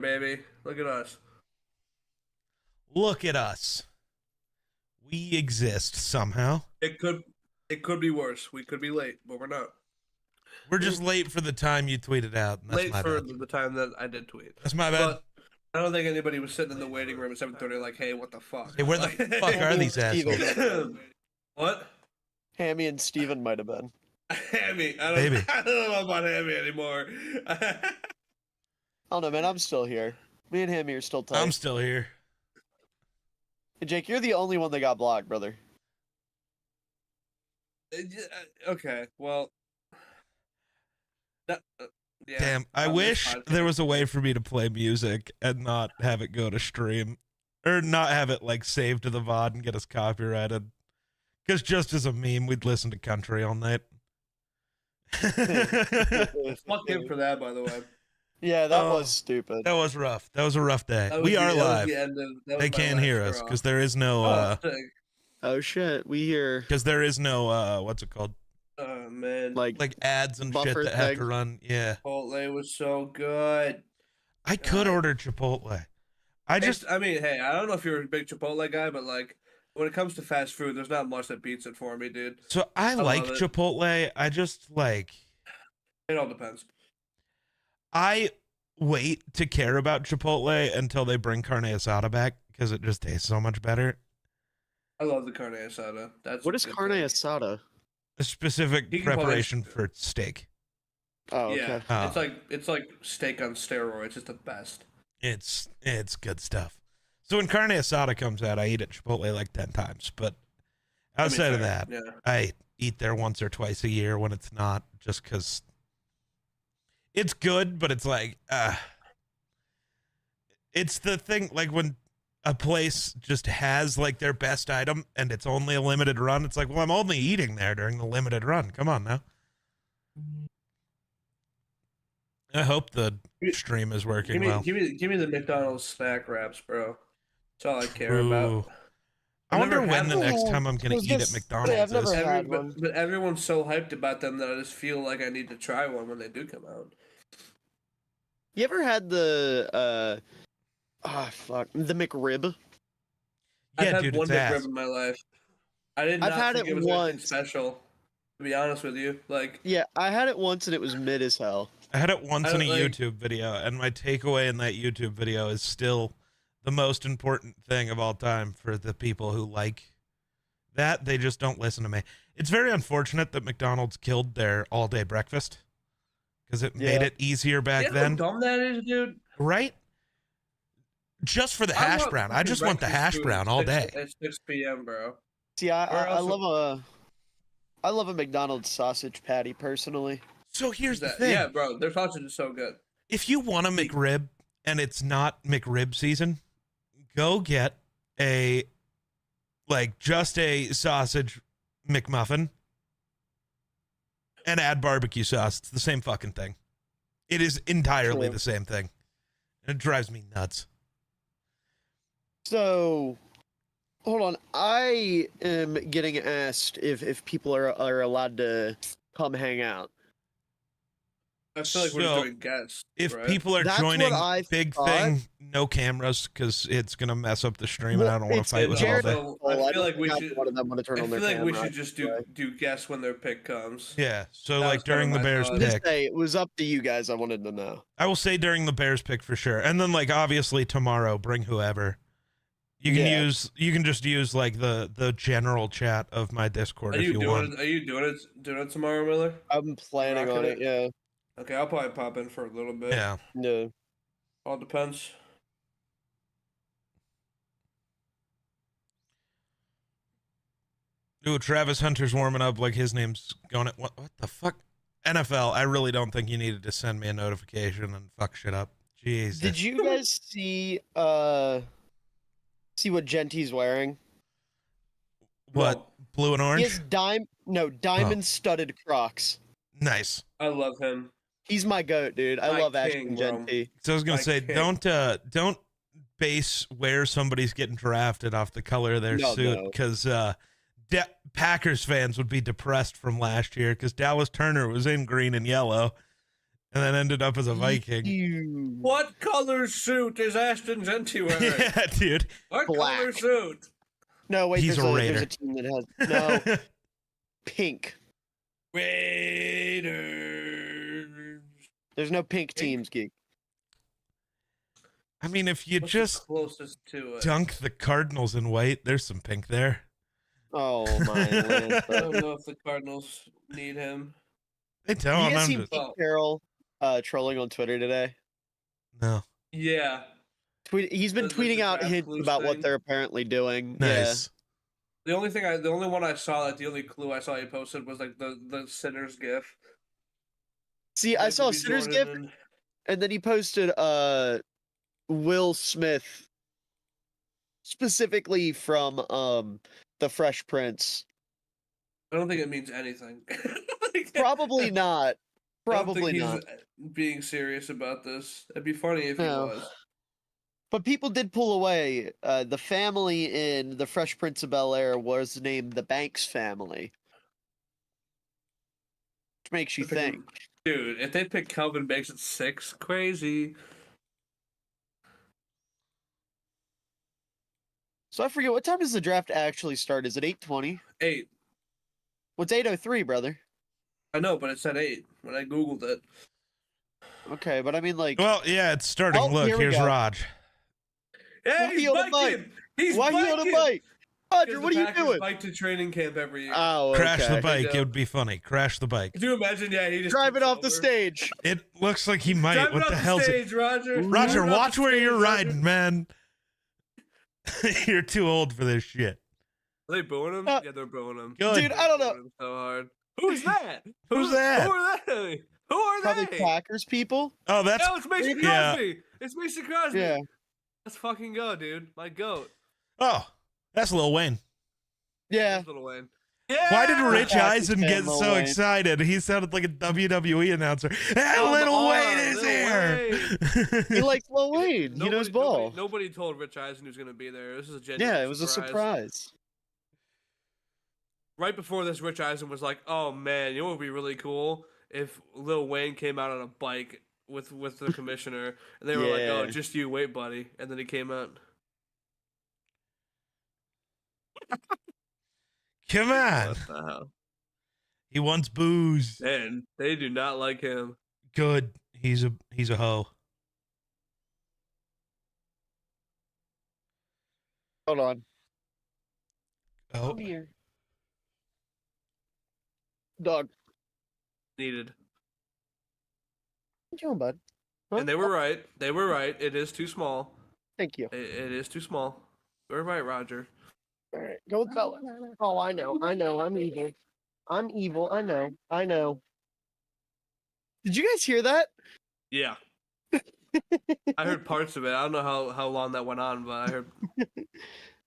baby. Look at us. Look at us. We exist somehow. It could be worse. We could be late, but we're not. We're just late for the time you tweeted out. And that's Late my for bad. the time that I did tweet. That's my bad. But I don't think anybody was sitting in the waiting room at 7:30 like, hey, what the fuck? Hey, where the fuck are these assholes? What? Hammy and Steven might have been. Hammy. Maybe. I don't know about Hammy anymore. I don't know, man. I'm still here. Me and Hammy are still tight. I'm still here. Hey, Jake, you're the only one that got blocked, brother. Okay, well. Yeah, Damn, I wish there was a way for me to play music and not have it go to stream. Or not have it, like, saved to the VOD and get us copyrighted. Because just as a meme, we'd listen to country all night. Fuck him for that, by the way. Yeah, that was stupid. That was rough. That was a rough day. We are live. They can't hear us because there is no Oh shit, we hear because there is no what's it called? Oh man, like ads and shit that have to run. Yeah, Chipotle was so good. I could order Chipotle. I mean, hey, I don't know if you're a big Chipotle guy, but like when it comes to fast food, there's not much that beats it for me, dude. So I like Chipotle. I just like. It all depends. I wait to care about Chipotle until they bring carne asada back because it just tastes so much better. I love the carne asada. What is carne asada? A specific preparation for steak. Oh, okay. Yeah, it's like steak on steroids. It's the best. It's good stuff. So when carne asada comes out, I eat at Chipotle like 10 times. But outside of that, I eat there once or twice a year when it's not, just because it's good, but it's like, it's the thing, like when a place just has like their best item and it's only a limited run, it's like, well, I'm only eating there during the limited run. Come on now. I hope the stream is working well. Give me the McDonald's snack wraps, bro. That's all I care about. I wonder when the next time I'm going to eat at McDonald's I've never had one. But everyone's so hyped about them that I just feel like I need to try one when they do come out. You ever had the the McRib? I've had one McRib in my life. I've had it once. Special, to be honest with you. Like, yeah, I had it once and it was mid as hell. I had it once in a YouTube video, and my takeaway in that YouTube video is still the most important thing of all time for the people who like that. They just don't listen to me. It's very unfortunate that McDonald's killed their all-day breakfast because it made it easier back then. How dumb that is, dude. Right? Just for the hash brown. I just want the hash brown all day. At 6 p.m., bro. See, I love a McDonald's sausage patty personally. So here's the thing. Yeah, bro, their sausage is so good. If you want a McRib and it's not McRib season, go get just a sausage McMuffin and add barbecue sauce. It's the same fucking thing. It is entirely the same thing. And it drives me nuts. So, hold on. I am getting asked if people are allowed to come hang out. I feel like we're doing guests. If people are joining big thing, no cameras because it's gonna mess up the stream, and I don't want to fight with all that. I feel like we should just do guests when their pick comes. Yeah. So like during the Bears pick, it was up to you guys. I wanted to know. I will say during the Bears pick for sure, and then like obviously tomorrow, bring whoever. You can just use like the general chat of my Discord if you want. Are you doing it tomorrow, Miller? I'm planning on it. Yeah. Okay, I'll probably pop in for a little bit. Yeah. No. All depends. Ooh, Travis Hunter's warming up like his name's going at what the fuck? NFL, I really don't think you needed to send me a notification and fuck shit up. Jesus. Did you guys see what Genti's wearing? What? Blue and orange? He has diamond studded Crocs. Nice. I love him. He's my goat, dude. I love Ashton Genty. So I was gonna say, don't base where somebody's getting drafted off the color of their suit, because Packers fans would be depressed from last year because Dallas Turner was in green and yellow, and then ended up as a Viking. Ew. What color suit is Ashton Genty wearing? Yeah, dude. What Black. color suit? No, wait, He's there's a a raider. team that has no pink. Raiders. There's no pink Pink? teams, Geek. I mean, if you What's the just closest to it? dunk the Cardinals in white, there's some pink there. Oh my land. I don't know if the Cardinals need him. They You don't. guys I'm see just, Pete Carroll trolling on Twitter today? no. Yeah, He's been The tweeting out draft hints clues about what thing? they're apparently doing. Nice. the only one I saw, like the only clue I saw he posted was like the Sinners gif. See, I saw Michael B. Sinners Jordan gift, and- and then he posted Will Smith specifically from The Fresh Prince. I don't think it means anything. Like, Probably not. I don't think Probably he's not. being serious about this. It'd be funny if No. he was. But people did pull away. The family in The Fresh Prince of Bel-Air was named the Banks family. Which makes you think. Dude, if they pick Calvin Banks at 6, crazy. So I forget, what time does the draft actually start? Is it 8:20? 8. What's 8:03, brother? I know, but it said 8 when I googled it. Okay, but I mean, like, Well, yeah, it's starting. Oh, Look, here we here's go. Raj. Hey, Why he's he on a biking! He's why biking! you on a bike? Roger, Because what the are you Packers doing? bike to training camp every year. Oh, Crash the okay. bike. go. It would be funny. Crash the bike. Could you imagine? Yeah, he just Drive it tips off the over. stage. It looks like he might. Drive it What off the the hell's it? stage, Roger? Roger, Drive it off watch the where stage, you're Roger. riding, man. You're too old for this shit. Are they booing him? Uh, Yeah, they're booing him. Good. Dude, I don't know. Booing him so hard. Who's that? Who's that? Who are they? Who are Probably they? Packers people. Oh, that's No, it's Mason Yeah. Crosby. It's Mason Crosby. Yeah. Let's fucking go, dude. My goat. that's Lil Wayne. Yeah. There's Lil Wayne. Yeah. Why did Rich Packers Eisen fan, get Lil so Wayne. excited? He sounded like a WWE announcer. Hey, Come Little on, Wayne is Lil here. He likes Lil Wayne. He knows ball. Nobody told Rich Eisen he was gonna be there. This is a genuine. Yeah, it was a surprise. Right before this, Rich Eisen was like, "Oh man, you know what would be really cool if Lil Wayne came out on a bike with the commissioner, and they were like, Yeah. "Oh, just you wait, buddy," and then he came out. Come on. What the hell? He wants booze. And they do not like him. Good. He's a hoe. Hold on. Oh, Come here. Dog. Needed. What you doing, bud? Huh? And they were right. They were right. It is too small. Thank you. It is too small. You're right, Roger. All right, go with Bella. Oh, I know. I'm evil. I'm evil. I know. Did you guys hear that? Yeah. I heard parts of it. I don't know how long that went on, but I heard.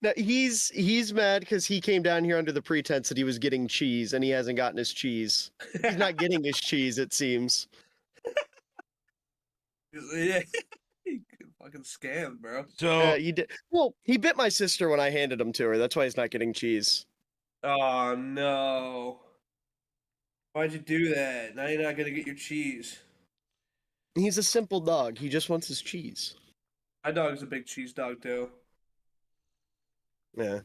No, he's mad because he came down here under the pretense that he was getting cheese, and he hasn't gotten his cheese. He's not getting his cheese, it seems. Yeah. He fucking scammed, bro. so You did. Well, he bit my sister when I handed him to her. That's why he's not getting cheese. Oh no. Why'd you do that? Now you're not gonna get your cheese. He's a simple dog. He just wants his cheese. My dog's a big cheese dog too. Yeah.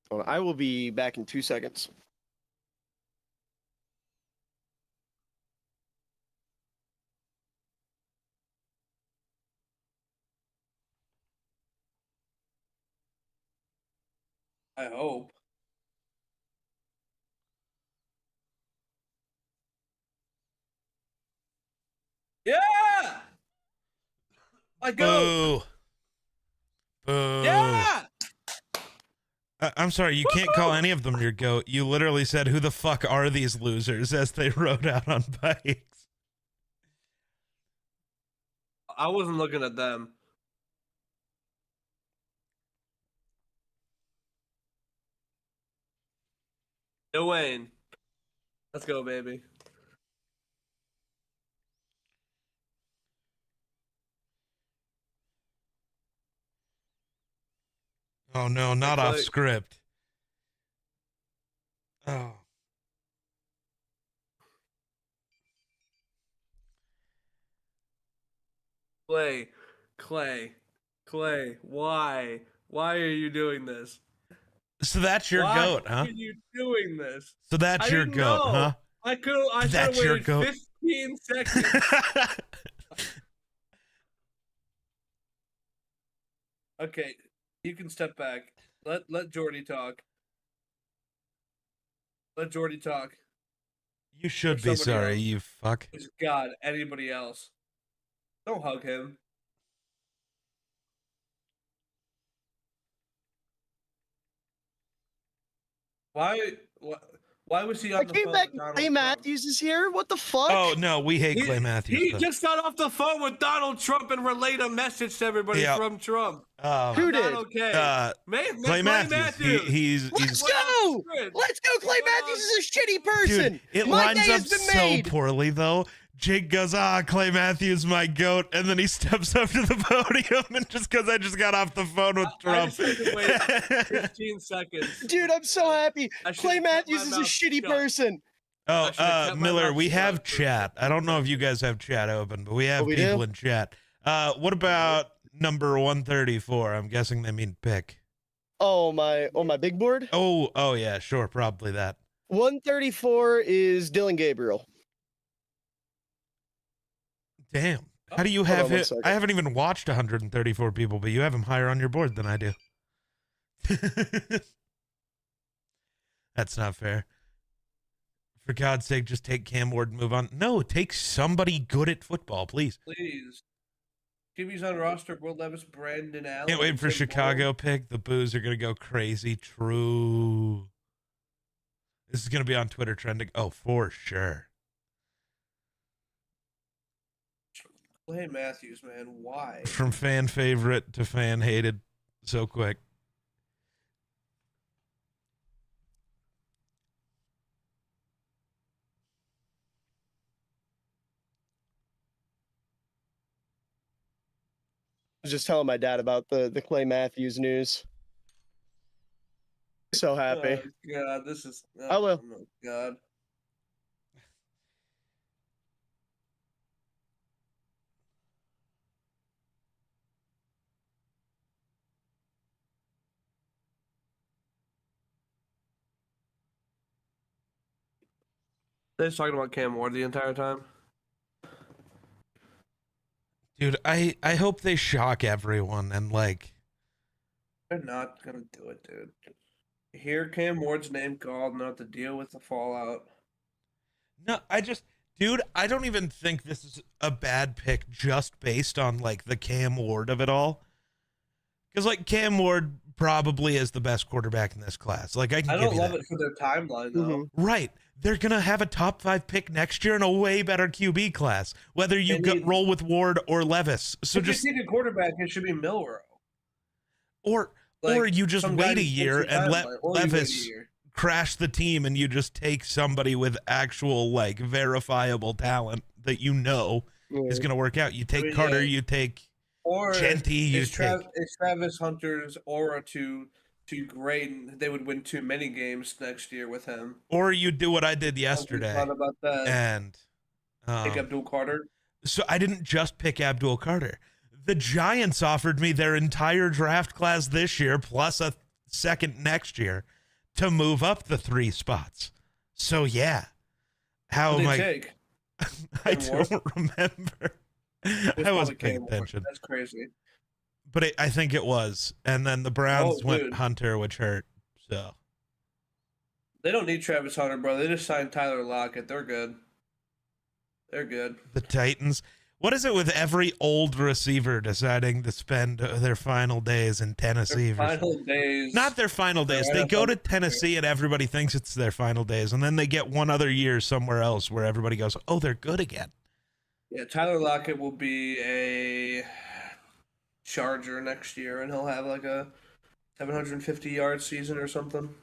Hold on, I will be back in 2 seconds. I hope. Yeah! I go! boo. Boo. Yeah! I'm sorry, you can't call any of them your goat. You literally said, "Who the fuck are these losers?" as they rode out on bikes. I wasn't looking at them. No Wayne. Let's go, baby. Oh no, not off like- script. Oh. Clay, why? Why are you doing this? So that's your Why goat, huh? are you doing this? So that's I your didn't goat, know. huh? I should have That's your waited goat. 15 seconds. Okay, you can step back. Let Jordy talk. Let Jordy talk. You should Or be somebody sorry, else. you fuck. Please God, anybody else. Don't hug him. Why? Why was he I on the came phone back with and Donald Clay Trump? Matthews is here. What the fuck? Oh no, we hate Clay Matthews. He but- just got off the phone with Donald Trump and relayed a message to everybody Yeah. from Trump. Who I'm not did? okay. Clay Matthews. He's Let's What go! else? Let's go! Clay What Matthews else? is a shitty person. dude. It My lines day up has been so made. poorly though. Jake goes, Clay Matthews, my goat, and then he steps up to the podium and just because I just got off the phone with I Trump. just had to wait 15 seconds. Dude, I'm so happy. I should've Clay kept my Matthews is a mouth shitty shut. person. Oh, I should've kept my Miller, mouth we have shut for chat. I don't know if 15 you guys have chat open, but we have we people do? in chat. What about number 134? I'm guessing they mean pick. Oh my big board. Oh yeah, sure, probably that. 134 is Dylan Gabriel. Damn. How do you Hold on have one him? second. I haven't even watched 134 people, but you have him higher on your board than I do. That's not fair. For God's sake, just take Cam Ward and move on. No, take somebody good at football, please. Please. QB's on roster. Will Levis, Brandon Allen. Can't wait for Tim Chicago pick. The boos are going to go crazy. True. This is going to be on Twitter trending. Oh, for sure. Clay Matthews, man. Why? From fan favorite to fan hated so quick. I was just telling my dad about the Clay Matthews news. So happy. Oh, God, this is. I will. Oh, God. They're just talking about Cam Ward the entire time. Dude, I hope they shock everyone and like They're not gonna do it, dude. Hear Cam Ward's name called, not to deal with the fallout. no, dude, I don't even think this is a bad pick just based on like the Cam Ward of it all. Cuz like Cam Ward probably is the best quarterback in this class. Like I can I give don't you love that. it for their timeline though. Mhm. Right. They're going to have a top 5 pick next year and a way better QB class, whether you They need- roll with Ward or Levis. So If just you take a quarterback, it should be Milrow. or Like, you just some guy wait a who fits year your and let timeline, or you wait a Levis year. crash the team and you just take somebody with actual like verifiable talent that you know is going to work out. You take mean, Carter, yeah. you take Or Genty, you is take Travis Hunter's aura too great, and they would win too many games next year with him. or you do what I did Have you yesterday thought about that? and Pick Abdul Carter. so I didn't just pick Abdul Carter. The Giants offered me their entire draft class this year plus a second next year to move up the 3 spots. So yeah. How Who am they I take? I Cam Ward? don't remember. It's I probably wasn't paying Cam Ward. attention. That's crazy. But I think it was. And then the Browns Oh, went dude. Hunter, which hurt. So They don't need Travis Hunter, bro. They just signed Tyler Lockett. They're good. They're good. the Titans. What is it with every old receiver deciding to spend their final days in Tennessee? Their for final days. Not their final days. Their They go NFL to Tennessee and everybody thinks it's their final days. And then they get one other year somewhere else where everybody goes, oh, they're good again. Yeah, Tyler Lockett will be a Charger next year, and he'll have like a 750-yard season or something.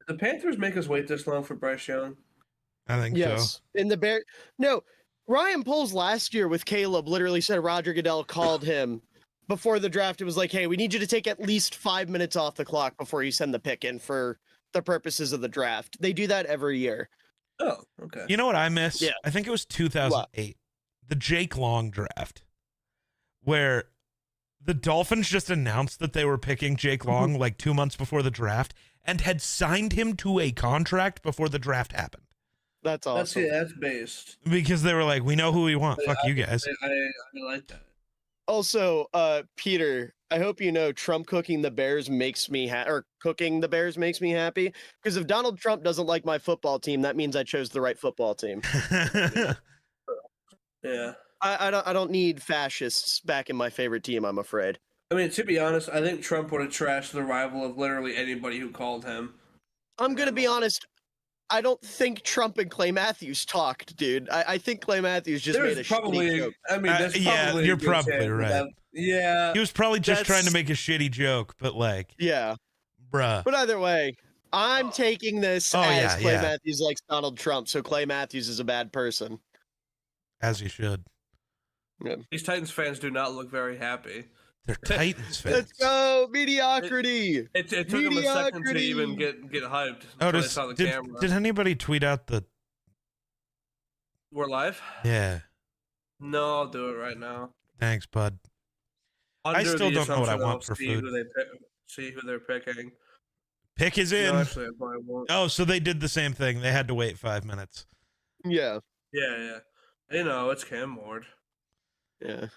Did the Panthers make us wait this long for Bryce Young? I think so. Yes. In the Bear. No, Ryan Poles last year with Caleb literally said Roger Goodell called him before the draft. It was like, hey, we need you to take at least 5 minutes off the clock before you send the pick in for the purposes of the draft. They do that every year. Oh, okay. You know what I miss? Yeah. I think it was 2008, the Jake Long draft, where the Dolphins just announced that they were picking Jake Long like 2 months before the draft and had signed him to a contract before the draft happened. That's awesome. That's based. Because they were like, we know who we want. Fuck you guys. I like that. Also, Peter, I hope you know Trump cooking the Bears makes me cooking the Bears makes me happy. Because if Donald Trump doesn't like my football team, that means I chose the right football team. Yeah. I don't need fascists back in my favorite team, I'm afraid. I mean, to be honest, I think Trump would have trashed the rival of literally anybody who called him. I'm gonna be honest. I don't think Trump and Clay Matthews talked, dude. I think Clay Matthews just made a shitty joke. I mean, there's yeah, probably a you're good probably chance right. that- yeah. He was probably just That's- trying to make a shitty joke, but like, Yeah. bruh. But either way, I'm taking this Oh, as yeah, Clay yeah. Matthews likes Donald Trump, so Clay Matthews is a bad person. As you should. These Titans fans do not look very happy. They're Titans fans. Let's go, mediocrity. It took them a second to Mediocrity. even get hyped Oh, until they saw the camera. did anybody tweet out the? We're live? Yeah. No, I'll do it right now. Thanks, bud. Under still the don't know what I assumption want I'll for food. See who they're picking. Pick is in. No, actually, I probably won't. Oh, so they did the same thing. They had to wait 5 minutes. Yeah. Yeah. You know, it's Cam Ward. Yeah.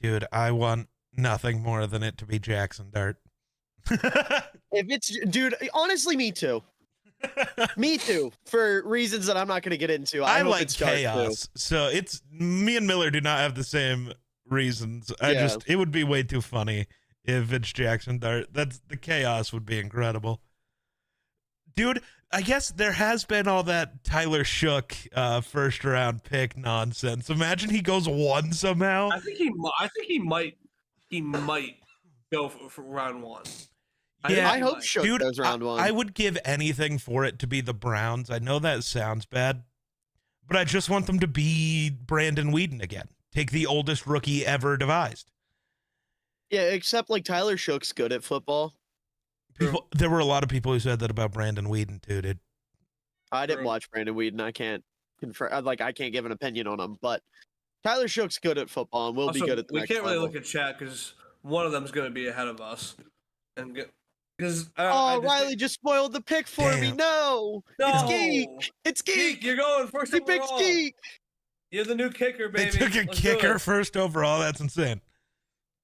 Dude, I want nothing more than it to be Jackson Dart. If it's dude, honestly, me too. Me too. For reasons that I'm not going to get into. I hope like it's Dart, too. chaos. So it's me and Miller do not have the same reasons. Yeah. It would be way too funny if it's Jackson Dart. The chaos would be incredible. Dude, I guess there has been all that Tyler Shook first round pick nonsense. Imagine he goes 1 somehow. I think he might go for round 1. Yeah, I hope Shook Dude, goes round 1. I would give anything for it to be the Browns. I know that sounds bad, but I just want them to be Brandon Weeden again. Take the oldest rookie ever devised. Yeah, except like Tyler Shook's good at football. There were a lot of people who said that about Brandon Weeden too, dude. I didn't True. watch Brandon Weeden. I can't confirm. Like, I can't give an opinion on him. But Tyler Shook's good at football and will be Also, good at the we next can't really level. look at chat because one of them's going to be ahead of us. And because Riley just spoiled the pick for me. Damn. No, it's Geek. It's Geek, Geek. you're going first He picks overall. Geek. You're the new kicker, They baby. took a Let's do kicker it. first overall. That's insane.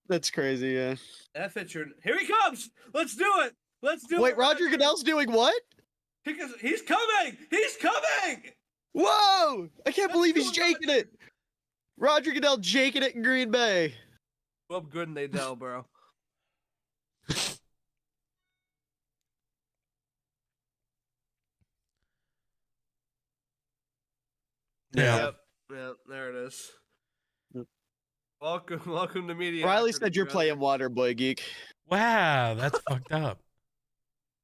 That's crazy. Yeah. That fits your. Here he comes. Let's do it. Let's do it. Wait, Roger Goodell's doing what? He's coming. He's coming. Whoa! I can't That's believe he's going on. jaking it. Roger Goodell jaking it in Green Bay. Well, good and they know, bro. Yeah. Yep, there it is. Yep. Welcome to media. Riley said you're playing Waterboy, Geek. Wow, that's fucked up.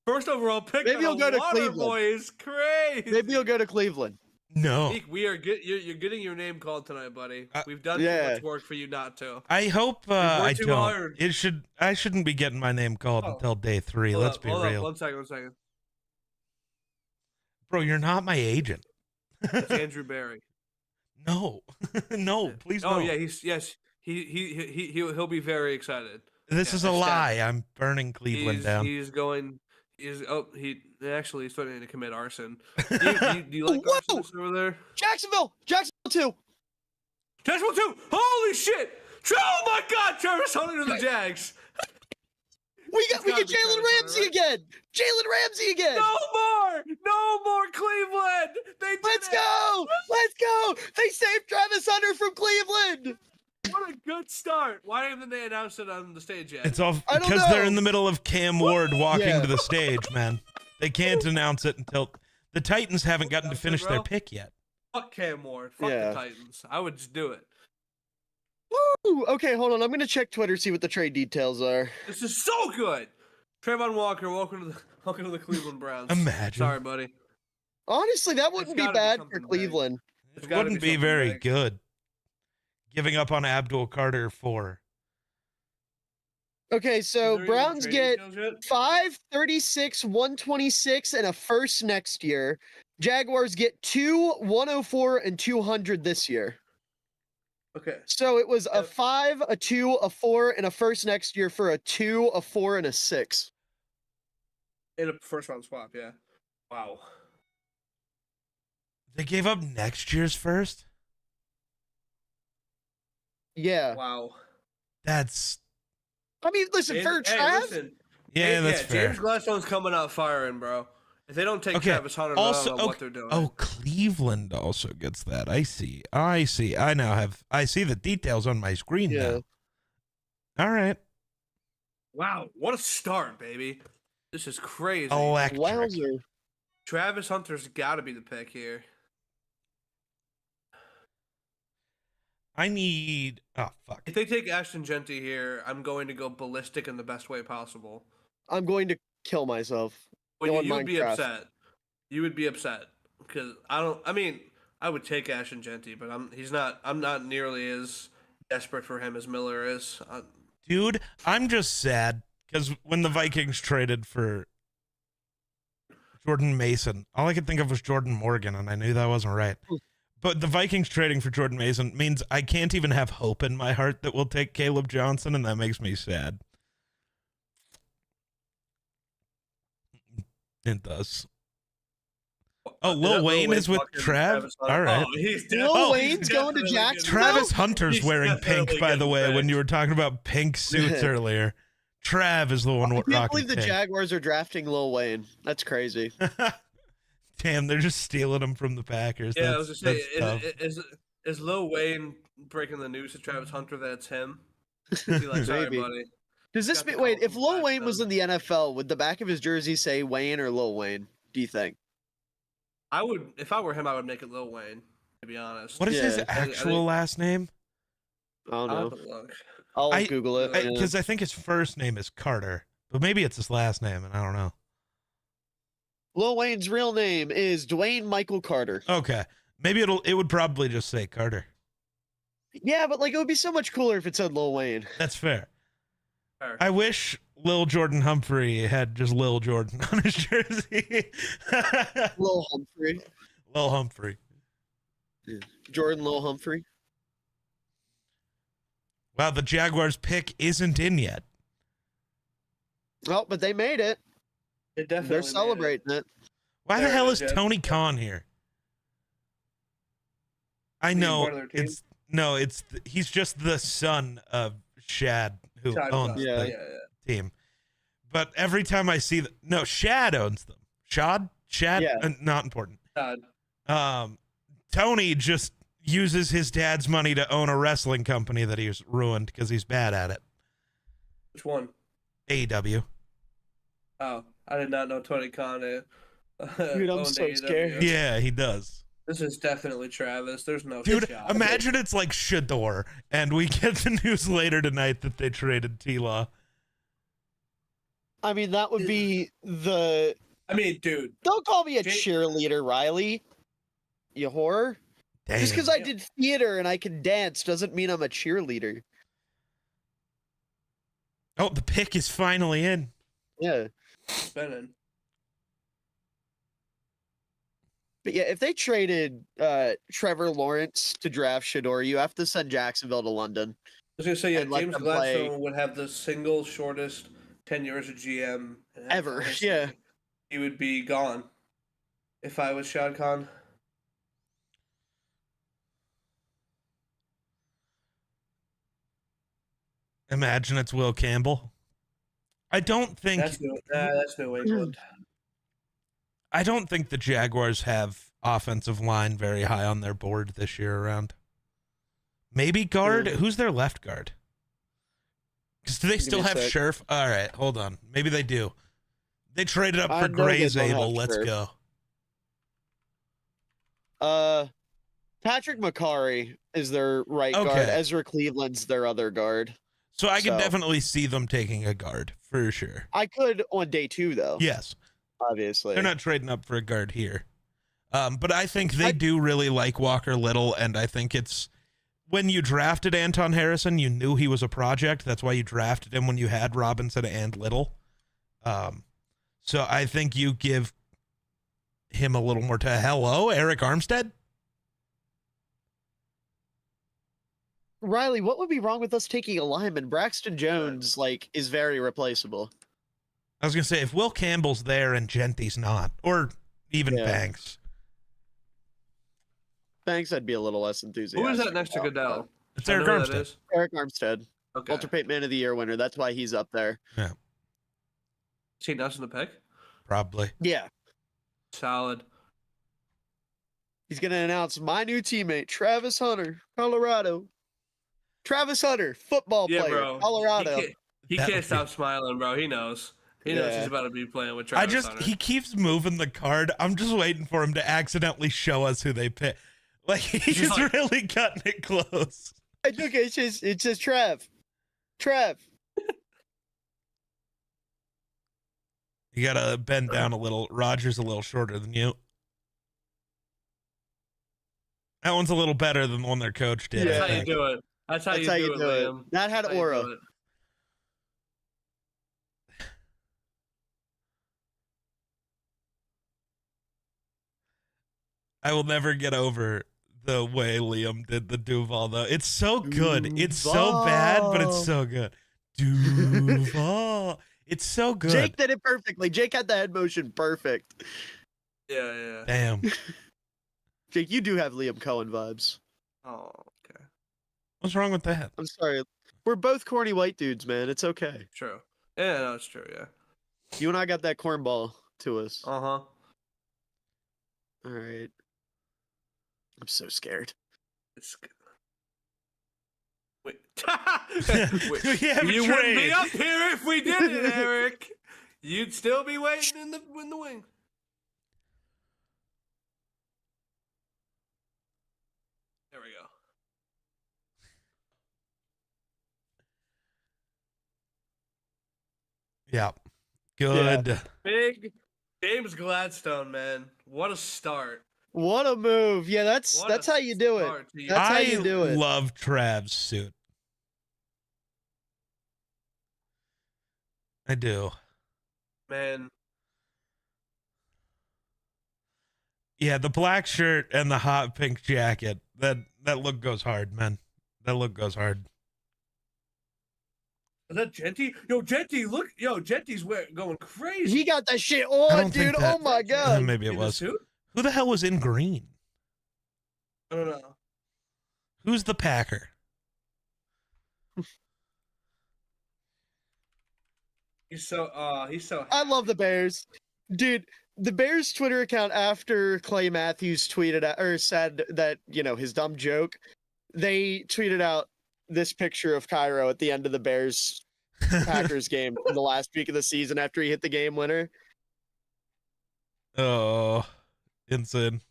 First overall pick. Maybe he'll go to Cleveland. Boy is crazy. Maybe he'll go to Cleveland. No. Meek, we are you're getting your name called tonight, buddy. We've done Yeah. too much work for you not to. I hope worked I too don't. hard. I shouldn't be getting my name called Oh. until day 3. Hold Let's up, be hold up, real. One second. Bro, you're not my agent. It's Andrew Barry. No. No, please Oh no. yeah, he'll be very excited. This yeah, is a I lie. I'm burning Cleveland down. He's threatening to commit arson. Do you like Whoa! arsonists over there? Jacksonville 2. Jacksonville 2! Holy shit! Oh my god, Travis Hunter to the Jags! We It's get gotta be Jalen Travis Ramsey Hunter, again. Jalen Ramsey again. No more Cleveland! They did Let's it! go. Let's go. They saved Travis Hunter from Cleveland. What a good start! Why haven't they announced it on the stage yet? It's all I don't because they're know. in the middle of Cam Ward walking Yeah. to the stage, man. They can't announce it until the Titans haven't gotten to That's it, finish their bro. pick yet. Fuck Cam Ward. Fuck Yeah. the Titans. I would just do it. Woo. Okay, hold on. I'm gonna check Twitter, see what the trade details are. This is so good. Trayvon Walker, welcome to the Cleveland Browns. Imagine. Sorry, buddy. Honestly, that wouldn't be gotta be bad for something big. Cleveland. It's It gotta wouldn't be something very big. good. Giving up on Abdul Carter for Okay, so Is there any Browns trade get details yet? 5, 36, 126, and a first next year. Jaguars get 2, 104, and 200 this year. Okay. So it was a Yep. 5, a 2, a 4, and a first next year for a 2, a 4, and a 6. In a first round swap, yeah. Wow. They gave up next year's first? Yeah. Wow. That's I mean, listen, for Trav, listen. yeah, that's fair. James Gladstone's coming out firing, bro. If they don't take Okay, Travis Hunter, I don't know what they're doing. Oh, Cleveland also gets that. I see. I see the details on my screen Yeah. now. All right. Wow, what a start, baby. This is crazy. Electric. wowzer. Travis Hunter's got to be the pick here. I need. Oh fuck. If they take Ashton Genty here, I'm going to go ballistic in the best way possible. I'm going to kill myself. But Go on you would be Minecraft. upset. You would be upset because I would take Ashton Genty, but I'm not nearly as desperate for him as Miller is. Dude, I'm just sad because when the Vikings traded for Jordan Mason, all I could think of was Jordan Morgan, and I knew that wasn't right. But the Vikings trading for Jordan Mason means I can't even have hope in my heart that we'll take Caleb Johnson, and that makes me sad. It does. Oh, Lil Wayne is with Trav? All right. Lil Wayne's going to Jacksonville? Travis Hunter's He's wearing definitely pink, by the getting way, when picked. you were talking about pink suits earlier. Trav is the one I rocking can't believe the pink. Jaguars are drafting Lil Wayne. That's crazy. Damn, they're just stealing him from the Packers. Yeah, That's, I was just saying, that's tough. is Lil Wayne breaking the news to Travis Hunter that it's him? Be like, sorry, Maybe. buddy. Does this Got the mean, wait, call if from Lil Wayne was in Blackstone. the NFL, would the back of his jersey say Wayne or Lil Wayne? Do you think? I would, if I were him, I would make it Lil Wayne. To be honest. What is his Yeah, I actual think- last name? I don't I'll know. have a look. I'll Google it. yeah. Because I think his first name is Carter, but maybe it's his last name, and I don't know. Lil Wayne's real name is Dwayne Michael Carter. Okay, maybe it would probably just say Carter. Yeah, but like it would be so much cooler if it said Lil Wayne. That's fair. Fair. I wish Lil Jordan Humphrey had just Lil Jordan on his jersey. Lil Humphrey. Lil Humphrey. Jordan Lil Humphrey. Wow, the Jaguars pick isn't in yet. Oh, but they made it. They definitely They're made it. celebrating it. Why the There hell it is is, yeah. Tony Khan here? I Being know part of their team? he's just the son of Shad who Shad owns Khan. Yeah. the team. But every time I see Shad owns them. Shad, Yeah. not important. God. Tony just uses his dad's money to own a wrestling company that he's ruined because he's bad at it. Which one? AEW. Oh, I did not know Tony Khan. Dude, I'm owned so AEW. scared. Yeah, he does. This is definitely Travis. There's no Dude, shot. imagine it's like Shador, and we get the news later tonight that they traded T-Law. I mean, that would be the. I mean, dude. Don't call me a Jay- cheerleader, Riley. You whore. Damn. Just because I did theater and I can dance doesn't mean I'm a cheerleader. Oh, the pick is finally in. Yeah. Spinning. But yeah, if they traded Trevor Lawrence to draft Shador, you have to send Jacksonville to London. I was gonna say, yeah, And let James them play- Gladstone would have the single shortest tenure as a GM in NFL Ever, history. yeah. He would be gone if I was Shad Khan. Imagine it's Will Campbell. I don't think That's New England. I don't think the Jaguars have offensive line very high on their board this year around. Maybe guard. Who's their left guard? Because do they still me a have sec. Scherf? All right, hold on. Maybe they do. They traded up I for know they Gray's don't have Able. Let's Scherf. go. Patrick McCarry is their right guard. Okay. Ezra Cleveland's their other guard. So I can So- definitely see them taking a guard for sure. I could on day 2 though. Yes. Obviously. They're not trading up for a guard here. But I think they do really like Walker Little, and I think it's when you drafted Anton Harrison, you knew he was a project. That's why you drafted him when you had Robinson and Little. So I think you give him a little more to hello, Eric Armstead. Riley, what would be wrong with us taking a lineman? Braxton Jones, like, is very replaceable. I was gonna say if Will Campbell's there and Genty's not, or even Yeah. Banks. Thanks, I'd be a little less enthusiastic. Who is that next to about, Goodell? It's I know Eric who that Armstead. is. Eric Armstead, Okay. Walter Payton Man of the Year winner. That's why he's up there. Yeah, Is he nuts in the pick? probably. Yeah. Solid. He's going to announce my new teammate, Travis Hunter, Colorado. Travis Hunter, football Yeah, player, bro. Colorado. He That can't would stop smiling, bro. He knows. He knows Yeah. he's about to be playing with Travis Hunter. He keeps moving the card. I'm just waiting for him to accidentally show us who they pick. Like he's like- really cutting it close. Okay, it says Trav. Trav. You gotta bend down a little. Roger's a little shorter than you. That one's a little better than the one their coach did. That's I how you think. do it. That's how That's you how do you it, do it. Liam. That had That's how you aura. do it. I will never get over the way Liam did the Duval though. It's so good. It's so bad, but it's so good. Duval. It's so good. Jake did it perfectly. Jake had the head motion perfect. Yeah, yeah. Damn. Jake, you do have Liam Cohen vibes. Oh, okay. What's wrong with that? I'm sorry. We're both corny white dudes, man. It's okay. True. Yeah, no, it's true. Yeah. You and I got that cornball to us. Uh huh. All right. I'm so scared. It's good. Wait. Wait. We have a You wouldn't trade. be up here if we did it, Eric. You'd still be waiting in the wing. There we go. Yeah. Good. Big James Gladstone, man. What a start. What a move. Yeah, that's What a how you do it. start to That's how I you do it. love Trav's suit. I do. Man. Yeah, the black shirt and the hot pink jacket. That look goes hard, man. That look goes hard. Is that Genty? Yo, Genty, look. Yo, Genty's going crazy. He got that shit I on, don't think dude. that- Oh my god. Maybe it In the was. suit? Who the hell was in green? I don't know. Who's the Packer? He's so I love the Bears. Dude, the Bears Twitter account after Clay Matthews tweeted out, or said that, you know, his dumb joke, they tweeted out this picture of Cairo at the end of the Bears Packers game in the last week of the season after he hit the game winner. Oh, insane.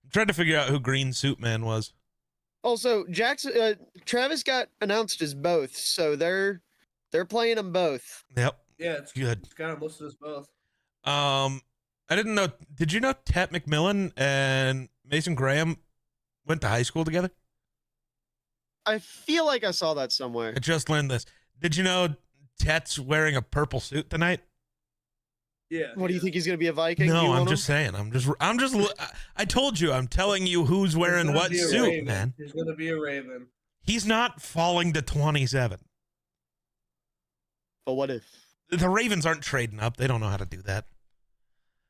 I'm trying to figure out who Green Suit Man was. Also, Travis got announced as both, so they're playing them both. Yep, yeah, it's good. It's got him listed as both. I didn't know. Did you know Tet McMillan and Mason Graham went to high school together? I feel like I saw that somewhere. I just learned this. Did you know Tet's wearing a purple suit tonight? Yeah. What do you think he's gonna be a Viking? No, You I'm want just him? saying. I told you. I'm telling you who's wearing what suit, man. He's gonna be a Raven. He's not falling to 27. But what if? The Ravens aren't trading up. They don't know how to do that.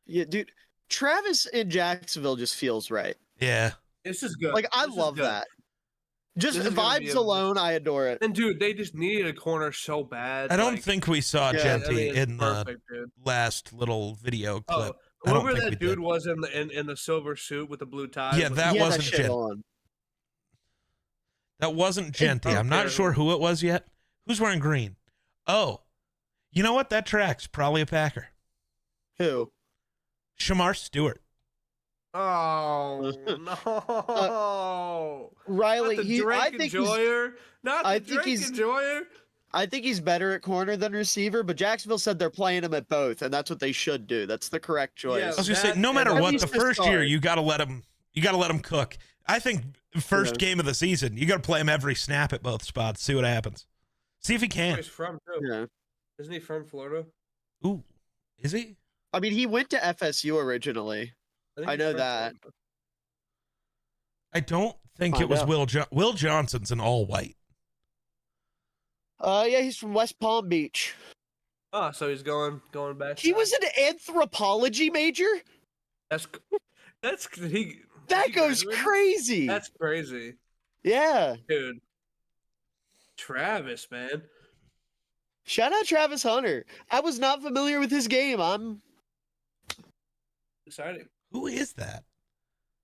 Yeah, dude. Travis in Jacksonville just feels right. Yeah. This is good. Like I This is love good. that. Just This is gonna be vibes a- alone, I adore it. And dude, they just needed a corner so bad. I don't like, think we saw Yeah, Genty I mean, it's in the perfect, dude. last little video clip. Oh, I don't whoever think we that did. dude was in the silver suit with the blue tie. Yeah, was- that He had wasn't shit Gen- on. That wasn't Genty. I'm not Okay. sure who it was yet. Who's wearing green? Oh, you know what? That tracks. Probably a Packer. Who? Shamar Stewart. Oh no! Riley, Not the I Drake think he's enjoyer. Not the I think Drake he's- enjoyer. I think he's better at corner than receiver, but Jacksonville said they're playing him at both, and that's what they should do. That's the correct choice. Yeah. I was gonna say, That- no matter at what, least the to first year start. you gotta let him. You gotta let him cook. I think first Yeah. game of the season, you gotta play him every snap at both spots. See what happens. See if he Where can. he's from too. Yeah. Isn't he from Florida? Ooh, is he? I mean, he went to FSU originally. think I he's know from that. Florida. I don't think it Find was out. Will Johnson's an all white. Yeah, he's from West Palm Beach. Oh, so he's going back. He south. was an anthropology major? That's he. That he goes graduated? crazy. That's crazy, Yeah. dude. Travis, man. Shout out Travis Hunter. I was not familiar with his game. I'm Exciting. Who is that?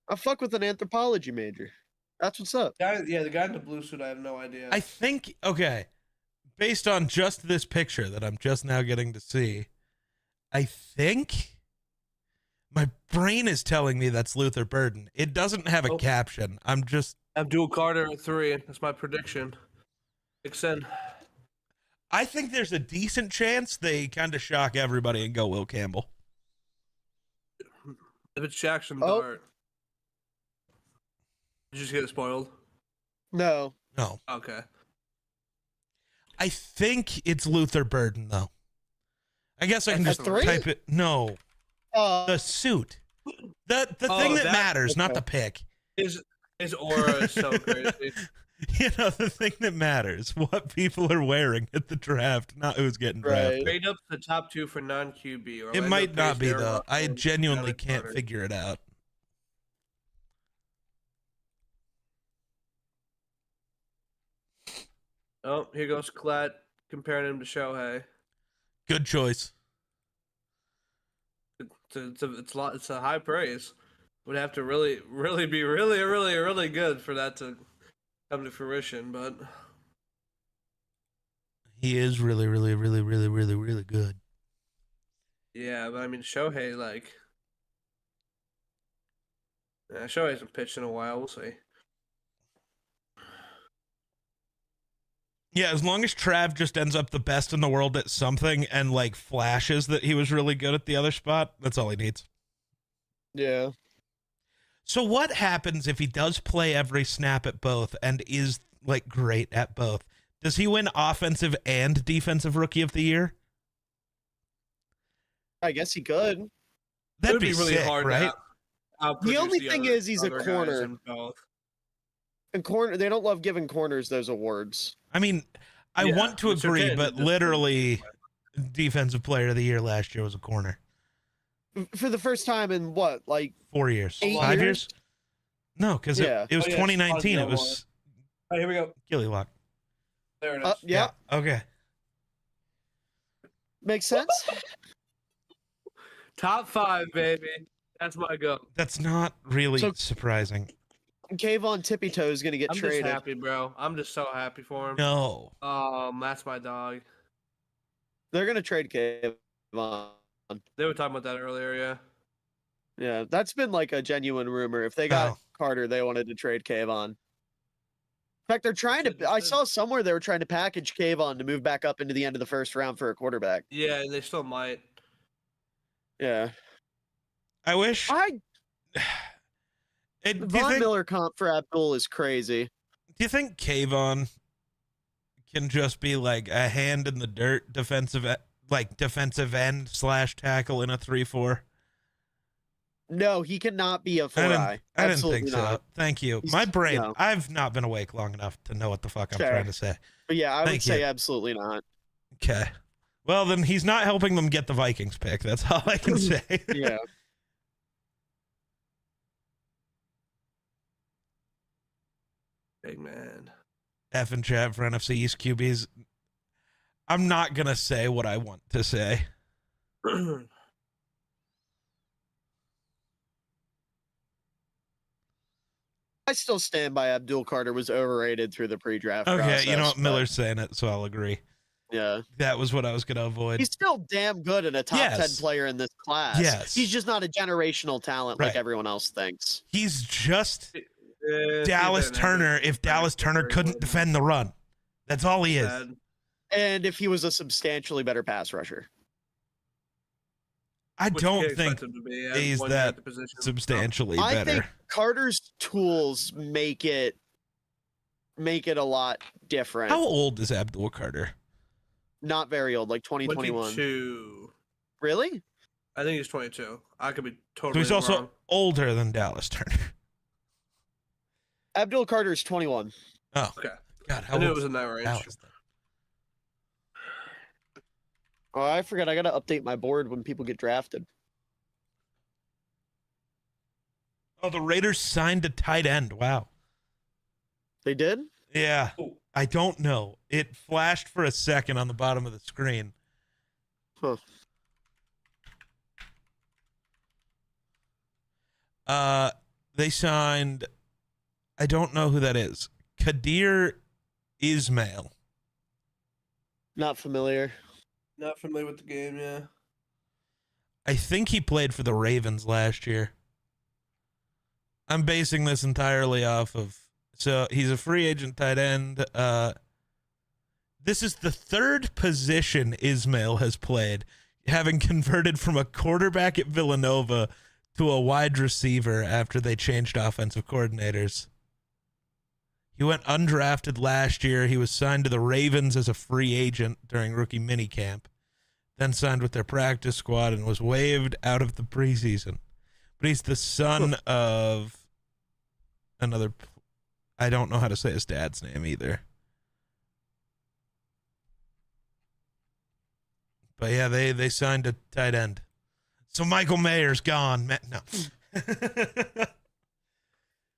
I fuck with an anthropology major. That's what's up. The guy in the blue suit. I have no idea. I think, okay, based on just this picture that I'm just now getting to see, I think my brain is telling me that's Luther Burden. It doesn't have a Oh. caption. I'm just, Abdul Carter at 3. That's my prediction. Extend. I think there's a decent chance they kind of shock everybody and go Will Campbell. If it's Jackson Oh. Dart. Did you just get it spoiled? No. No, Okay. I think it's Luther Burden, though. I guess I can At just three? type it. No, the suit. The Oh, thing that that- matters, not okay. the pick. His aura is so crazy. You know, the thing that matters, what people are wearing at the draft, not who's getting drafted. Right. Trade up the top 2 for non-QB. It Orlando might not Pace, be, Darren though. Russell, I and genuinely Jalen can't Carter. figure it out. Oh, here goes Klatt comparing him to Shohei. Good choice. It's a high praise. Would have to really be really good for that to come to fruition, but He is really, really, really, really, really, really good. yeah, but I mean Shohei Shohei hasn't pitched in a while. We'll see. Yeah, as long as Trav just ends up the best in the world at something and like flashes that he was really good at the other spot, that's all he needs. Yeah. So what happens if he does play every snap at both and is like great at both? Does he win offensive and defensive rookie of the year? I guess he could. It That'd would be really sick, hard right? to The only thing other- is he's a other guys corner. in both. And corner, they don't love giving corners those awards. I mean, I Yeah, want to it's agree, okay, but just- literally, defensive player of the year last year was a corner. For the first time in what, like 4 years, 8 5 years? years? No, because Yeah. it was Oh, yeah, 2019. It Ozzy was Oh, here we go. Gilly Lock. There it is. yeah, Okay. makes sense. Top 5, baby. That's my go. That's not really So- surprising. Kayvon Tippy Toe is gonna get I'm traded. just happy, bro. I'm just so happy for him. No. That's my dog. They're gonna trade Kayvon. They were talking about that earlier, yeah. Yeah, that's been like a genuine rumor. If they got Oh. Carter, they wanted to trade Kayvon. In fact, they're trying That's to. I interesting. saw somewhere they were trying to package Kayvon to move back up into the end of the first round for a quarterback. Yeah, they still might. Yeah, I wish. I Do Von Miller comp for Abdul is crazy. you think Kayvon can just be like a hand in the dirt defensive end / tackle in a 3-4? No, he cannot be a 4 eye. I didn't Absolutely think so. not. Thank you. He's- My brain. no. I've not been awake long enough to know what the fuck I'm Sure. trying to say. But yeah, I would Thank say you. absolutely not. Okay. Well, then he's not helping them get the Vikings pick. That's all I can say. Yeah. Big man. F and chat for NFC East QBs. I'm not gonna say what I want to say. I still stand by Abdul Carter was overrated through the pre-draft Okay, process. you know what? but, Miller's saying it, so I'll agree. Yeah. That was what I was gonna avoid. He's still damn good and a top 10 Yes. player in this class. Yes. He's just not a generational talent like Right. everyone else thinks. He's just Yeah, Dallas Steven Turner Andrews if Dallas Turner very couldn't good. defend the run. That's all he is. Bad. And if he was a substantially better pass rusher. I Which don't you can't think expect him to be at he's one year at that the position. substantially I better. think Carter's tools make it a lot different. How old is Abdul Carter? Not very old, like 2021. 22. Really? I think he's 22. I could be So totally he's also wrong. older than Dallas Turner. Abdul Carter is 21. Oh, Okay. God, how I knew it old was in that range. Dallas then? Oh, I forgot. I got to update my board when people get drafted. Oh, the Raiders signed a tight end. Wow. They did? Yeah. Oh. I don't know. It flashed for a second on the bottom of the screen. Huh. They signed, I don't know who that is. Kadir Ismail. Not familiar. Not familiar with the game, yeah. I think he played for the Ravens last year. I'm basing this entirely off of, so he's a free agent tight end. This is the third position Ismail has played, having converted from a quarterback at Villanova to a wide receiver after they changed offensive coordinators. He went undrafted last year. He was signed to the Ravens as a free agent during rookie minicamp, then signed with their practice squad and was waived out of the preseason. But he's the son of another, I don't know how to say his dad's name either. But yeah, they signed a tight end. So Michael Mayer's gone. No.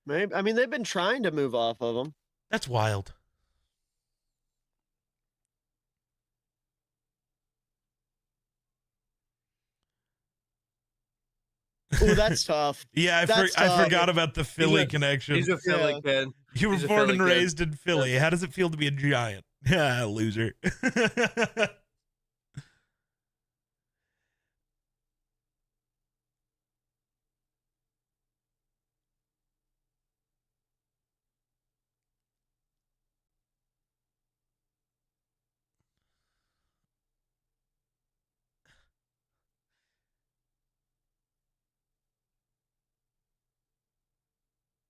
Maybe. I mean, they've been trying to move off of him. That's wild. Ooh, that's tough. Yeah, That's I tough. forgot about the Philly a- connection. He's a Philly Yeah. kid. You were he's a born Philly and kid. raised in Philly. How does it feel to be a Giant? Yeah, loser.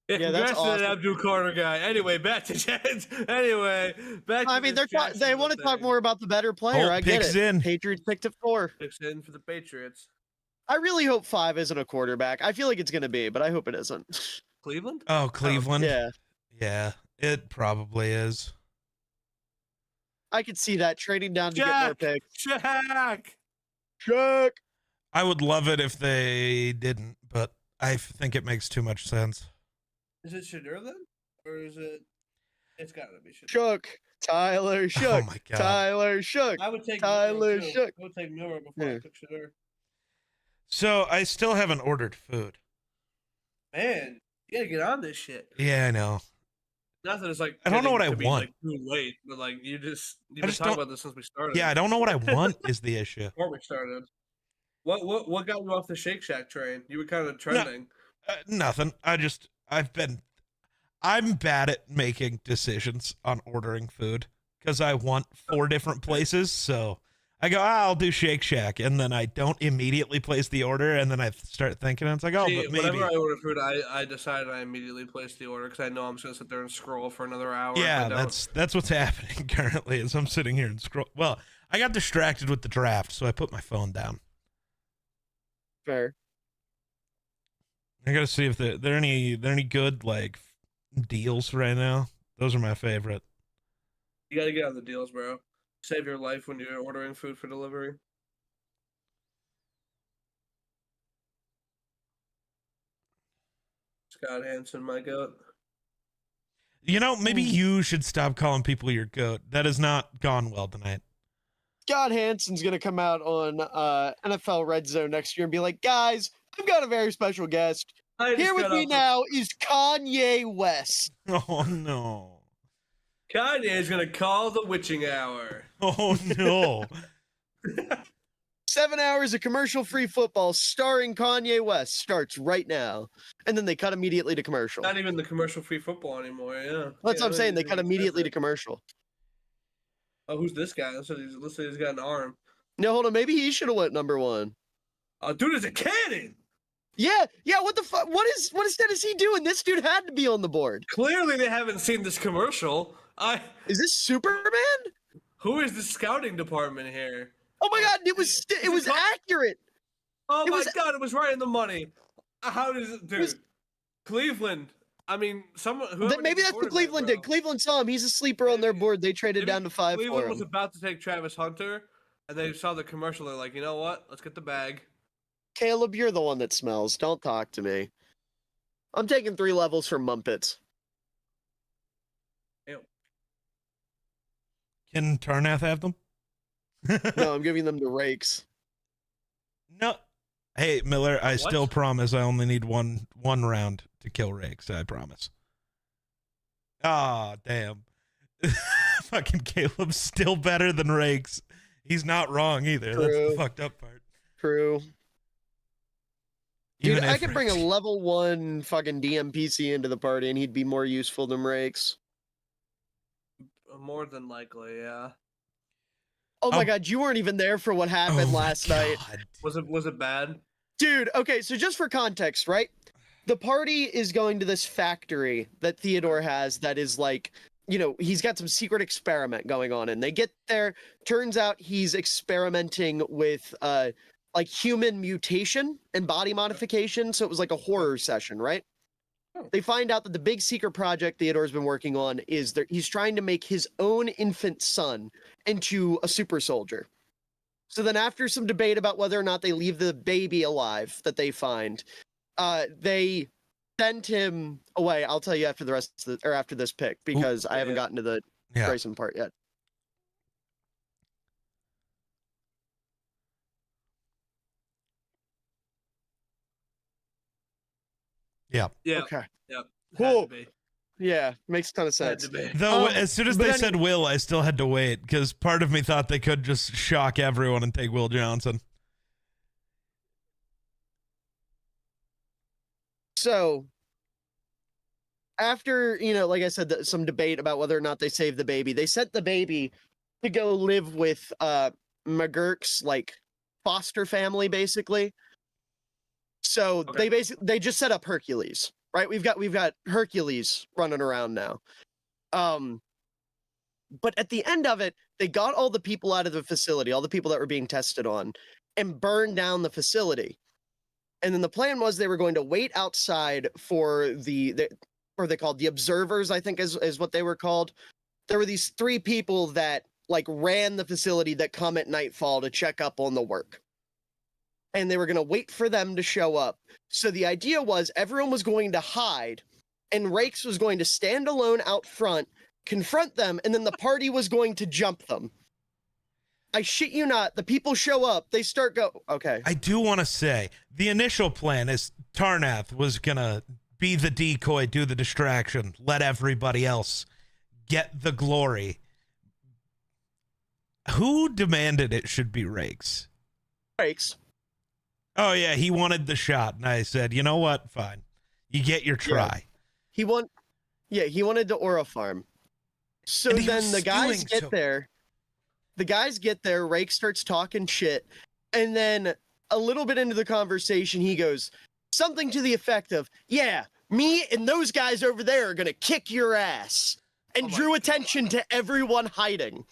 Yeah, Yeah, that's congrats to that awesome. Abdul Carter guy. Anyway, back to Jets. Anyway, back to I mean, this they want to Jacksonville talk thing. more about the better player. Holt I get picks it. in. Patriots picked at 4. Picks in for the Patriots. I really hope 5 isn't a quarterback. I feel like it's going to be, but I hope it isn't. Cleveland? Oh, Cleveland. Yeah, Yeah, it probably is. I could see that trading down to get more Jack! picks. Jack! Check. I would love it if they didn't, but I think it makes too much sense. Is it Shadur then? Or is it? It's gotta be Shadur. Shook. Tyler Shook. Oh my God. Tyler Shook. I would take Tyler Miller too. Shook. I would take Miller before I Yeah. took Shadur. So I still haven't ordered food. Man, you gotta get on this shit. Yeah, I know. Not that it's like I don't know getting what I to be, want. Like, too late, but like you've been just talking don't- about this since we started. Yeah, I don't know what I want is the issue. Before we started. What got you off the Shake Shack train? You were kind of trending. Nothing. I'm bad at making decisions on ordering food because I want 4 different places. So I go, I'll do Shake Shack, and then I don't immediately place the order, and then I start thinking, and it's like, oh, See, but maybe. whenever I order food, I decided I immediately placed the order because I know I'm just gonna sit there and scroll for another hour. if I Yeah, don't. that's what's happening currently. Is I'm sitting here and scroll. Well, I got distracted with the draft, so I put my phone down. Fair. I gotta see if there are any good like deals right now. Those are my favorite. You gotta get on the deals, bro. Save your life when you're ordering food for delivery. Scott Hansen, my goat. You know, maybe you should stop calling people your goat. That has not gone well tonight. Scott Hansen's going to come out on NFL Red Zone next year and be like, guys, I've got a very special guest. I just Here with got me off the- now is Kanye West. Oh no. Kanye is gonna call the witching hour. Oh no. 7 hours of commercial-free football starring Kanye West starts right now. And then they cut immediately to commercial. Not even the commercial-free football anymore. Yeah. That's what I'm saying. They cut cut immediately to commercial. Oh, who's this guy? Let's say he's got an arm. No, hold on. Maybe he should have went number 1. Oh, dude is a cannon. Yeah. What the fuck? What is Tennessee doing? This dude had to be on the board. Clearly, they haven't seen this commercial. Is this Superman? Who is the scouting department here? Oh my God! It was it accurate. Oh It my was- god, it was right in the money. How does it, dude? was- Cleveland. I mean, whoever Maybe needs a that's what quarterback, Cleveland bro. did. Cleveland saw him. He's a sleeper on their Maybe- board. They traded Maybe down to 5 Cleveland for was him. about to take Travis Hunter, and they saw the commercial. They're like, you know what? Let's get the bag. Caleb, you're the one that smells. Don't talk to me. I'm taking 3 levels for Mumpets. Can Tarnath have them? No, I'm giving them to Rakes. No. Hey, Miller, I What? still promise I only need one round to kill Rakes. I promise. Ah, damn. Fucking Caleb's still better than Rakes. He's not wrong either. That's True. the fucked up part. True. Dude, Even I if could bring a Rakes- level 1 fucking DMPC into the party and he'd be more useful than Rakes. More than likely, yeah. Oh my Oh. god, you weren't even there for what happened Oh my last night. God. Was it bad? Dude, okay, so just for context, right? The party is going to this factory that Theodore has that is like, you know, he's got some secret experiment going on, and they get there. Turns out he's experimenting with like human mutation and body modification. So it was like a horror session, right? Oh. They find out that the big secret project Theodore's been working on is that he's trying to make his own infant son into a super soldier. So then after some debate about whether or not they leave the baby alive that they find, they send him away. I'll tell you after the rest of the, or after this pick because I haven't yeah. gotten to the Yeah. Grayson part yet. Yeah. Yeah. Okay. Had Cool. to be. Yeah, makes a ton of Had sense. to be. Though, Um, as soon as but they any- said Will, I still had to wait because part of me thought they could just shock everyone and take Will Johnson. So after, you know, like I said, some debate about whether or not they saved the baby, they sent the baby to go live with McGurk's like foster family, basically. So Okay. they just set up Hercules, right? We've got Hercules running around now. But at the end of it, they got all the people out of the facility, all the people that were being tested on, and burned down the facility. And then the plan was they were going to wait outside for what are they called? The observers, I think is what they were called. There were these 3 people that like ran the facility that come at nightfall to check up on the work. And they were going to wait for them to show up. So the idea was everyone was going to hide and Rakes was going to stand alone out front, confront them, and then the party was going to jump them. I shit you not. The people show up. They start okay. I do want to say the initial plan is Tarnath was going to be the decoy, do the distraction, let everybody else get the glory. Who demanded it should be Rakes? Rakes. Oh, yeah, he wanted the shot. And I said, you know what? Fine. You get your try. He wanted the Aura farm. So And he then was the guys stealing get so- there. The guys get there. Rake starts talking shit. And then a little bit into the conversation, he goes something to the effect of, yeah, me and those guys over there are going to kick your ass. And Oh my drew God. attention to everyone hiding.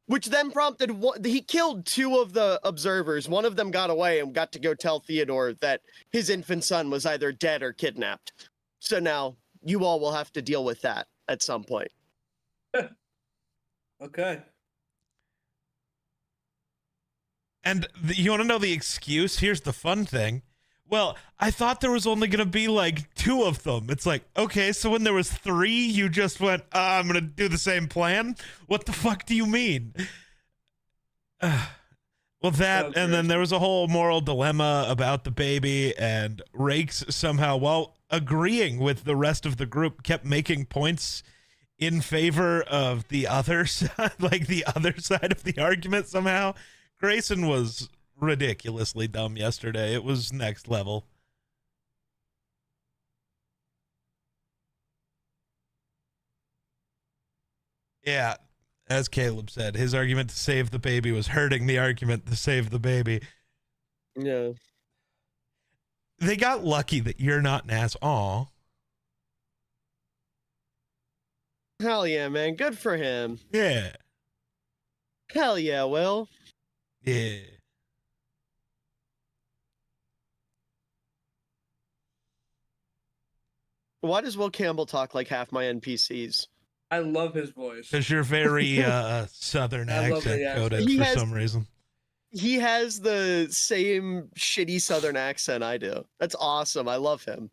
Which then prompted he killed 2 of the observers. One of them got away and got to go tell Theodore that his infant son was either dead or kidnapped. So now you all will have to deal with that at some point. Okay. And you want to know the excuse? Here's the fun thing. Well, I thought there was only going to be like 2 of them. It's like, okay, so when there was 3, you just went, I'm going to do the same plan? What the fuck do you mean? Well, that, Sounds and then weird. there was a whole moral dilemma about the baby, and Rakes somehow, while agreeing with the rest of the group, kept making points in favor of the other side, like the other side of the argument somehow. Grayson was ridiculously dumb yesterday. It was next level. Yeah, as Caleb said, his argument to save the baby was hurting the argument to save the baby. Yeah. They got lucky that you're not an ass. Aw. Hell yeah, man. Good for him. Yeah. Hell yeah, Will. Yeah. Why does Will Campbell talk like half my NPCs? I love his voice. Because you're very southern I love the accent coded He for has- some reason. He has the same shitty Southern accent I do. That's awesome. I love him.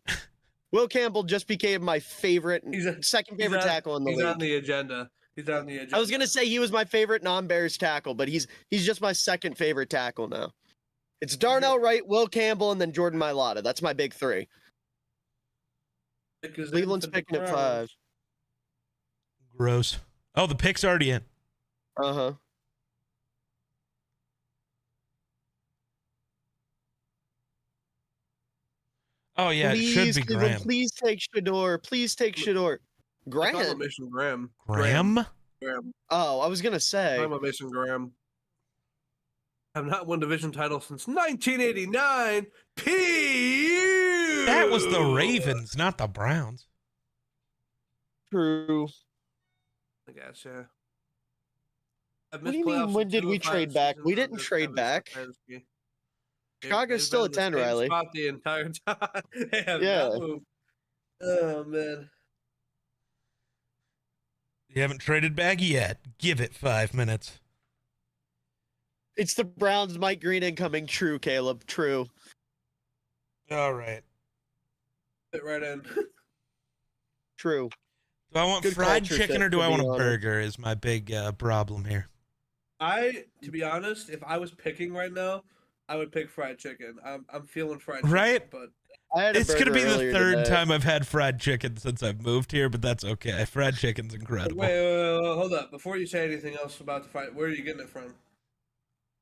Will Campbell just became my favorite, second favorite tackle in the He's league. on the agenda. He's on the agenda. I was gonna say he was my favorite non-Bears tackle, but he's just my second favorite tackle now. It's Darnell Wright, Will Campbell, and then Jordan Mailata. That's my big three. Cleveland's picking at 5. Gross. Oh, the pick's already in. Uh-huh. Oh, yeah, Please, it should be Cleveland, Graham. please take Shador. Please take Shador. I call him Graham. Mason Graham. Graham? Graham. Oh, I was gonna say. I'm a Mason Graham. Have not won division title since 1989. Pew! That was the Ravens, not the Browns. True. I guess, yeah. What do you mean, when did we trade back? We didn't trade back. Chicago's still a 10, Riley. Spot the entire time. They have Yeah. not moved. Oh man. You haven't traded back yet. Give it 5 minutes. It's the Browns, Mike Green incoming. True, Caleb. True. All right. Fit right in. True. Do I want Good fried culture chicken fit, or do to I be want a honest. burger is my big problem here. To be honest, if I was picking right now, I would pick fried chicken. I'm feeling fried chicken, Right? but I had a It's going to burger be the earlier third today. time I've had fried chicken since I've moved here, but that's okay. Fried chicken's incredible. wait, hold up. Before you say anything else about the fried, where are you getting it from?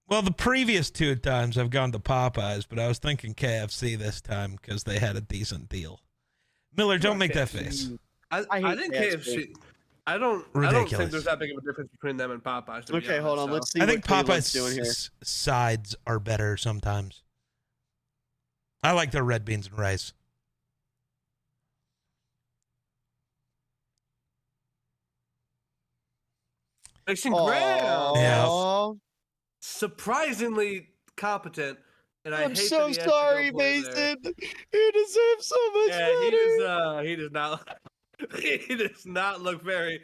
Well, the previous 2 times I've gone to Popeyes, but I was thinking KFC this time because they had a decent deal. Miller, don't make that face. I I hate think KFC. KFC. I don't Ridiculous. think there's that big of a difference between them and Popeyes. To be Okay, hold on. honest, Let's see I what think Cleveland's doing here. Popeyes' sides are better sometimes. I like their red beans and rice. Mason Graham. Yeah. Surprisingly competent, and I I'm hate so that he has to go sorry, play there. Mason. You deserve so much Yeah, better. he does not. He does not look very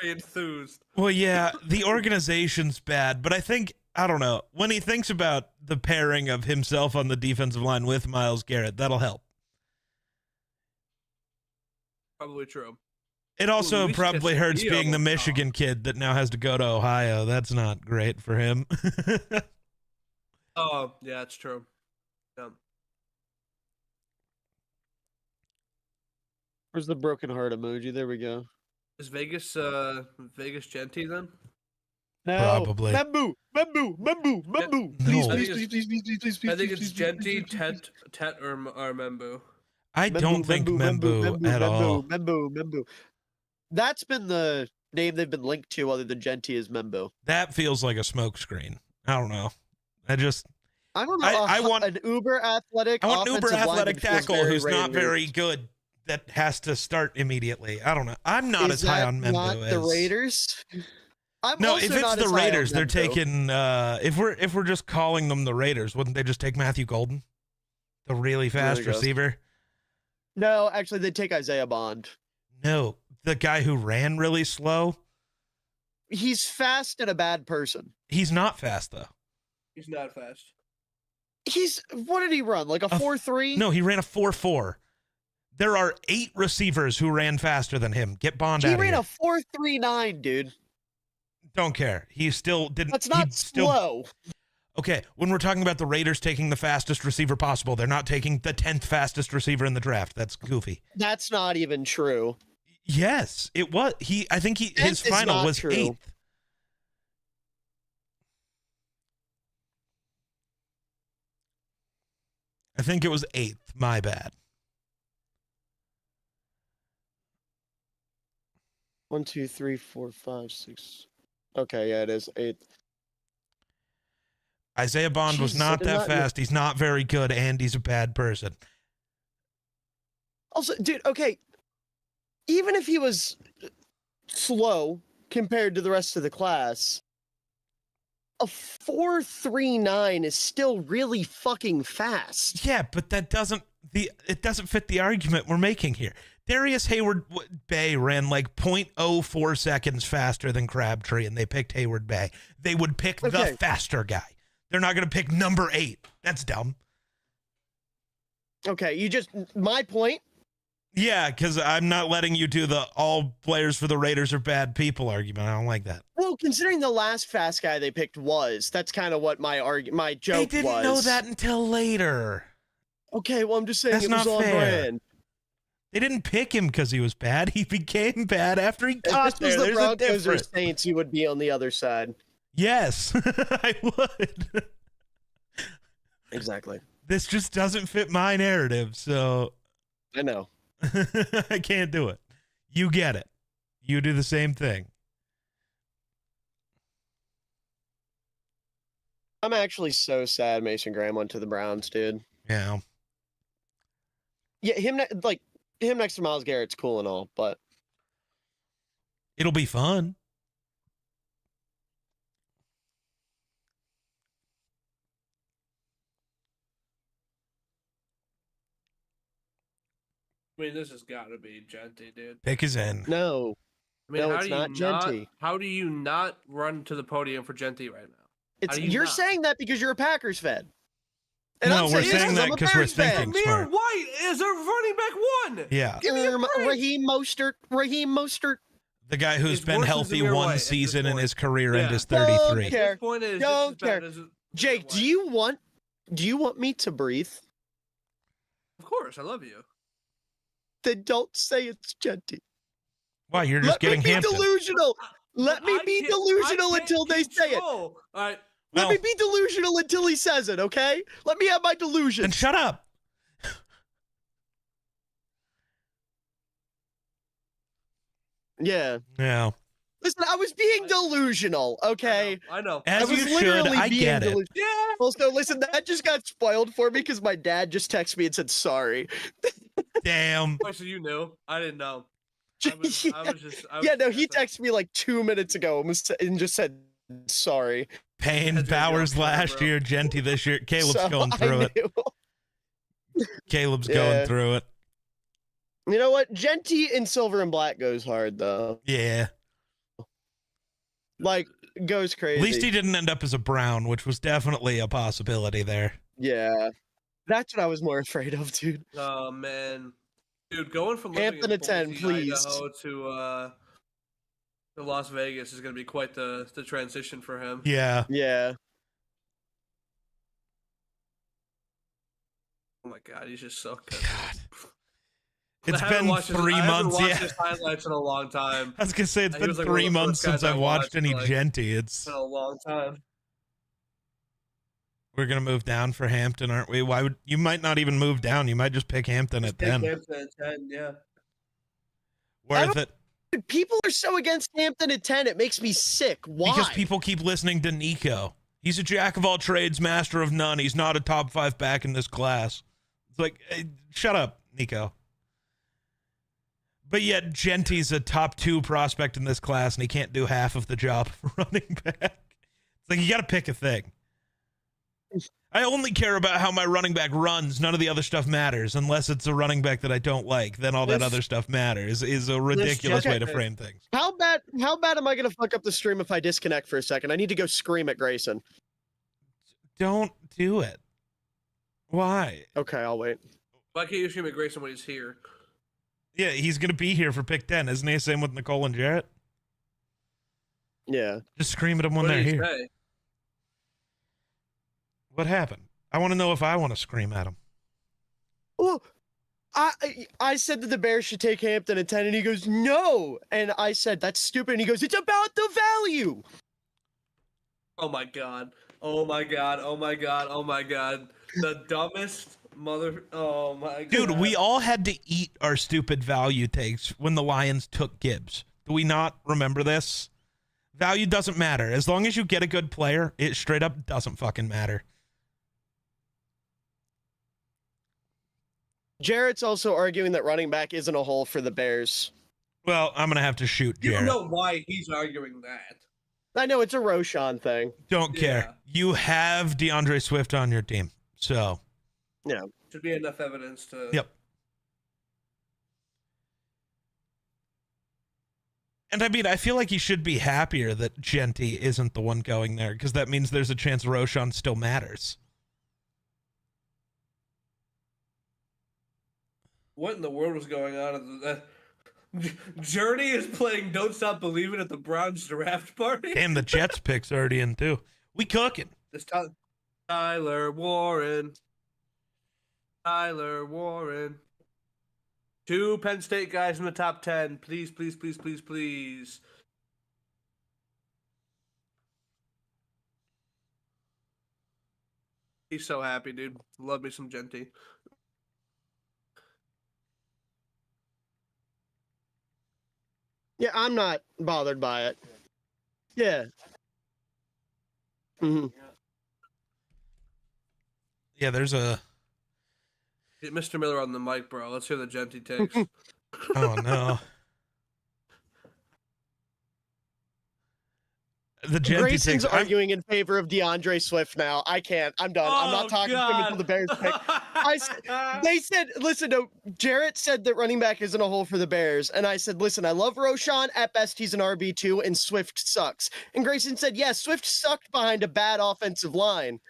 enthused. Well, yeah, the organization's bad, but I don't know. When he thinks about the pairing of himself on the defensive line with Myles Garrett, that'll help. Probably true. It also Luis probably hurts Castillo being the was Michigan kid that now has to go to Ohio. That's not great for him. Oh, yeah, it's true. Yeah. Where's the broken heart emoji? There we go. Is Vegas Genty then? No. Probably. Membu. No. Please, I please, think please, please, please, please, please. I think please, it's please, Genty, please, please, Tet, or Membu. I don't think Membu at all. Membu. That's been the name they've been linked to other than Genty is Membu. That feels like a smokescreen. I don't know. I don't know. I want an uber athletic. I want an uber offensive lineman athletic feels tackle very who's not Raiders. very good that has to start immediately. I don't know. I'm not Is as high that on Membu not as the Raiders. I'm No, also if it's not the as high on Raiders, they're Membu. taking if we're just calling them the Raiders, wouldn't they just take Matthew Golden? The really fast Really goes. receiver? No, actually, they take Isaiah Bond. No, the guy who ran really slow. He's fast and a bad person. He's not fast though. He's not fast. What did he run? Like a 4.3? No, he ran a 4.4. There are 8 receivers who ran faster than him. Get Bond He out of ran here. a 4.39, dude. Don't care. He still didn't. That's not he still- slow. Okay, when we're talking about the Raiders taking the fastest receiver possible, they're not taking the 10th fastest receiver in the draft. That's goofy. That's not even true. Yes, it was. I think his 10th is final not was true. 8th. I think it was 8th. My bad. 1, 2, 3, 4, 5, 6. Okay, yeah, it is 8th. Isaiah Bond was Jesus, I not did that not know- fast. He's not very good, and he's a bad person. Also, dude, okay. Even if he was slow compared to the rest of the class, a 4.39 is still really fucking fast. Yeah, but that doesn't it doesn't fit the argument we're making here. Darius Hayward Bay ran like 0.04 seconds faster than Crabtree, and they picked Hayward Bay. They would pick the faster guy. They're not going to pick number 8. That's dumb. Okay, my point. Yeah, because I'm not letting you do the all players for the Raiders are bad people argument. I don't like that. Well, considering the last fast guy they picked that's kind of what my joke was. They didn't know that until later. Okay, well, I'm just saying That's it was not on fair. brand. They didn't pick him because he was bad. He became bad after he got If there. this was the There's a Broncos or difference. Saints, he would be on the other side. Yes, I would. Exactly. This just doesn't fit my narrative, so I know. I can't do it. You get it. You do the same thing. I'm actually so sad Mason Graham went to the Browns, dude. Yeah. Yeah, him next to Myles Garrett's cool and all, but It'll be fun. I mean, this has got to be Genty, dude. Pick his end. no. I mean, No, how it's do you not Genty. How do you not run to the podium for Genty right now? You're saying that because you're a Packers fan. And No, I'm we're saying saying that I'm a 'cause we're Bears fan. thinking. Amir Smart. White is a running back 1. Yeah. Give me a break. Raheem Mostert. The guy who's He's been worse than healthy Zamir White one at this season and point. his career Yeah. end is Don't 33. care. His point is Don't just as bad care. as Jake, White. do you want me to breathe? Of course, I love you. Then don't say it's Genty. Why, you're just Let me getting be Hampton. delusional. Let But me I be can't- delusional I until can't they say it. control. All right. Let Well, me be delusional until he says it, okay? Let me have my delusion. then shut up. Yeah. Yeah. Listen, I was being delusional, okay? I know. As I was you should. literally I being get it. delusional. Yeah. Also, listen, that just got spoiled for me because my dad just texted me and said sorry. Damn. Oh, so you knew? I didn't know. I was just. Yeah, no, he texted me like 2 minutes ago and just said sorry. Payne That's a Bowers young player, last bro. year, Genty this year. Caleb's So, going I through it. knew. Caleb's Yeah. going through it. You know what? Genty in silver and black goes hard though. Yeah. Like goes crazy. At least he didn't end up as a Brown, which was definitely a possibility there. Yeah. That's what I was more afraid of, dude. Oh man, dude, going from living Hampton in to 10, Boise, please. Idaho to Las Vegas is going to be quite the transition for him. Yeah. Yeah. Oh my god, he's just so good. God. I It's haven't been watched 3 I haven't months. watched Yeah. his highlights in a long time. I was gonna say it's He been was, like, one of 3 the months first guys since I've I watched watched, any like, Genty. It's been a long time. We're gonna move down for Hampton, aren't we? Why would you might not even move down? You might just pick Hampton at 10. Hampton at 10, yeah. Worth it Dude, people are so against Hampton at 10, it makes me sick. Why? because people keep listening to Nico. He's a jack of all trades, master of none. He's not a top 5 back in this class. It's like, hey, shut up, Nico. But yet, Genty's a top 2 prospect in this class, and he can't do half of the job of running back. It's like, you got to pick a thing. I only care about how my running back runs. None of the other stuff matters, unless it's a running back that I don't like. Then all that This- other stuff matters, is a ridiculous way to okay. frame things. How bad am I gonna fuck up the stream if I disconnect for a second? I need to go scream at Grayson. Don't do it. Why? Okay, I'll wait. Why can't you stream at Grayson when he's here? Yeah, he's going to be here for pick 10, isn't he? Same with Nicole and Jarrett. Yeah. Just scream at them when What they're did he here. say? What happened? I want to know if I want to scream at him. Well, I said that the Bears should take Hampton at 10, and he goes, no. And I said, that's stupid. And he goes, it's about the value. Oh my god. Oh my god. Oh my god. Oh my god. The dumbest mother. Oh my god. Dude, we all had to eat our stupid value takes when the Lions took Gibbs. Do we not remember this? Value doesn't matter. As long as you get a good player, it straight up doesn't fucking matter. Jarrett's also arguing that running back isn't a hole for the Bears. Well, I'm going to have to shoot You don't Jarrett. know why he's arguing that. I know it's a Roshan thing. Don't care. Yeah. You have DeAndre Swift on your team. So, You know, Should be enough evidence to. yep. And I mean, I feel like he should be happier that Genty isn't the one going there, because that means there's a chance Roshan still matters. What in the world was going on? Journey is playing "Don't Stop Believing" at the Browns draft party. Damn, the Jets pick's already in too. We cooking. This time, Tyler Warren. Tyler Warren. 2 Penn State guys in the top 10. Please, please, please, please, please. He's so happy, dude. Love me some Genty. Yeah, I'm not bothered by it. Yeah. Yeah, there's a... Get Mr. Miller on the mic, bro. Let's hear the Genty takes. Oh, no. The Genty Grayson's takes... arguing in favor of DeAndre Swift now. I can't. I'm done. I'm not talking to him until the Bears pick. They said, listen, no, Jarrett said that running back isn't a hole for the Bears. And I said, listen, I love Roshan. At best, he's an RB2, and Swift sucks. And Grayson said, yes, Swift sucked behind a bad offensive line.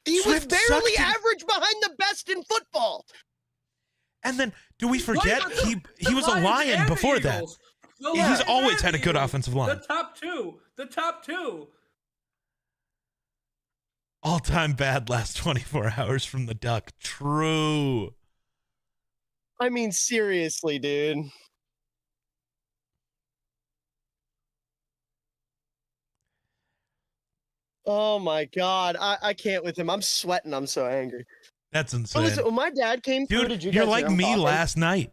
He Swift was barely sucked average behind the best in football. And then, do we forget The he was a Lions Lion and the before that? Eagles. The He's Lions always and had the a good Eagles. offensive line. The top two. The top two. All-time bad last 24 hours from the Duck. True. I mean, seriously, dude. Oh my God. I can't with him. I'm sweating. I'm so angry. That's Oh, insane. listen, when my dad came through, Dude, did you you're guys like hear him me talking? last night.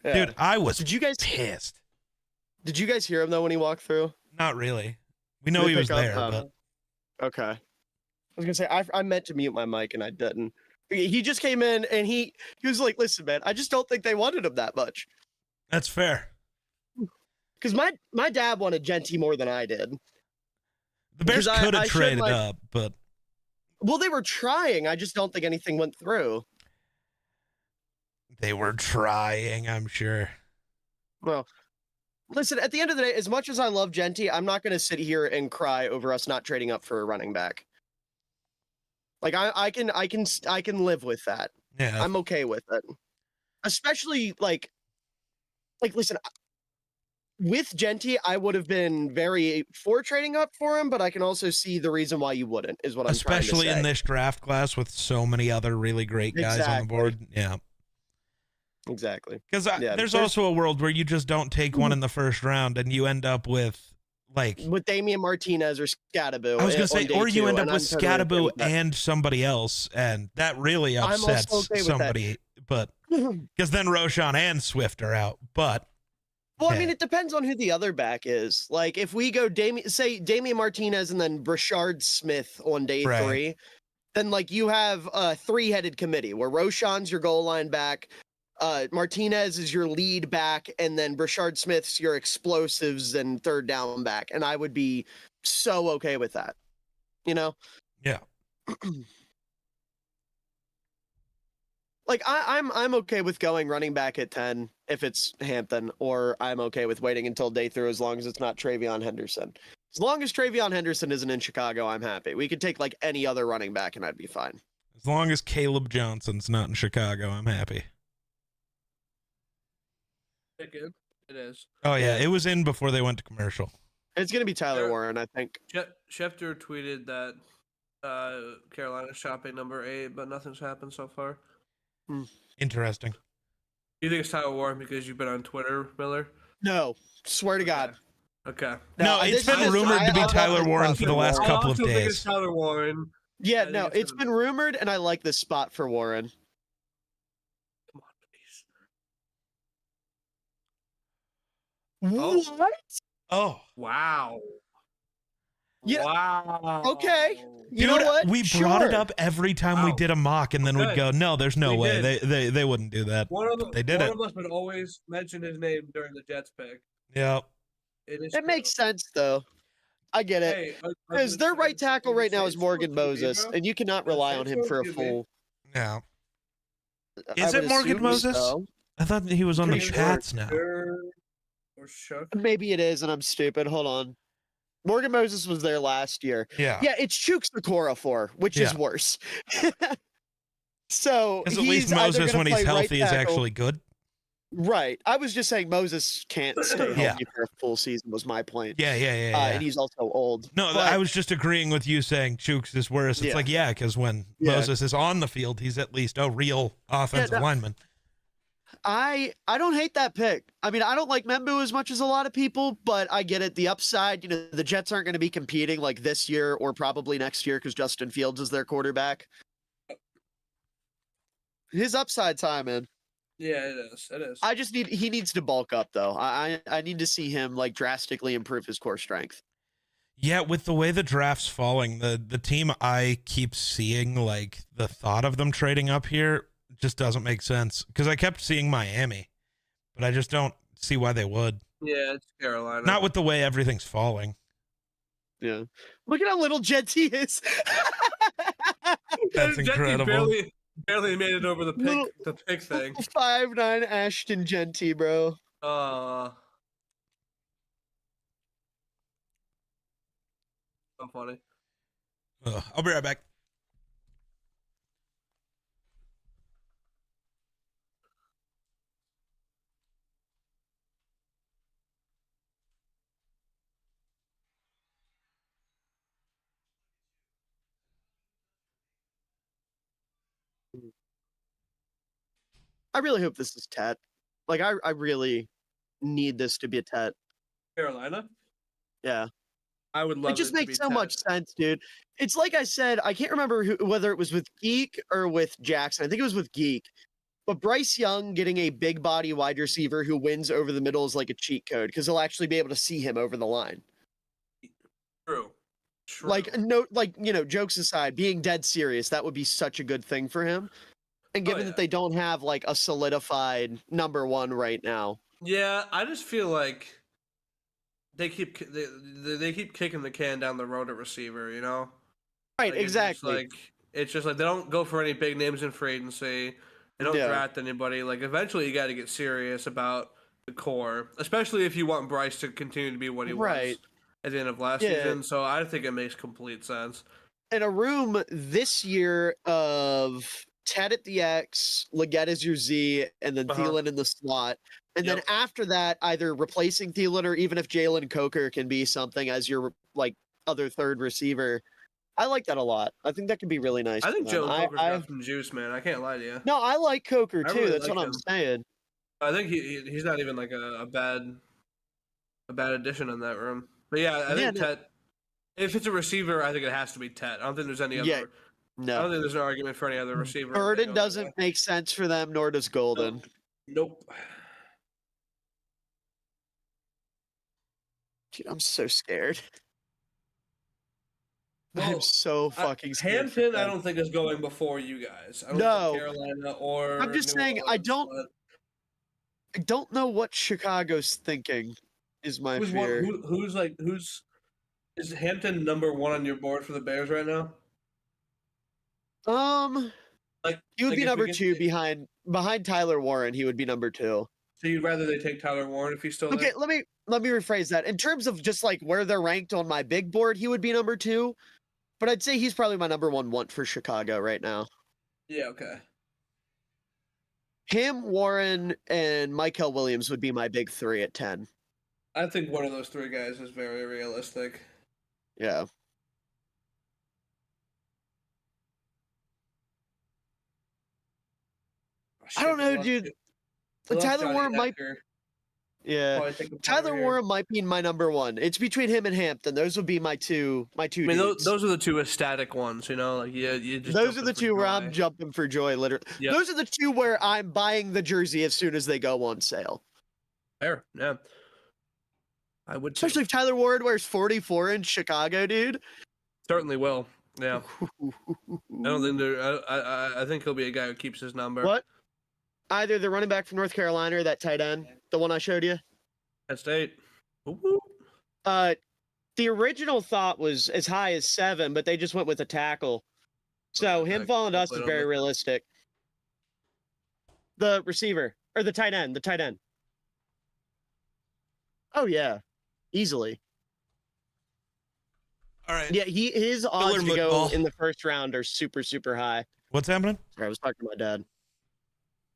Yeah. Dude, I was Did you guys pissed. Did you guys hear him though when he walked through? Not really. We know Did he they was pick up? there, Oh. but Okay. I was gonna say I meant to mute my mic and I didn't. He just came in and he was like, "Listen, man, I just don't think they wanted him that much." that's fair. Because my dad wanted Genty more than I did. The Bears Because I- could I have should, traded like- up, but Well, they were trying. I just don't think anything went through. they were trying, I'm sure. Well, listen, at the end of the day, as much as I love Genty, I'm not going to sit here and cry over us not trading up for a running back. Like I can live with that. Yeah. I'm okay with it. Especially like listen, with Genty, I would have been very for trading up for him, but I can also see the reason why you wouldn't, is what I'm trying to Especially say. in this draft class with so many other really great guys on the Exactly. board. Yeah. Exactly. Because Yeah, there's there's- also a world where you just don't take one in the first round and you end up with, like, With Damian Martinez or Scattaboo. I was going to on say, day or you two, end up and with I'm totally okay Scattaboo with that. and somebody else, and that really I'm also upsets okay with that. somebody. But because then Roshan and Swift are out. But Well, I Yeah. mean, it depends on who the other back is. Like, if we go Damian Martinez and then Brashard Smith on day Right. 3, then like you have a 3-headed committee where Roshan's your goal line back, Martinez is your lead back, and then Brashard Smith's your explosives and third down back. And I would be so okay with that. You know? yeah, Like I'm okay with going running back at 10 if it's Hampton, or I'm okay with waiting until day 3 as long as it's not Travion Henderson. As long as Travion Henderson isn't in Chicago, I'm happy. We could take like any other running back and I'd be fine. as long as Caleb Johnson's not in Chicago, I'm happy. Pick it. It is. Oh, yeah, it was in before they went to commercial. It's gonna be Tyler Sure. Warren, I think. Schefter tweeted that Carolina's shopping number 8, but nothing's happened so far. Interesting. You think it's Tyler Warren because you've been on Twitter, Miller? No, swear to God. Okay. No, it's this been is- rumored to be I Tyler love Warren this for the stuff. last I couple of also think it's days. Tyler Warren. Yeah, I think no, it's it's gonna been rumored, and I like this spot for Warren. Come on, please. Oh. What? Oh, Wow. Yeah, Wow. okay. You dude, know what? we brought it Sure. up every time we Wow. did a mock, and then we'd Okay. go, "No, there's no We way did. they wouldn't do that." One They did of it. us would always mention his name during the Jets pick. Yeah, It is. It makes sense though. I get it. Hey, Because their right tackle right now is Morgan Moses, Moses, and you cannot rely on him for a Excuse full. yeah. I Is it would Morgan assume Moses? so. I thought he was on the Pretty sure. Pats now. Or Shook. Maybe it is, and I'm stupid. Hold on. Morgan Moses was there last year. Yeah. Yeah, it's Chooks Okorafor, which is Yeah. worse. So Because at he's least either Moses, gonna when he's play right healthy, is tackle- actually good. right. I was just saying Moses can't stay healthy Yeah. for a full season. Was my point. Yeah, yeah. And he's also old. No, but I was just agreeing with you saying Chooks is worse. It's Yeah. like, yeah, because when Yeah. Moses is on the field, he's at least a real offensive no. lineman. I don't hate that pick. I mean, I don't like Membu as much as a lot of people, but I get it. The upside, the Jets aren't going to be competing like this year or probably next year because Justin Fields is their quarterback. His upside's high, man. Yeah, it is. It is. I just he needs to bulk up though. I need to see him like drastically improve his core strength. Yeah, with the way the draft's falling, the team I keep seeing, like the thought of them trading up here just doesn't make sense. Because I kept seeing Miami, but I just don't see why they would. Yeah, it's Carolina. Not with the way everything's falling. Yeah. Look at how little Genty is. That's Genty incredible. Barely made it over the Little- pick thing. 5'9" Ashton Genty, bro. So funny. I'll be right back. I really hope this is Tet. Like I really need this to be a Tet. Carolina. Yeah. I would love It just to be makes so 10. much sense, dude. It's like I said, I can't remember whether it was with Geek or with Jackson. I think it was with Geek. But Bryce Young getting a big body wide receiver who wins over the middle is like a cheat code because he'll actually be able to see him over the line. True. Like no, like jokes aside, being dead serious, that would be such a good thing for him. And given yeah. that they don't have like a solidified number one right now, Yeah, I just feel like they keep kicking the can down the road at receiver. right? Like, Exactly. It's just like they don't go for any big names in free agency. They don't Yeah. draft anybody. Like eventually, you got to get serious about the core, especially if you want Bryce to continue to be what he Right. was at the end of last Yeah. season. So I think it makes complete sense. In a room this year of Ted at the X, Leggett as your Z, and then Uh-huh. Thielen in the slot. And then Yep. after that, either replacing Thielen or even if Jalen Coker can be something as your like other third receiver. I like that a lot. I think that could be really nice. I think for them. Jalen Coker's got some juice, man. I can't lie to you. No, I like Coker I too. really That's like what I'm him. saying. I think he's not even like a bad addition in that room. But yeah, I think no. Tet. If it's a receiver, I think it has to be Tet. I don't think there's any other. Yeah, I don't No, think there's an argument for any other receiver. if they Burden go that doesn't way. make sense for them, nor does Golden. Nope. Dude, I'm so scared. Well, I'm so fucking scared. for Hampton, I them. don't think is going before you guys. I don't No. think Carolina or. I'm just New saying, Orleans, but I don't know what Chicago's thinking. Is my who's fear. who's is Hampton number one on your board for the Bears right now? Like He would like be if we number get- two behind Tyler Warren. He would be number two. So you'd rather they take Tyler Warren if he's still Okay, there? let me rephrase that. In terms of just like where they're ranked on my big board, he would be number two. But I'd say he's probably my number one want for Chicago right now. Yeah. Okay. Him, Warren, and Michael Williams would be my big three at 10. I think one of those three guys is very realistic. Yeah. Oh, I don't shit, know, left- dude. they left Tyler Johnny Warren might. Hekker. Yeah. Probably take him Tyler over here. Warren might be my number one. It's between him and Hampton. Those would be my two. I mean, dudes. those are the two ecstatic ones, Like you just. Those are jumping the for two where I'm joy. jumping for joy, literally. Yep. Those are the two where I'm buying the jersey as soon as they go on sale. Fair, yeah. I would too. Especially if Tyler Warren wears 44 in Chicago, dude. Certainly will. Yeah. I don't think there. I think he'll be a guy who keeps his number. What? Either the running back from North Carolina or that tight end, the one I showed you. Penn State. Woo-woo. The original thought was as high as 7, but they just went with a tackle. So Okay, him falling to us put is on very the- realistic. The receiver or the tight end, Oh yeah, easily. All right. Yeah, his odds to go football. in the first round are super, super high. What's happening? Sorry, I was talking to my dad.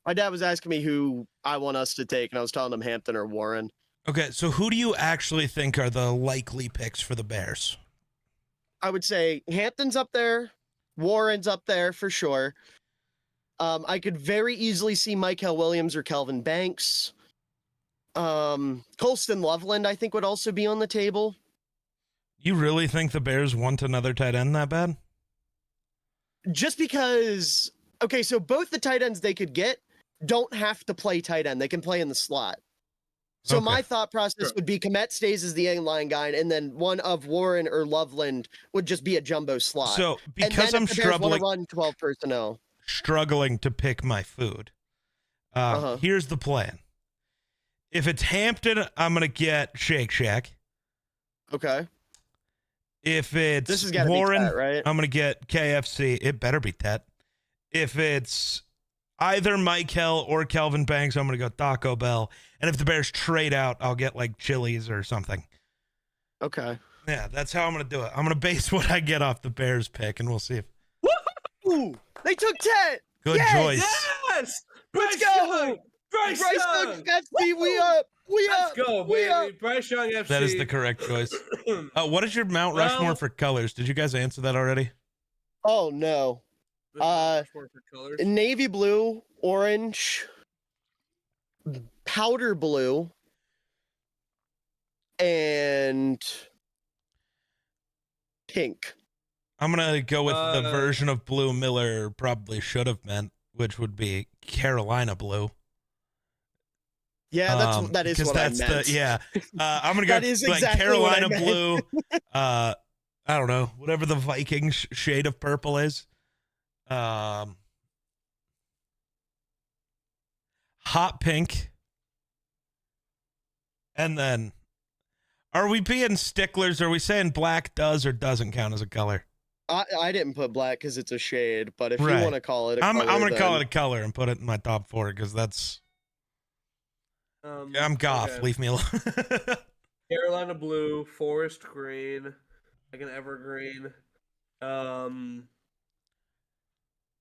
My dad was asking me who I want us to take, and I was telling him Hampton or Warren. Okay, so who do you actually think are the likely picks for the Bears? I would say Hampton's up there, Warren's up there for sure. I could very easily see Michael Williams or Kelvin Banks. Colston Loveland, I think, would also be on the table. You really think the Bears want another tight end that bad? Just because, okay, so both the tight ends they could get don't have to play tight end. They can play in the slot. So Okay. my thought process would be Kmet stays as the inline guy, and then one of Warren or Loveland would just be a jumbo slot. So and because then I'm if the Bears wanna struggling run 12 personnel. to pick my food, here's the plan. If it's Hampton, I'm gonna get Shake Shack. Okay. If it's This has gotta be Warren, Tet, right? I'm gonna get KFC. It better be Tet. If it's either Michael or Kelvin Banks, I'm gonna go Taco Bell. And if the Bears trade out, I'll get like Chili's or something. Okay. Yeah, that's how I'm gonna do it. I'm gonna base what I get off the Bears pick, and we'll see if. Ooh, they took Tet. Good Yes! choice. Yes! Let's Bryce go! Young! Bryce Young, Young! FC, we up! We Let's up! go, We baby. up! Bryce Young FC. That is the correct choice. What is your Mount Well- Rushmore for colors? Did you guys answer that already? Oh no. For colors. Navy blue, orange, powder blue, and pink. I'm gonna go with the Uh, version of blue Miller probably should have meant, which would be Carolina blue. Yeah, that is 'cause what that's I meant. I'm gonna go That is like exactly what I Carolina meant. blue. I don't know, whatever the Viking shade of purple is. Hot pink. And then, are we being sticklers? Are we saying black does or doesn't count as a color? I didn't put black because it's a shade, but if Right. you want to call it a I'm color, gonna call then- it a color and put it in my top 4 because that's. I'm goth. okay. Leave me alone. Carolina blue, forest green, like an evergreen.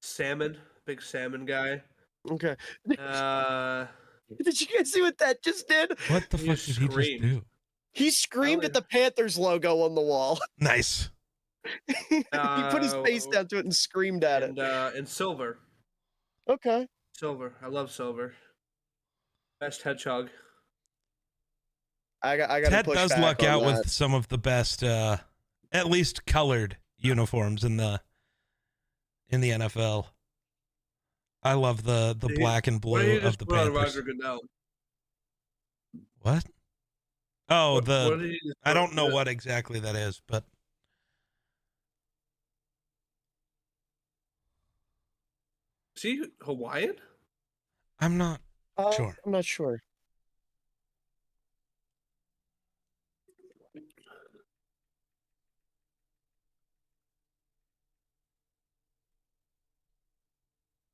Salmon, big salmon guy. Okay. Did you guys see what that just did? What the You fuck did he just screamed. do? He screamed Oh, at the Panthers logo on the wall. Nice. He put his face down to it and screamed at it. And silver. Okay. Silver. I love silver. Best hedgehog. I got. Ted does luck out with some of the best, at least colored uniforms in the NFL. I love the Dude, black and What did blue you of just the put on Panthers. Roger Goodell? What? Oh, What the did you just I put- don't know what exactly that is, but Is he Hawaiian? I'm not sure. I'm not sure.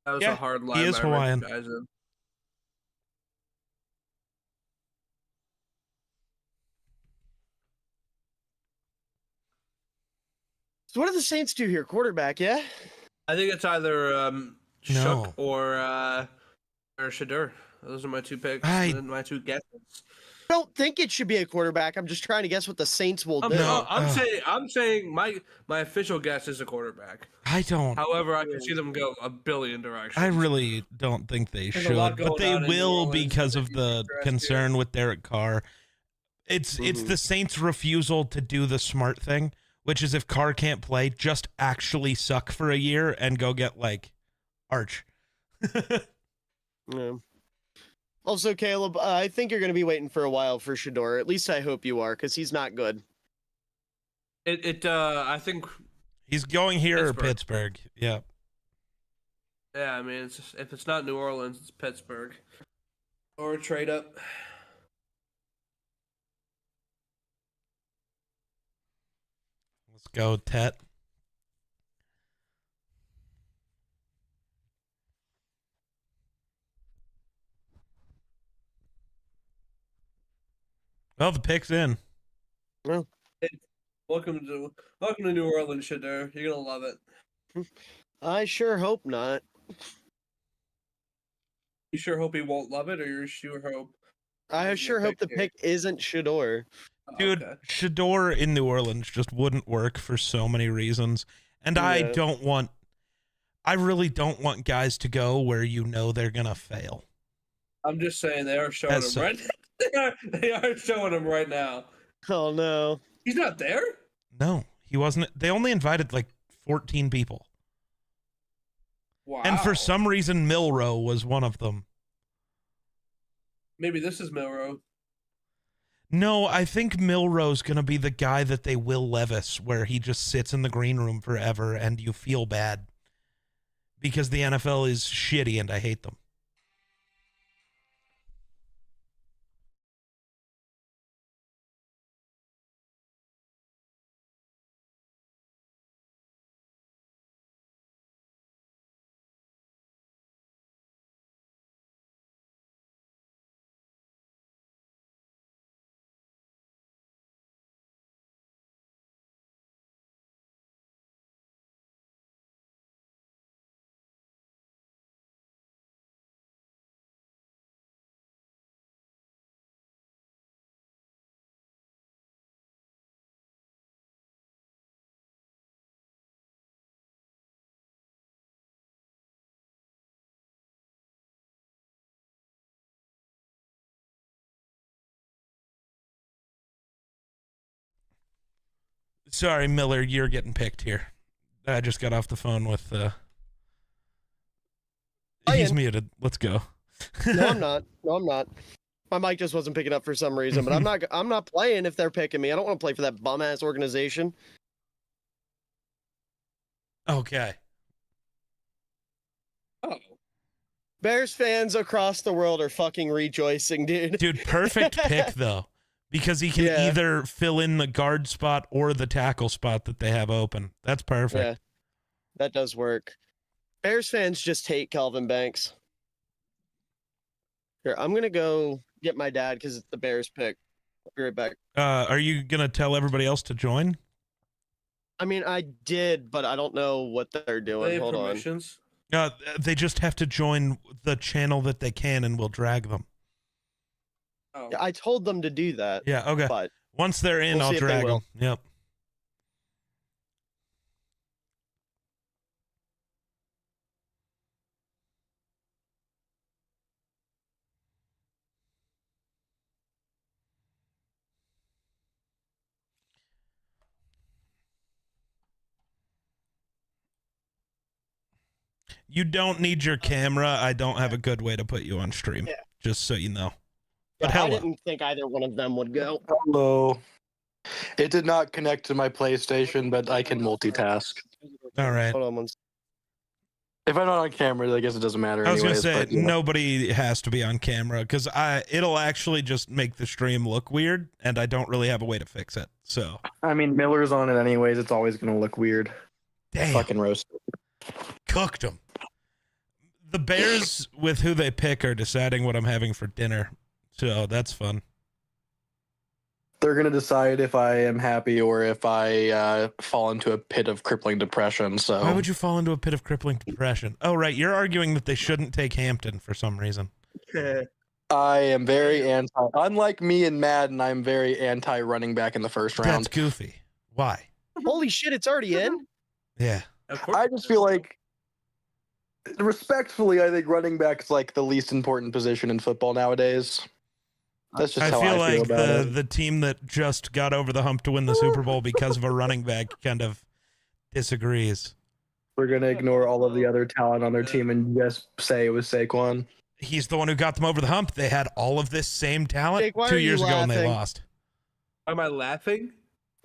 That was Yeah, a hard line. he is by Hawaiian. Rich Eisen. So what do the Saints do here? Quarterback, yeah? I think it's either No. Shook or Shadur. Those are my two picks. And my two guesses. I don't think it should be a quarterback. I'm just trying to guess what the Saints will do. No. I'm saying my official guess is a quarterback. I don't. However, I can see them go a billion directions. I really don't think they There's a lot should, but going they on in New will Orleans because that of they the should address, concern with Derek Carr. It's the Saints' refusal to do the smart thing, which is if Carr can't play, just actually suck for a year and go get like Arch. Yeah. Also, Caleb, I think you're going to be waiting for a while for Shador. At least I hope you are, because he's not good. I think. He's going here or Pittsburgh. Pittsburgh. Yeah. Yeah, I mean, it's just, if it's not New Orleans, it's Pittsburgh, or a trade up. Let's go, Tet. Well, the pick's in. Welcome to New Orleans, Shador. You're gonna love it. I sure hope not. You sure hope he won't love it, or you sure hope? I Yeah, sure hope the pick pick isn't Shador. Oh, Dude, okay. Shador in New Orleans just wouldn't work for so many reasons. And I really don't want guys to go where you know they're going to fail. I'm just saying they are showing him right. They are showing him right now. Oh no, He's not there. No, he wasn't. They only invited like 14 people. Wow. And for some reason, Milrow was one of them. Maybe this is Milrow. No, I think Milrow's going to be the guy that they Will Levis, where he just sits in the green room forever and you feel bad because the NFL is shitty and I hate them. Sorry, Miller, you're getting picked here. I just got off the phone with he's muted. Let's go. no, I'm not. No, I'm not. My mic just wasn't picking up for some reason, but I'm not playing if they're picking me. I don't want to play for that bum ass organization. Okay. Oh. Bears fans across the world are fucking rejoicing, dude. Dude, perfect pick though. Because he can either fill in the guard spot or the tackle spot that they have open. That's perfect. Yeah, that does work. Bears fans just hate Calvin Banks. Here, I'm going to go get my dad because it's the Bears pick. I'll be right back. Are you going to tell everybody else to join? I mean, I did, but I don't know what they're doing. They have Hold permissions. They just have to join the channel that they can and we'll drag them. Oh. on. I told them to do that. Yeah, okay. But once they're in, we'll I'll see if they drag them. will. Yep. You don't need your camera. I don't have a good way to put you on stream. Yeah. Just so you know. But yeah, I hello. didn't think either one of them would go. Hello. It did not connect to my PlayStation, but I can multitask. All right. Hold on one second. If I'm not on camera, I guess it doesn't matter. I was anyways, gonna say but, you know. nobody has to be on camera because it'll actually just make the stream look weird, and I don't really have a way to fix it. So I mean, Miller's on it anyways. It's always gonna look weird. damn, Fucking roast. cooked them. The Bears with who they pick are deciding what I'm having for dinner, so that's fun. They're gonna decide if I am happy or if I fall into a pit of crippling depression. So Why would you fall into a pit of crippling depression? Oh, right, you're arguing that they shouldn't take Hampton for some reason. I am very anti. Unlike me and Madden, I'm very anti running back in the first That's round. goofy. Why? Holy shit, it's already in? Yeah. Of course. I just feel like, respectfully, I think running back is like the least important position in football nowadays. That's just I how feel I feel like about it. the team that just got over the hump to win the Super Bowl because of a running back kind of disagrees. We're gonna ignore all of the other talent on their team and just say it was Saquon. He's the one who got them over the hump. They had all of this same talent Jake, why 2 are you years ago and they laughing? lost. Am I laughing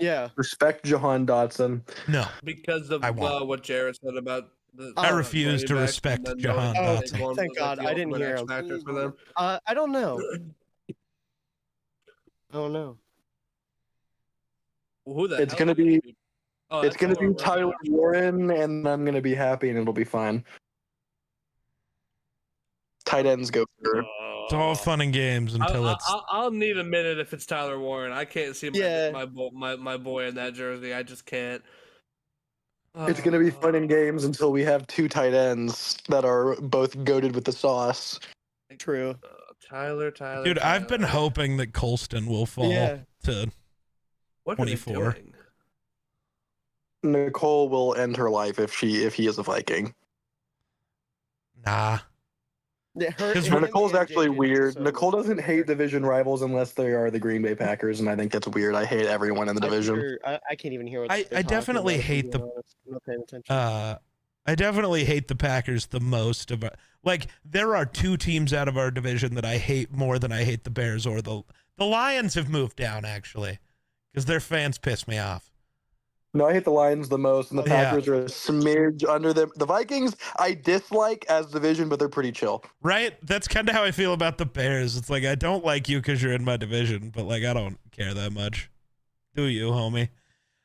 Yeah. Respect Jahan Dotson. No, because of I won't. what Jared said about the? I refuse to running backs respect and then Jahan knowing that Dotson. Saquon Thank was, like, God, the I didn't ultimate hear X him. factor for them. I don't know. I don't know. Who the It's hell gonna is be- he? Oh, It's that's gonna all be right. Tyler Warren, and I'm gonna be happy, and it'll be fine. Tight ends go first. It's all fun and games until it's. I'll need a minute if it's Tyler Warren. I can't see Yeah. my boy in that jersey. I just can't. It's gonna be fun in games until we have two tight ends that are both goated with the sauce. True. Tyler. Dude, I've been hoping that Colston will fall Yeah. to. What 24. are they doing? Nicole will end her life if he is a Viking. Nah. Yeah, Because Nicole's actually weird. Nicole doesn't hate division rivals unless they are the Green Bay Packers, and I think that's weird. I hate everyone in the division. I can't even hear what I they're definitely talking about, hate to be the- honest. I'm not paying attention. I definitely hate the Packers the most. Like, there are two teams out of our division that I hate more than I hate the Bears or the Lions have moved down, actually, because their fans piss me off. No, I hate the Lions the most, and the Yeah. Packers are a smidge under them. The Vikings, I dislike as division, but they're pretty chill. Right? That's kind of how I feel about the Bears. It's like, I don't like you because you're in my division, but, like, I don't care that much. Do you, homie?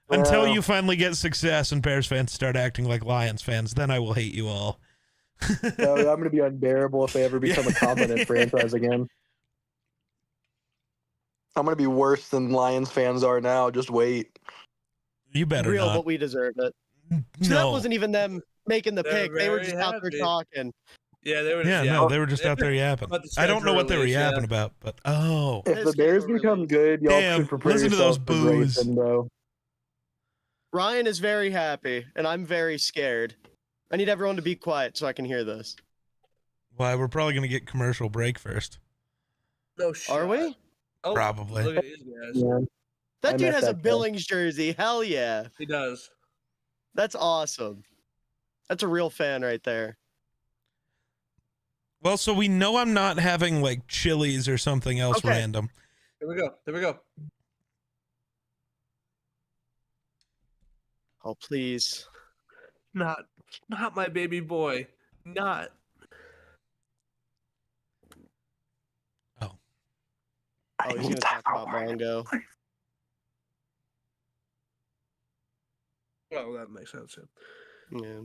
Until Well- you finally get success and Bears fans start acting like Lions fans, then I will hate you all. So I'm going to be unbearable if they ever become a competent franchise again. I'm going to be worse than Lions fans are now. Just wait. You better Real, not. but we deserve it. So that No. wasn't even them making the They're pick. They were very just out there happy. talking. Yeah, they were. Yeah, Just, no, they were just out there yapping. About the I don't know what they were schedule release, yapping about, but oh. If the This Bears schedule become release. good, y'all Damn, should prepare listen to those yourself for great boos. window. Ryan is very happy, and I'm very scared. I need everyone to be quiet so I can hear this. Why, we're probably going to get commercial break first. No shit. Are we? Oh, Probably. Look at these guys. Yeah. That I dude met has a that guy. Billings jersey. Hell yeah. He does. That's awesome. That's a real fan right there. Well, so we know I'm not having like Chili's or something else Okay. random. Here we go. There we go. Oh, please. Not my baby boy. Not. Oh, he's going to talk about Mongo. Oh, that makes sense. Yeah. Yeah.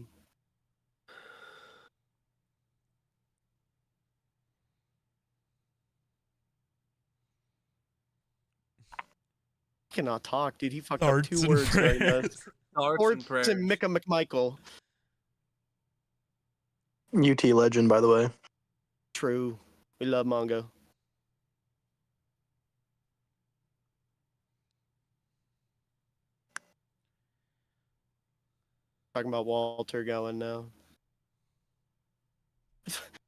He cannot talk, dude. He fucked up Arts 2 and words right now. prayers. Arts and prayers. and Micah McMichael. UT legend, by the way. True. We love Mongo. Talking about Walter going now.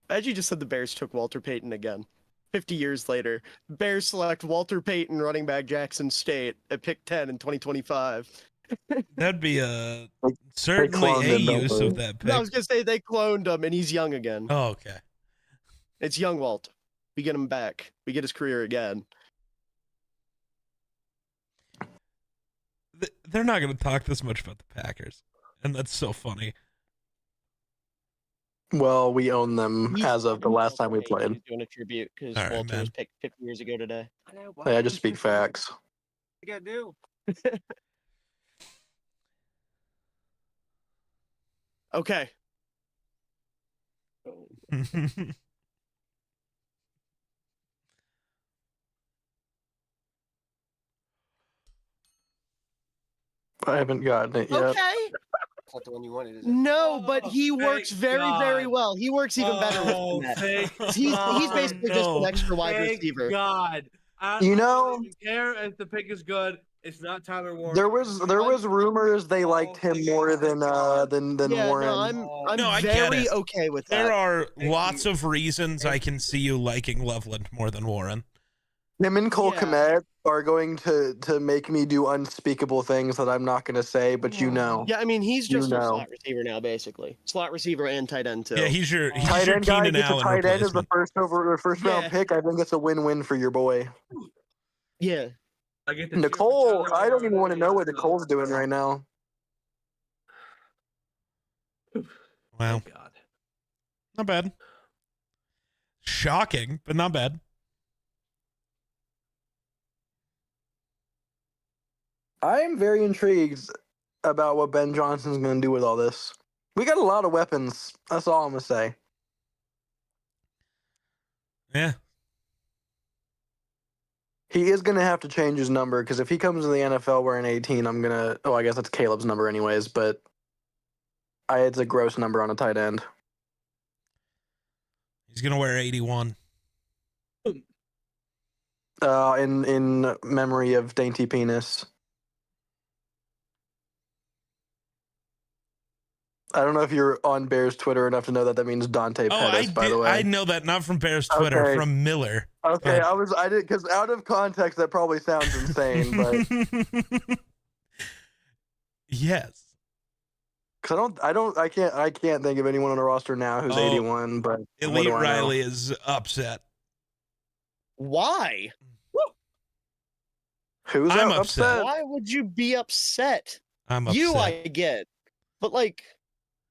Imagine you just said the Bears took Walter Payton again. 50 years later, Bears select Walter Payton, running back Jackson State, at pick 10 in 2025. That'd be Like, certainly cloned a him, don't use they? of that pick. No, I was gonna say they cloned him, and he's young again. Oh, okay. It's young Walt. We get him back. We get his career again. They're not going to talk this much about the Packers, and that's so funny. Well, we own them He's- as of the last time we Walter Payton played. is doing a tribute because All right, Walter was man. picked 50 years ago today. Hey, I just speak facts. You gotta do. Okay. I haven't gotten it yet. Okay. It's not the one you wanted, is it? No, but Oh, he works thank very, very God. well. He works even better Oh, with that. thank He's God. basically just an no. extra wide Thank receiver. God. I You don't know- even care if the pick is good. It's not Tyler Warren. There was rumors they liked him more than Yeah, Warren. no, I'm No, I get very it. okay with There that. are Thank lots you. of reasons I can see you liking Loveland more than Warren. Him and Cole Yeah. Kmet are going to make me do unspeakable things that I'm not going to say, but you know. Yeah, I mean, he's You just our know. slot receiver now, basically. Slot receiver and tight end, too. Yeah, he's your Tight Keenan end guy gets a Allen tight end as the replacement. first round Yeah. pick. I think it's a win-win for your boy. Yeah. I get to cheer for Nicole, Tyler I don't Warren even want to and know what he's Nicole's doing good. right now. Wow, Thank God. not bad. Shocking, but not bad. I'm very intrigued about what Ben Johnson's going to do with all this. We got a lot of weapons. That's all I'm going to say. Yeah, He is going to have to change his number because if he comes in the NFL wearing 18, I'm going to... Oh, I guess that's Caleb's number anyways, but it's a gross number on a tight end. He's going to wear 81. In memory of Dainty Penis. I don't know if you're on Bears Twitter enough to know that means Dante Pettis, by the way. I know that, not from Bears Twitter, Okay. from Miller. Okay, but- I did, because out of context, that probably sounds insane, but... Yes. Because I can't think of anyone on the roster now who's 81, but... what Elite do I know? Riley is upset. Why? Who's I'm upset? Why would you be upset? I'm upset. You, I get. But, like,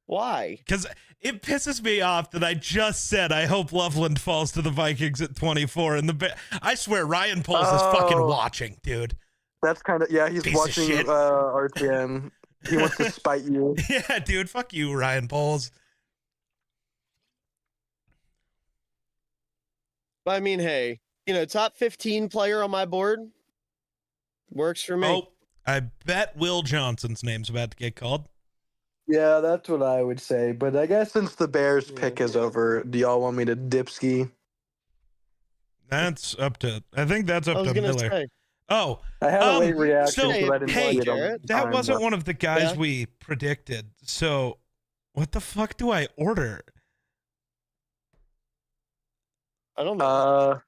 why? Because it pisses me off that I just said I hope Loveland falls to the Vikings at 24, and I swear Ryan Poles is fucking Oh. watching, dude. That's kind of... Yeah, he's Piece of watching shit. RTN. He wants to spite you. Yeah, dude, fuck you, Ryan Poles. But I mean, hey, top 15 player on my board works for me. Oh, I bet Will Johnson's name's about to get called. Yeah, that's what I would say. But I guess since the Bears Yeah. pick is over, do y'all want me to dipski? That's up to. I think that's I up was to gonna Miller. say. Oh, I had a late reaction, so, so I didn't hey, see it on Garrett, that time, wasn't but- one of the guys Yeah. we predicted. So, what the fuck do I order? I don't know.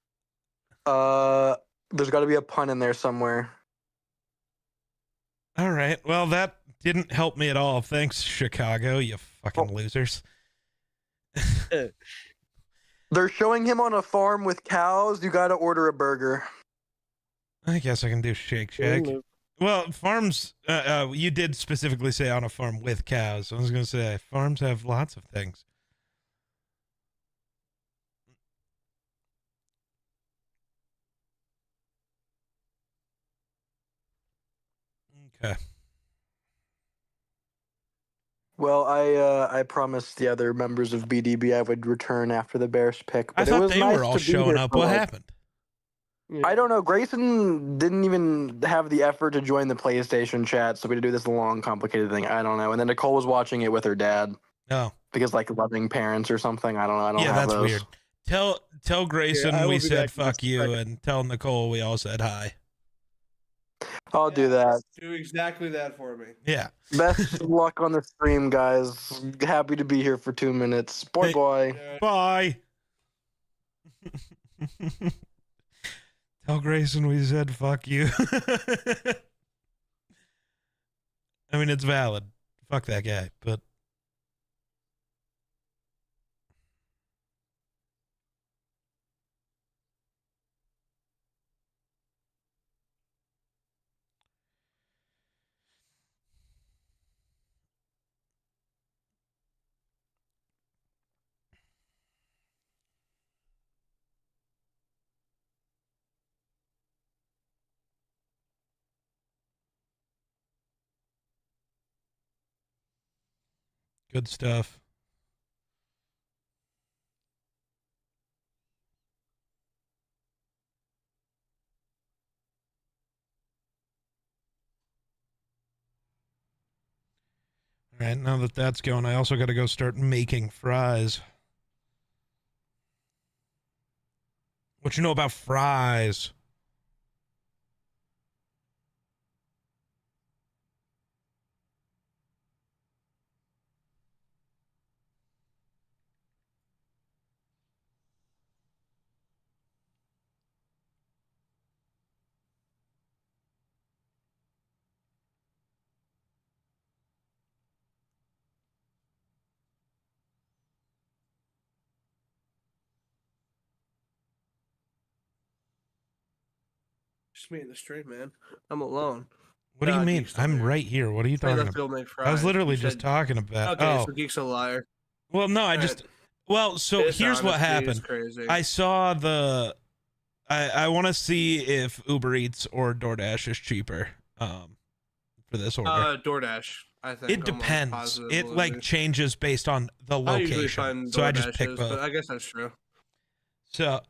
There's got to be a pun in there somewhere. All right. Well, that didn't help me at all. Thanks, Chicago, you fucking losers. They're showing him on a farm with cows. You got to order a burger. I guess I can do Shake Shack. Well, farms, you did specifically say on a farm with cows. I was going to say farms have lots of things. Okay. Well, I promised the other members of BDB I would return after the Bears pick. I But it thought was they nice were all to be showing here up. for, What like- happened? I don't know. Grayson didn't even have the effort to join the PlayStation chat, so we had to do this long, complicated thing. I don't know. And then Nicole was watching it with her dad Oh, because, like, loving parents or something. I don't know. I don't yeah, have that's those. weird. Tell Grayson I will we be said back in fuck just a you, second. and tell Nicole we all said hi. I'll do that. Do exactly that for me. Yeah. Best of luck on the stream, guys. Happy to be here for 2 minutes. Boy, Hey. boy. Bye. Tell Grayson we said fuck you. I mean, it's valid. Fuck that guy, but good stuff. All right, now that that's going, I also got to go start making fries. What you know about fries? Just me in the stream, man. I'm alone. What do you Nah, mean? Geek's still I'm here. right here. What are you Hey, talking let's about? go make fries. I was literally You just said- talking about. Okay, Oh, so Geek's a liar. well, no, I just. Well, so His here's what honesty is happened. Crazy. I saw the. I want to see if Uber Eats or DoorDash is cheaper. For this order. DoorDash. I think It almost depends. It positively. like changes based on the I usually location. find So I just DoorDash pick is, both. but I guess that's true. So,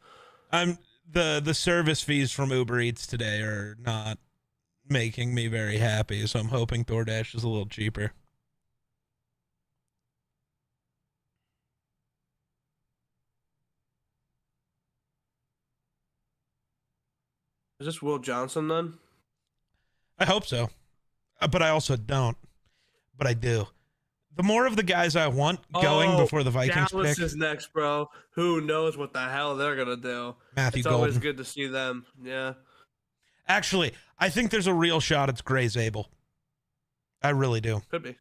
the service fees from Uber Eats today are not making me very happy, so I'm hoping DoorDash is a little cheaper. Is this Will Johnson then? I hope so, but I also don't. But I do. The more of the guys I want going before the Vikings Dallas pick, is next, bro. Who knows what the hell they're gonna do? Matthew It's Golden. always good to see them. Yeah. Actually, I think there's a real shot it's Gray Zabel. I really do. Could be.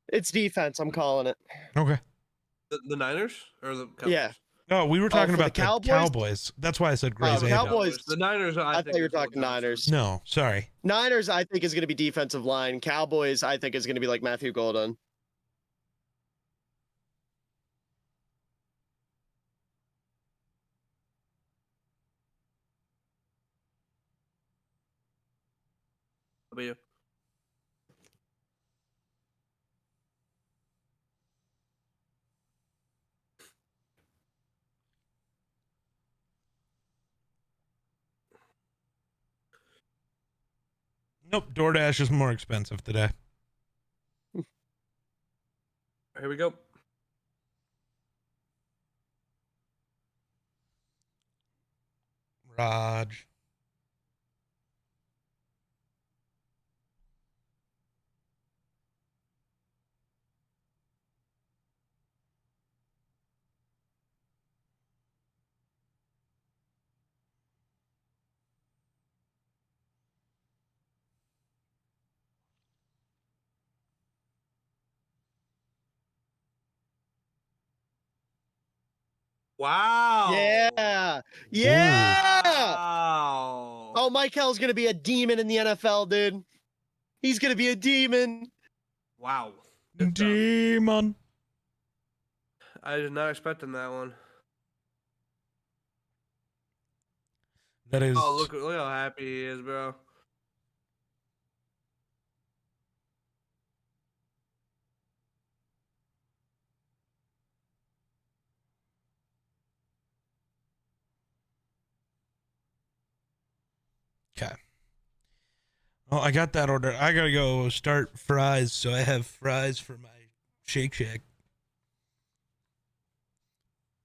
It's defense. I'm calling it. Okay. The Niners or the Cowboys? Yeah. No, we were talking for the about the Cowboys? Cowboys. That's why I said Gray Oh, Zabel. Cowboys. The Niners. I think thought you were is Will talking Johnson. Niners. No, sorry. Niners, I think, is going to be defensive line. Cowboys, I think, is going to be like Matthew Golden. How about you? Nope, DoorDash is more expensive today. Here we go. Raj. Wow. Yeah. Yeah. Wow. Oh, Mike Hell's going to be a demon in the NFL, dude. He's going to be a demon. Wow. Good stuff. Demon. I did not expecting that one. That is. Oh, look how happy he is, bro. Okay. Well, I got that order. I gotta go start fries, so I have fries for my Shake Shack.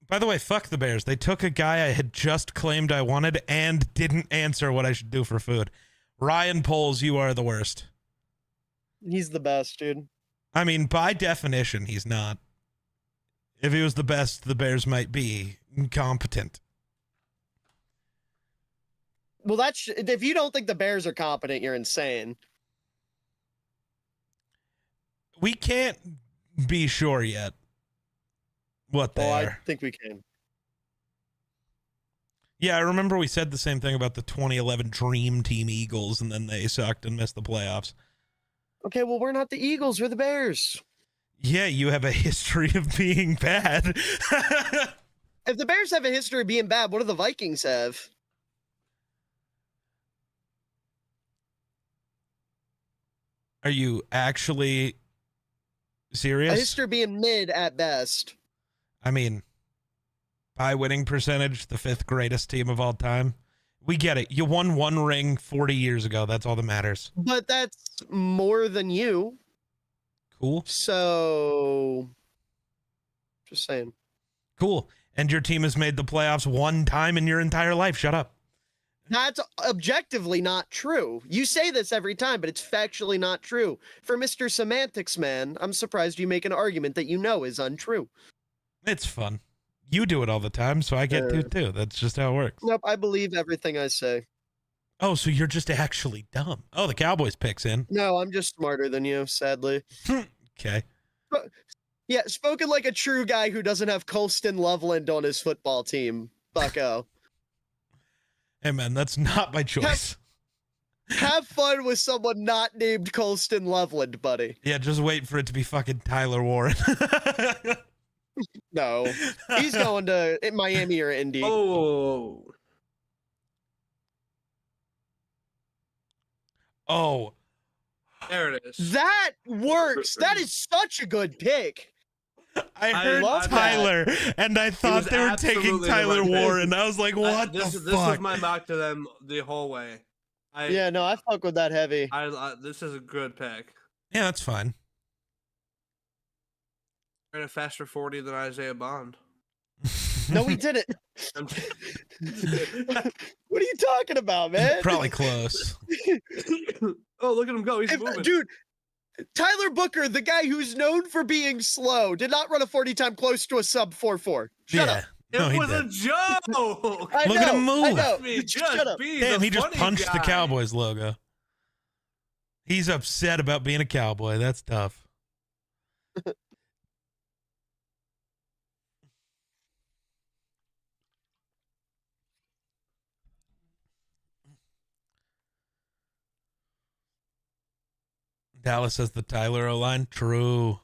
By the way, fuck the Bears. They took a guy I had just claimed I wanted and didn't answer what I should do for food. Ryan Poles, you are the worst. He's the best, dude. I mean, by definition, he's not. If he was the best, the Bears might be incompetent. Well, that's if you don't think the Bears are competent, you're insane. We can't be sure yet what they I are. think we can. Yeah, I remember we said the same thing about the 2011 Dream Team Eagles, and then they sucked and missed the playoffs. Okay, well, we're not the Eagles. We're the Bears. Yeah, you have a history of being bad. If the Bears have a history of being bad, what do the Vikings have? Are you actually A serious? history of being mid at best. I mean, by winning percentage, the 5th greatest team of all time. We get it. You won one ring 40 years ago. That's all that matters. But that's more than you. Cool. So, just saying. Cool. And your team has made the playoffs one time in your entire life. Shut up. That's objectively not true. You say this every time, but it's factually not true. For Mr. Semantics Man, I'm surprised you make an argument that you know is untrue. It's fun. You do it all the time, so I get to too. That's just how it works. Nope, I believe everything I say. Oh, so you're just actually dumb. Oh, the Cowboys picks in. No, I'm just smarter than you, sadly. Okay. Yeah, spoken like a true guy who doesn't have Colston Loveland on his football team. Bucko. Hey, man, that's not my choice. Have fun with someone not named Colston Loveland, buddy. Yeah, just wait for it to be fucking Tyler Warren. No. He's going to Miami or Indy. Oh. Oh, There it is. That works. That is such a good pick. I I heard love that. Tyler, and I thought was they were taking absolutely the Tyler right pick. Warren. I was like, what this the was fuck? my mock to them the whole way. Yeah, no, I fuck with that heavy. This is a good pick. Yeah, that's fine. Ran a faster 40 than Isaiah Bond. No, we didn't. I'm What are you talking about, man? Probably close. Oh, look at him go! He's moving. Dude, Tyler Booker, the guy who's known for being slow, did not run a 40 time close to a sub 4.4. Shut yeah. up. No, it he was did. a joke. I Look know, at him I move. know. Me, Just just shut up. be Damn, the he just funny punched the guy. Cowboys logo. He's upset about being a Cowboy. That's tough. Dallas says the Tyler O-line. True.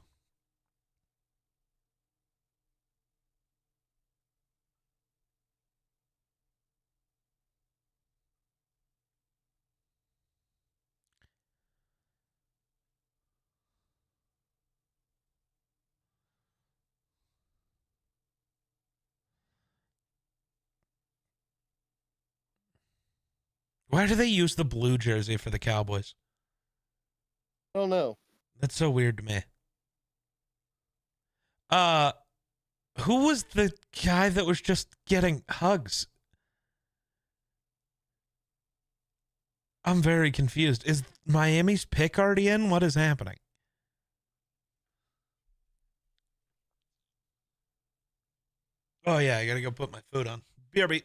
Why do they use the blue jersey for the Cowboys? I don't know. That's so weird to me. Who was the guy that was just getting hugs? I'm very confused. Is Miami's pick already in? What is happening? Oh yeah, I gotta go put my food on. BRB.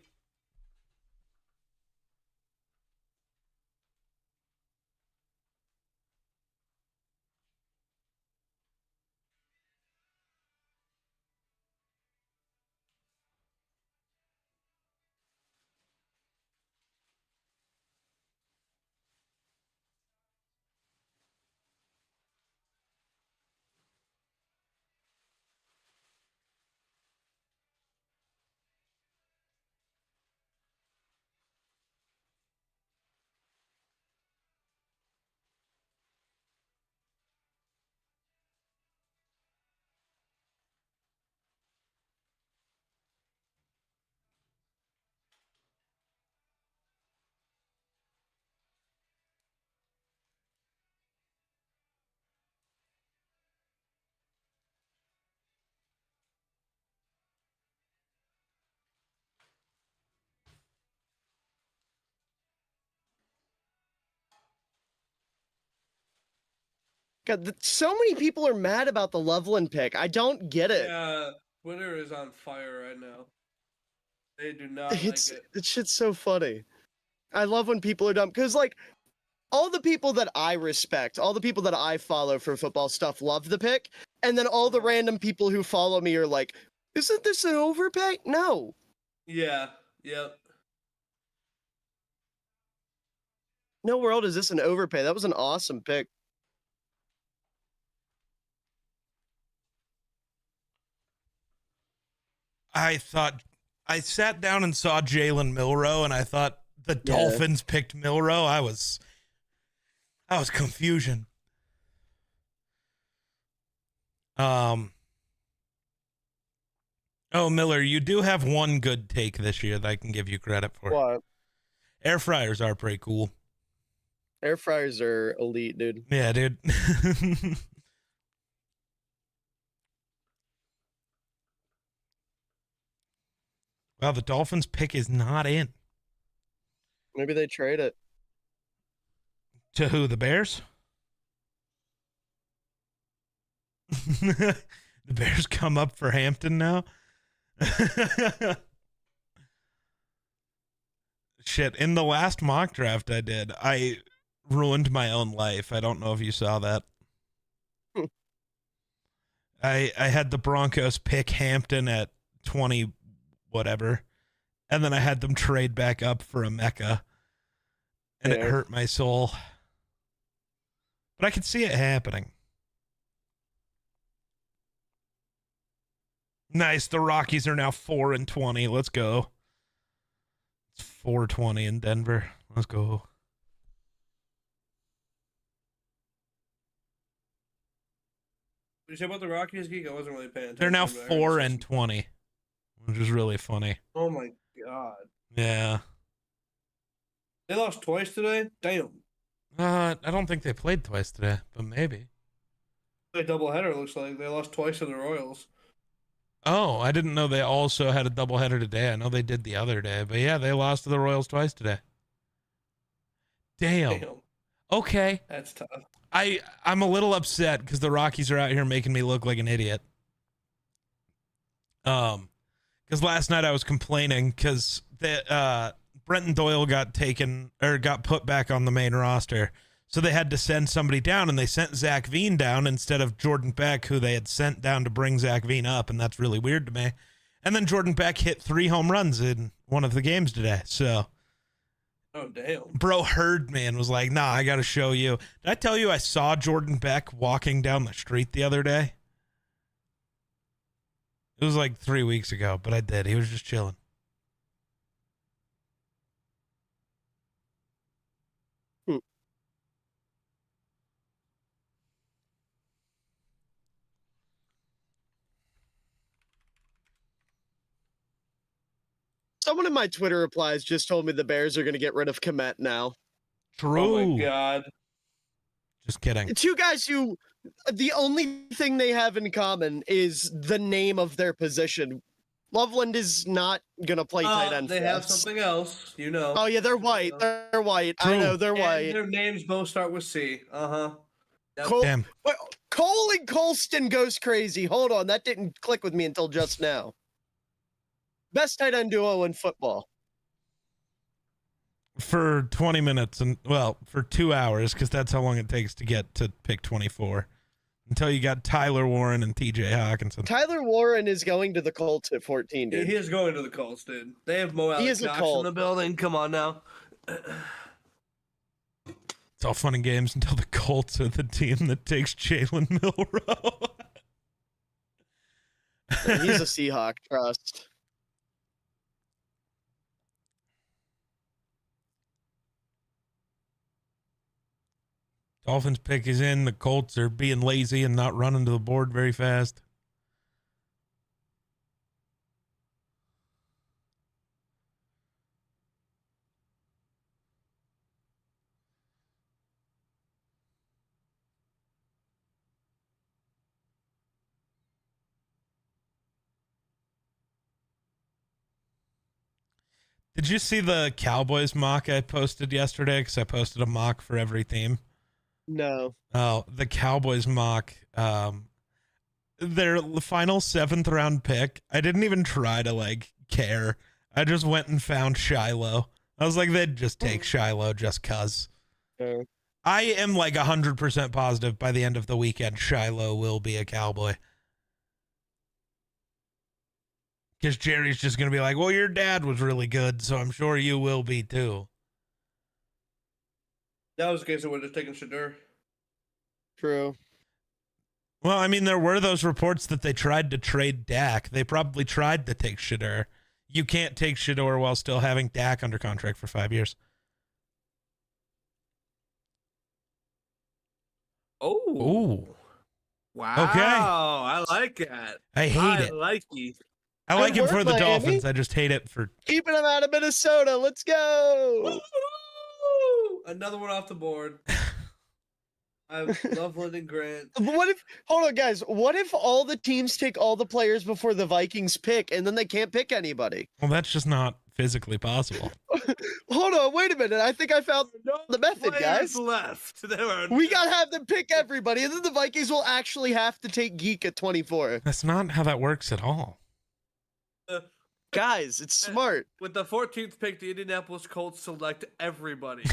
God, so many people are mad about the Loveland pick. I don't get it. Yeah, Twitter is on fire right now. They do not It's like it. It's shit's so funny. I love when people are dumb because like all the people that I respect, all the people that I follow for football stuff love the pick, and then all the random people who follow me are like, "Isn't this an overpay?" No. Yeah. Yep. No world is this an overpay. That was an awesome pick. I sat down and saw Jalen Milroe, and I thought the Dolphins picked Milroe. I was confusion. Oh, Miller, you do have one good take this year that I can give you credit for. What? Air fryers are pretty cool. Air fryers are elite, dude. Yeah, dude. Well, the Dolphins pick is not in. Maybe they trade it. To who? The Bears? The Bears come up for Hampton now? Shit, in the last mock draft I did, I ruined my own life. I don't know if you saw that. I had the Broncos pick Hampton at 20 whatever, and then I had them trade back up for a Mecca, and it hurt my soul. But I could see it happening. Nice. The Rockies are now 4-20. Let's go. It's 4-20 in Denver. Let's go. you say about the Rockies, Geek? I wasn't really paying attention. They're now but I heard 4-20, which is really funny. Oh my god. Yeah. They lost twice today? Damn. I don't think they played twice today, but maybe. A doubleheader looks like. They lost twice to the Royals. Oh, I didn't know they also had a doubleheader today. I know they did the other day, but yeah, they lost to the Royals twice today. Damn. Okay. That's tough. I'm a little upset because the Rockies are out here making me look like an idiot. Because last night I was complaining because Brenton Doyle got put back on the main roster, so they had to send somebody down, and they sent Zach Veen down instead of Jordan Beck, who they had sent down to bring Zach Veen up, and that's really weird to me. And then Jordan Beck hit 3 home runs in one of the games today, so. Oh, damn. Bro heard me and was like, nah, I got to show you. Did I tell you I saw Jordan Beck walking down the street the other day? It was like 3 weeks ago, but I did. He was just chilling. Someone in my Twitter replies just told me the Bears are going to get rid of Komet now. True. Oh my god. Just kidding. Two guys who the only thing they have in common is the name of their position. Loveland is not going to play tight end. They for have us. something else, you know. Oh yeah, they're white. They're white. True. I know they're And white. their names both start with C. Uh-huh. Yep. Cole, Damn. Cole and Colston goes crazy. Hold on, that didn't click with me until just now. Best tight end duo in football. For 20 minutes and, well, for 2 hours, because that's how long it takes to get to pick 24. Until you got Tyler Warren and TJ Hawkinson. Tyler Warren is going to the Colts at 14, dude. He is going to the Colts, dude. They have Mo He is a Alex Knox Colt. in the building. Come on now. It's all fun and games until the Colts are the team that takes Jalen Milroe. He's a Seahawk, trust. Dolphins pick is in. The Colts are being lazy and not running to the board very fast. Did you see the Cowboys mock I posted yesterday? Because I posted a mock for every team. No. Oh, the Cowboys mock. Their final 7th round pick. I didn't even try to care. I just went and found Shiloh. I was like, they'd just take Shiloh just cuz. I am 100% positive by the end of the weekend, Shiloh will be a Cowboy. Because Jerry's just going to be like, well, your dad was really good, so I'm sure you will be too. That was the case. I would have taken Shadur. True. Well, I mean, there were those reports that they tried to trade Dak. They probably tried to take Shador. You can't take Shador while still having Dak under contract for 5 years. Oh. Ooh. Wow. Okay. I like that. I hate it. I like it. I like Good it for work, the Miami. Dolphins. I just hate it for... Keeping him out of Minnesota. Let's go. Woo! Another one off the board. I love Lyndon Grant. What if, hold on, guys. What if all the teams take all the players before the Vikings pick and then they can't pick anybody? Well, that's just not physically possible. Hold on, wait a minute. I think I found the method, Players guys. left. There are We gotta have them pick everybody, and then the Vikings will actually have to take Geek at 24. That's not how that works at all. Guys, it's smart. With the 14th pick, the Indianapolis Colts select everybody.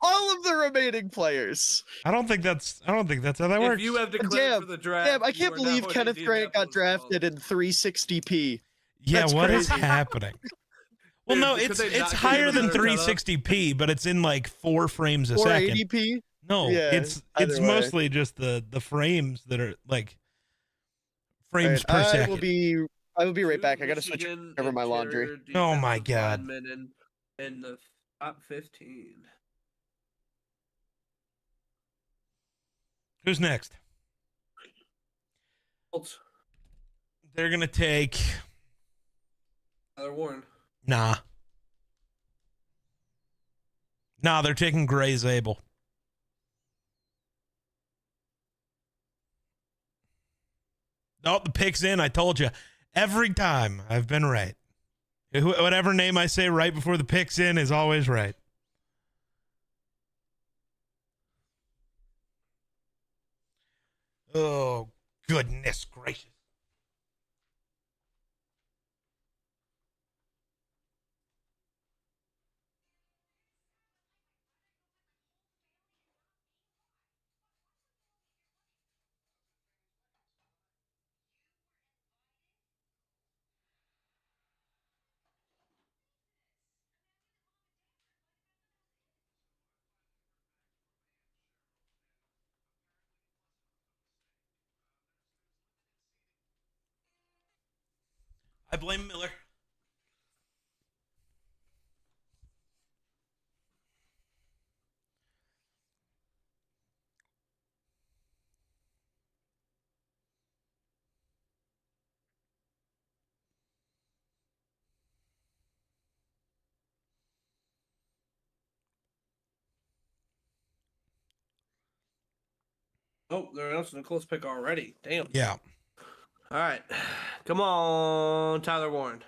All of the remaining players. I don't think that's how that works. If you have declared for the draft, Damn, I you can't are believe now an Kenneth Grant got Indianapolis drafted in 360p. Yeah, That's what is crazy. happening? Well, Dude, no, could it's they not higher give than him another 360p, but it's in 4 frames a second. 480p? No, Yeah, it's either way. mostly just the frames that are frames per I second. will be right Two back. I gotta switch Michigan over my laundry. interior Oh my defensive God. linemen in the top 15. Who's next? Colts. They're going to take... Tyler Warren. Nah, they're taking Gray Zabel. Oh, the pick's in. I told you. Every time I've been right. Whatever name I say right before the pick's in is always right. Oh, goodness gracious. I blame Miller. Oh, they're announcing a close pick already. Damn. Yeah. All right. Come on, Tyler Warren.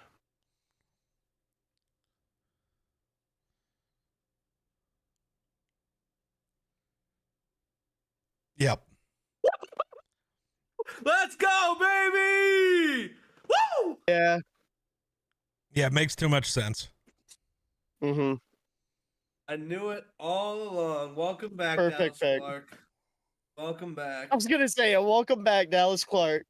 Yep. Let's go, baby! Woo! Yeah. Yeah, it makes too much sense. Mm-hmm. I knew it all along. Welcome back, Perfect Dallas pick. Clark. Welcome back. I was gonna say, welcome back, Dallas Clark.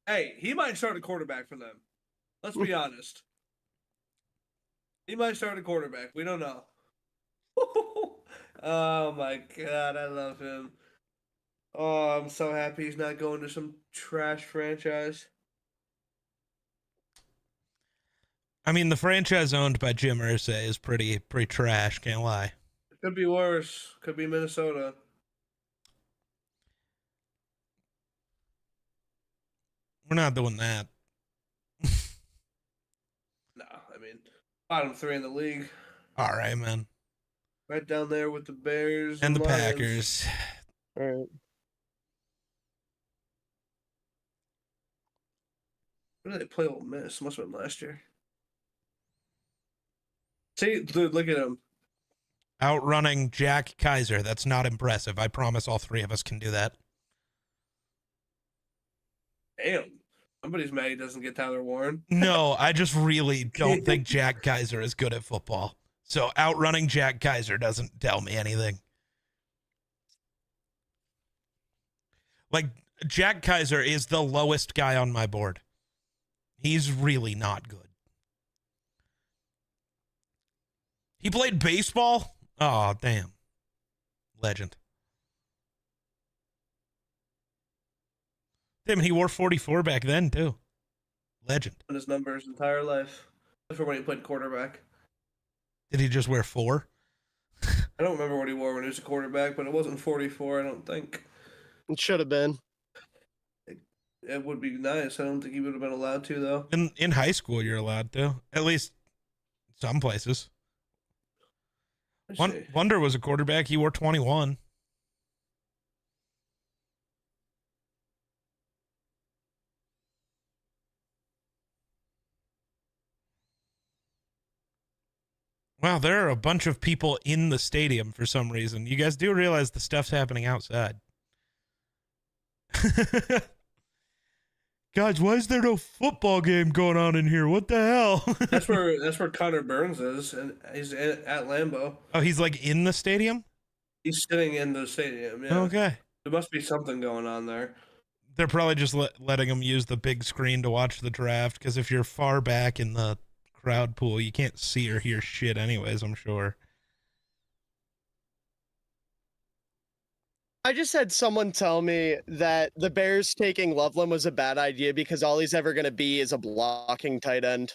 Hey, he might start a quarterback for them. Let's be honest. He might start a quarterback. We don't know. Oh my god, I love him. Oh, I'm so happy he's not going to some trash franchise. I mean, the franchise owned by Jim Irsay is pretty trash, can't lie. Could be worse. Could be Minnesota. We're not doing that. No, I mean, bottom 3 in the league. All right, man. Right down there with the Bears And the Lions. Packers. All right. When did they play Ole Miss? Must have been last year. See, dude, look at him. Outrunning Jack Kaiser. That's not impressive. I promise all 3 of us can do that. Damn. Somebody's mad he doesn't get Tyler Warren. No, I just really don't think Jack Kaiser is good at football. So outrunning Jack Kaiser doesn't tell me anything. Like, Jack Kaiser is the lowest guy on my board. He's really not good. He played baseball? Oh, damn. Legend. Damn, he wore 44 back then, too. Legend. On his numbers his entire life. Except for when he played quarterback. Did he just wear 4? I don't remember what he wore when he was a quarterback, but it wasn't 44, I don't think. It should have been. It would be nice. I don't think he would have been allowed to, though. In high school, you're allowed to. At least some places. Let's see. Wonder was a quarterback. He wore 21. Wow, there are a bunch of people in the stadium for some reason. You guys do realize the stuff's happening outside. Guys, why is there no football game going on in here? What the hell? That's where Connor Burns is, and he's at Lambeau. Oh, he's like in the stadium? He's sitting in the stadium. Yeah. Okay. There must be something going on there. They're probably just letting him use the big screen to watch the draft, because if you're far back in the crowd pool, you can't see or hear shit anyways, I'm sure. I just had someone tell me that the Bears taking Loveland was a bad idea because all he's ever going to be is a blocking tight end.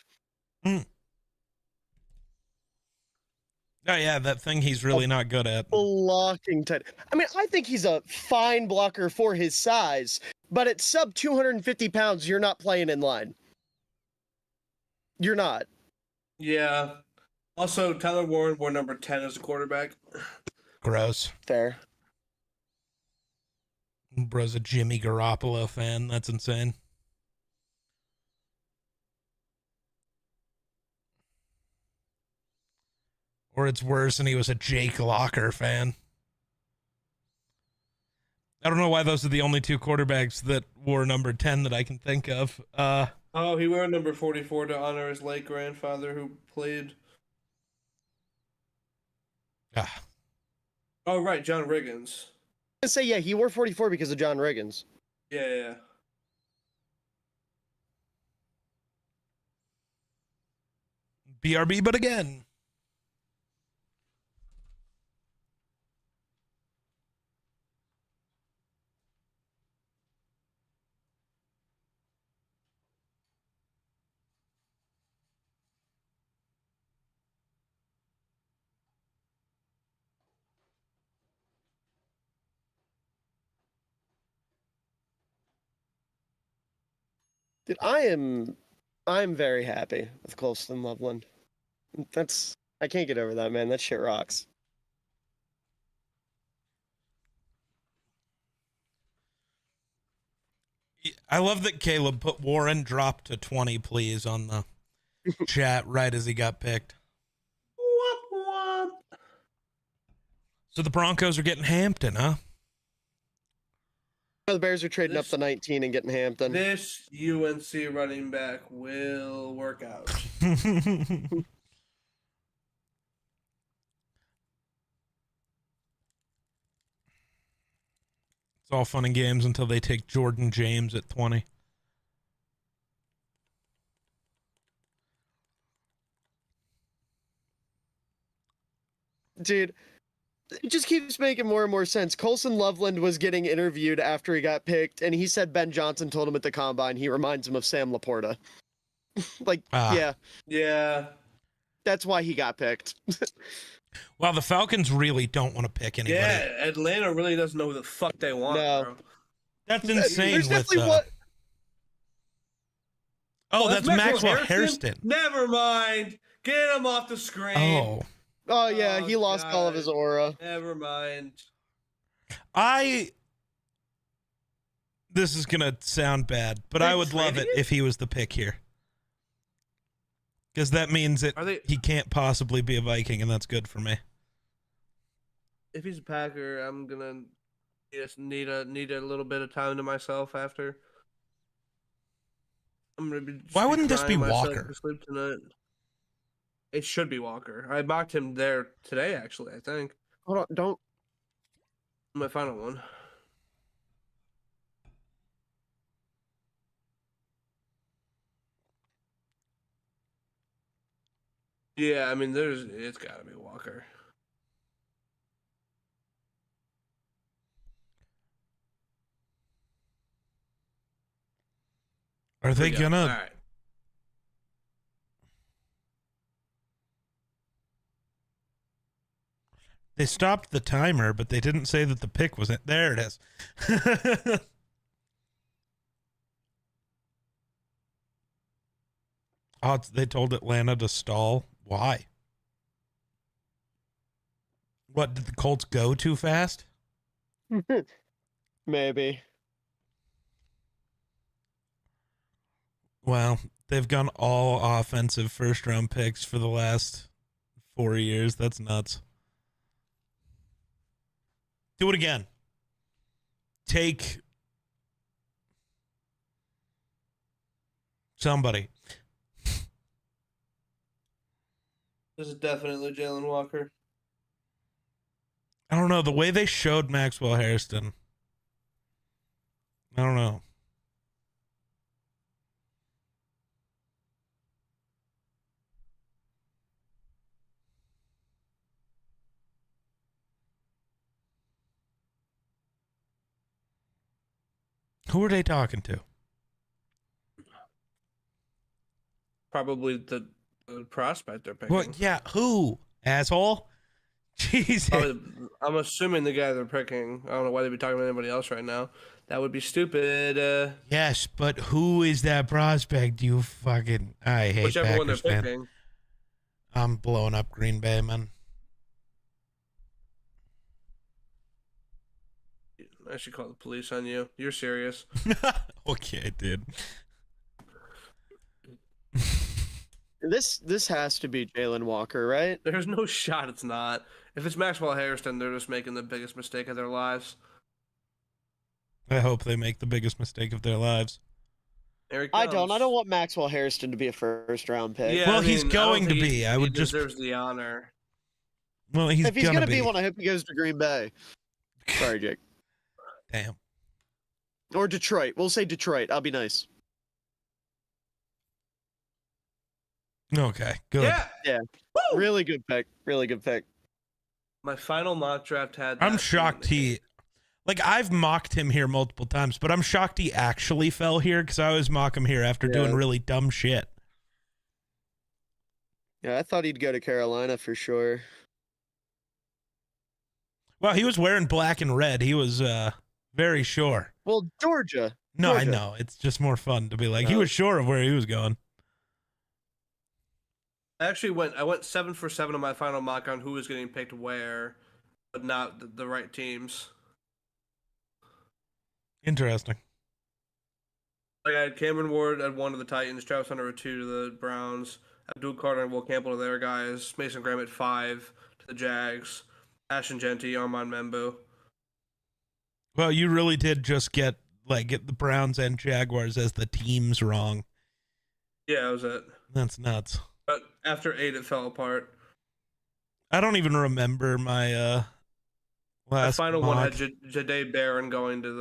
Oh yeah, that thing he's really not good at. Blocking tight. I mean, I think he's a fine blocker for his size, but at sub 250 pounds, you're not playing in line. You're not. Yeah. Also, Tyler Warren wore number 10 as a quarterback. Gross. Fair. Bro's a Jimmy Garoppolo fan. That's insane. Or it's worse, and he was a Jake Locker fan. I don't know why those are the only two quarterbacks that wore number 10 that I can think of. Oh, he wore number 44 to honor his late grandfather who played. Ah, Oh, right, John Riggins. I say, yeah, he wore 44 because of John Riggins. Yeah. BRB, but again. Dude, I'm very happy with Colston Loveland. I can't get over that, man. That shit rocks. I love that Caleb put Warren drop to 20, please, on the chat right as he got picked. What? So the Broncos are getting Hampton, huh? The Bears are trading up to 19 and getting Hampton. This UNC running back will work out. It's all fun and games until they take Jordan James at 20. Dude, it just keeps making more and more sense. Colson Loveland was getting interviewed after he got picked, and he said Ben Johnson told him at the combine he reminds him of Sam Laporta. Yeah, Yeah. that's why he got picked. Wow, the Falcons really don't want to pick anybody. Yeah, Atlanta really doesn't know who the fuck they want, No. bro. That's insane. There's With, definitely one. oh, that's Maxwell Hairston. Never mind. Get him off the screen. Oh, Oh yeah, Oh, he lost all of his God. aura. Never mind. this is gonna sound bad, but I They would love it traded? if he was the pick here, because that means that Are they? he can't possibly be a Viking, and that's good for me. If he's a Packer, I'm gonna just need a little bit of time to myself after. I'm gonna be. Why wouldn't this be crying myself Walker? to sleep tonight. It should be Walker. I mocked him there today, actually. I think Hold on, don't. my final one. Yeah, I mean, it's got to be Walker. Are they Yeah, gonna? All right. They stopped the timer, but they didn't say that the pick wasn't. There it is. Oh, they told Atlanta to stall. Why? What, did the Colts go too fast? Maybe. Well, they've gone all offensive first round picks for the last 4 years. That's nuts. Do it again. Take somebody. This is definitely Jalen Walker. I don't know. The way they showed Maxwell Hairston. I don't know. Who are they talking to? Probably the prospect they're picking. Well, yeah, who? Asshole? Jesus. I'm assuming the guy they're picking. I don't know why they'd be talking about anybody else right now. That would be stupid. Yes, but who is that prospect? You fucking. I hate Whichever one they're Packers fan. picking. I'm blowing up Green Bay, man. I should call the police on you. You're serious. Okay, dude. This has to be Jalen Walker, right? There's no shot it's not. If it's Maxwell Hairston, they're just making the biggest mistake of their lives. I hope they make the biggest mistake of their lives. Here he I comes. don't want Maxwell Hairston to be a first round pick. Yeah, Well, I mean, he's I don't going to think be. I he would just. deserves the honor. Well, he's if he's gonna gonna be be one, I hope he goes to Green Bay. Sorry, Jake. Damn. Or Detroit. We'll say Detroit. I'll be nice. Okay, good. Yeah. Woo! Really good pick. Really good pick. My final mock draft had. I'm that shocked he. Like, I've mocked him here multiple times, but I'm shocked he actually fell here because I always mock him here after doing really dumb shit. Yeah, I thought he'd go to Carolina for sure. Well, he was wearing black and red. He was very sure. Well, Georgia. No, I Georgia. know. It's just more fun to be like, he Oh. was sure of where he was going. I actually went 7 for 7 on my final mock on who was getting picked where, but not the right teams. Interesting. Like I had Cameron Ward at 1 to the Titans, Travis Hunter at 2 to the Browns, Abdul Carter and Will Campbell to their guys, Mason Graham at 5 to the Jags, Ashton Genty, Armand Membu. Well, you really did just get the Browns and Jaguars as the teams wrong. Yeah, that was it. That's nuts. But after 8, it fell apart. I don't even remember my last The final mock. one had Jahdae Barron going in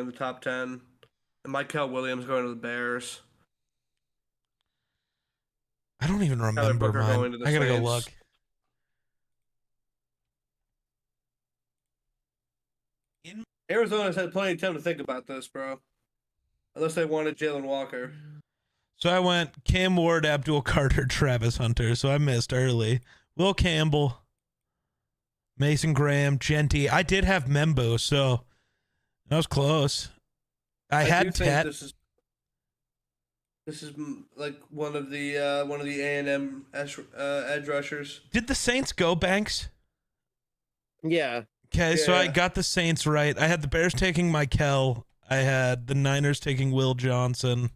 the top 10, and Michael Williams going to the Bears. I don't even Tyler remember Booker mine. going to the I gotta go Saints. look. Arizona's had plenty of time to think about this, bro. Unless they wanted Jalen Walker. So I went Cam Ward, Abdul Carter, Travis Hunter. So I missed early. Will Campbell, Mason Graham, Genty. I did have Membo, so that was close. I do had think Tet. This is like one of the A&M edge rushers. Did the Saints go Banks? Yeah. Okay, so I Yeah. got the Saints right. I had the Bears taking Mikel. I had the Niners taking Will Johnson.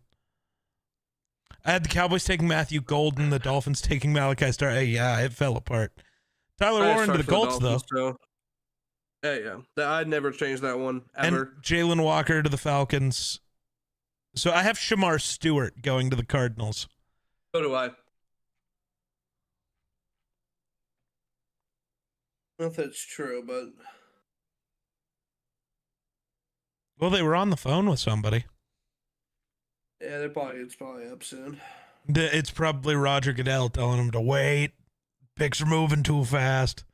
I had the Cowboys taking Matthew Golden, the Dolphins taking Malachi Starr. Hey, yeah, it fell apart. Tyler I Warren to the started for Colts, though. Dolphins, too. Yeah. I'd never change that one, ever. And Jalen Walker to the Falcons. So I have Shamar Stewart going to the Cardinals. So do I. I don't know if that's true, but Well, they were on the phone with somebody. yeah, it's probably up soon. It's probably Roger Goodell telling him to wait. Picks are moving too fast.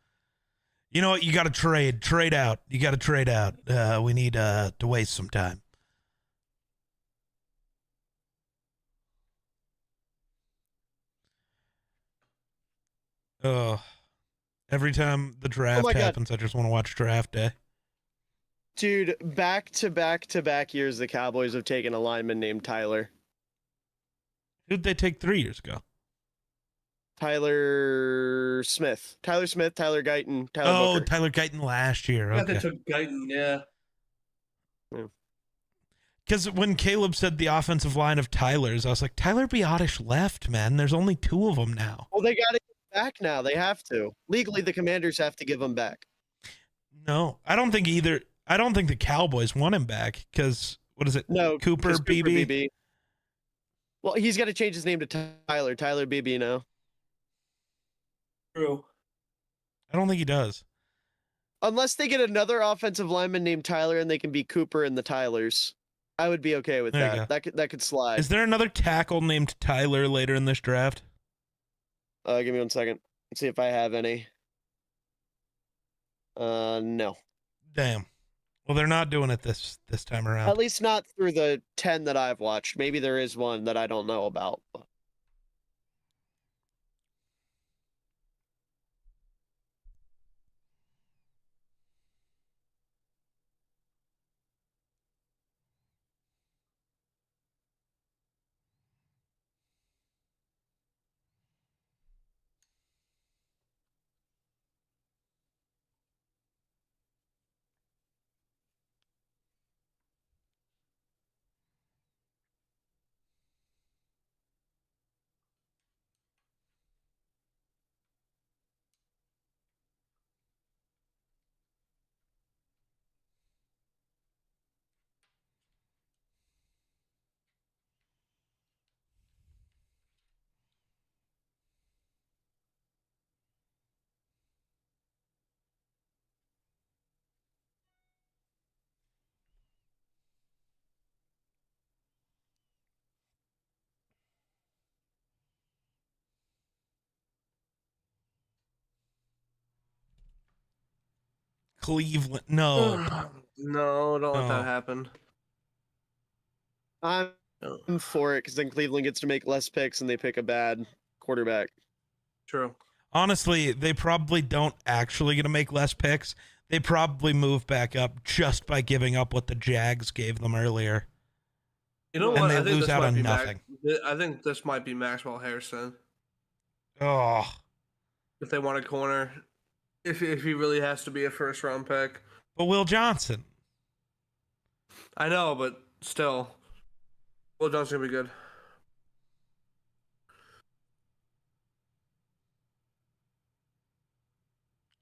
You know what? You got to trade. Trade out. You got to trade out. We need to waste some time. Every time the draft my God. happens, I just want to watch draft day. Dude, back to back years, the Cowboys have taken a lineman named Tyler. Who'd they take 3 years ago? Tyler Smith, Tyler Guyton, Tyler Booker. Tyler Guyton last year. I thought they Okay. took Guyton, yeah. Because when Caleb said the offensive line of Tyler's, I was like, Tyler Biotish left, man. There's only 2 of them now. Well, they got to get back now. They have to. Legally, the Commanders have to give him back. No, I don't think either. I don't think the Cowboys want him back because, what is it? No, Cooper 'cause BB? Well, he's got to change his name to Tyler BB now. True. I don't think he does. Unless they get another offensive lineman named Tyler and they can be Cooper and the Tylers. I would be okay with There you that. That could slide. Is there another tackle named Tyler later in this draft? Give me 1 second. Let's see if I have any. No. Damn. Well, they're not doing it this time around. At least not through the 10 that I've watched. Maybe there is one that I don't know about. Cleveland. No. No, don't let No. that happen. I'm No. for it because then Cleveland gets to make less picks and they pick a bad quarterback. True. Honestly, they probably don't actually going to make less picks. They probably move back up just by giving up what the Jags gave them earlier. You know And what? they I think lose this out might on be nothing. I think this might be Maxwell Harrison Oh, if they want a corner. If he really has to be a first round pick. but Will Johnson. I know, but still, Will Johnson gonna be good.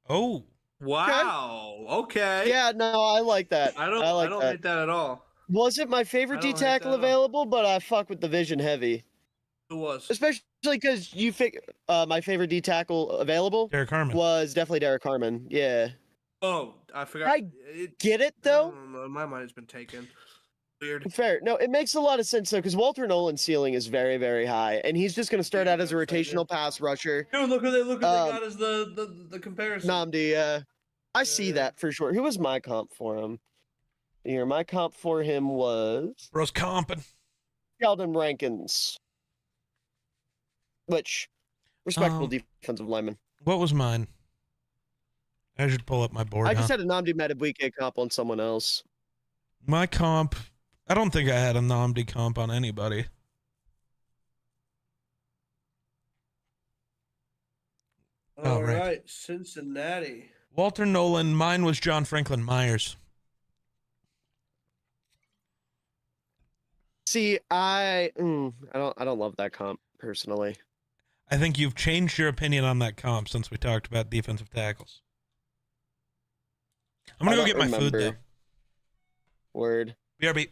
Oh, Wow. Okay. Yeah, no, I like that. I don't. I I like don't that. hate that at all. Wasn't my favorite I D don't hate that tackle at all. available, but I fuck with the vision heavy. Who was? Especially because you my favorite D tackle available Derek Harmon. was definitely Derek Harmon. Yeah. Oh, I forgot. I Get it though? I don't know, my mind's been taken. Weird. Fair. No, it makes a lot of sense though, because Walter Nolan's ceiling is very, very high, and he's just going to start out as a Yeah, excited. rotational pass rusher. Dude, look what they Um, got as the comparison. Namdi, I see Yeah. that for sure. Who was my comp for him? Here, my comp for him was Bro's comping. Sheldon Rankins, which respectable Um, defensive lineman. What was mine? I should pull up my board. I just huh? had a Namdi Madubuike comp on someone else. My comp. I don't think I had a Namdi comp on anybody. Oh, All right. right, Cincinnati. Walter Nolan. Mine was John Franklin Myers. See, I don't love that comp personally. I think you've changed your opinion on that comp since we talked about defensive tackles. I'm gonna I go get don't my food though. remember. Word. BRB.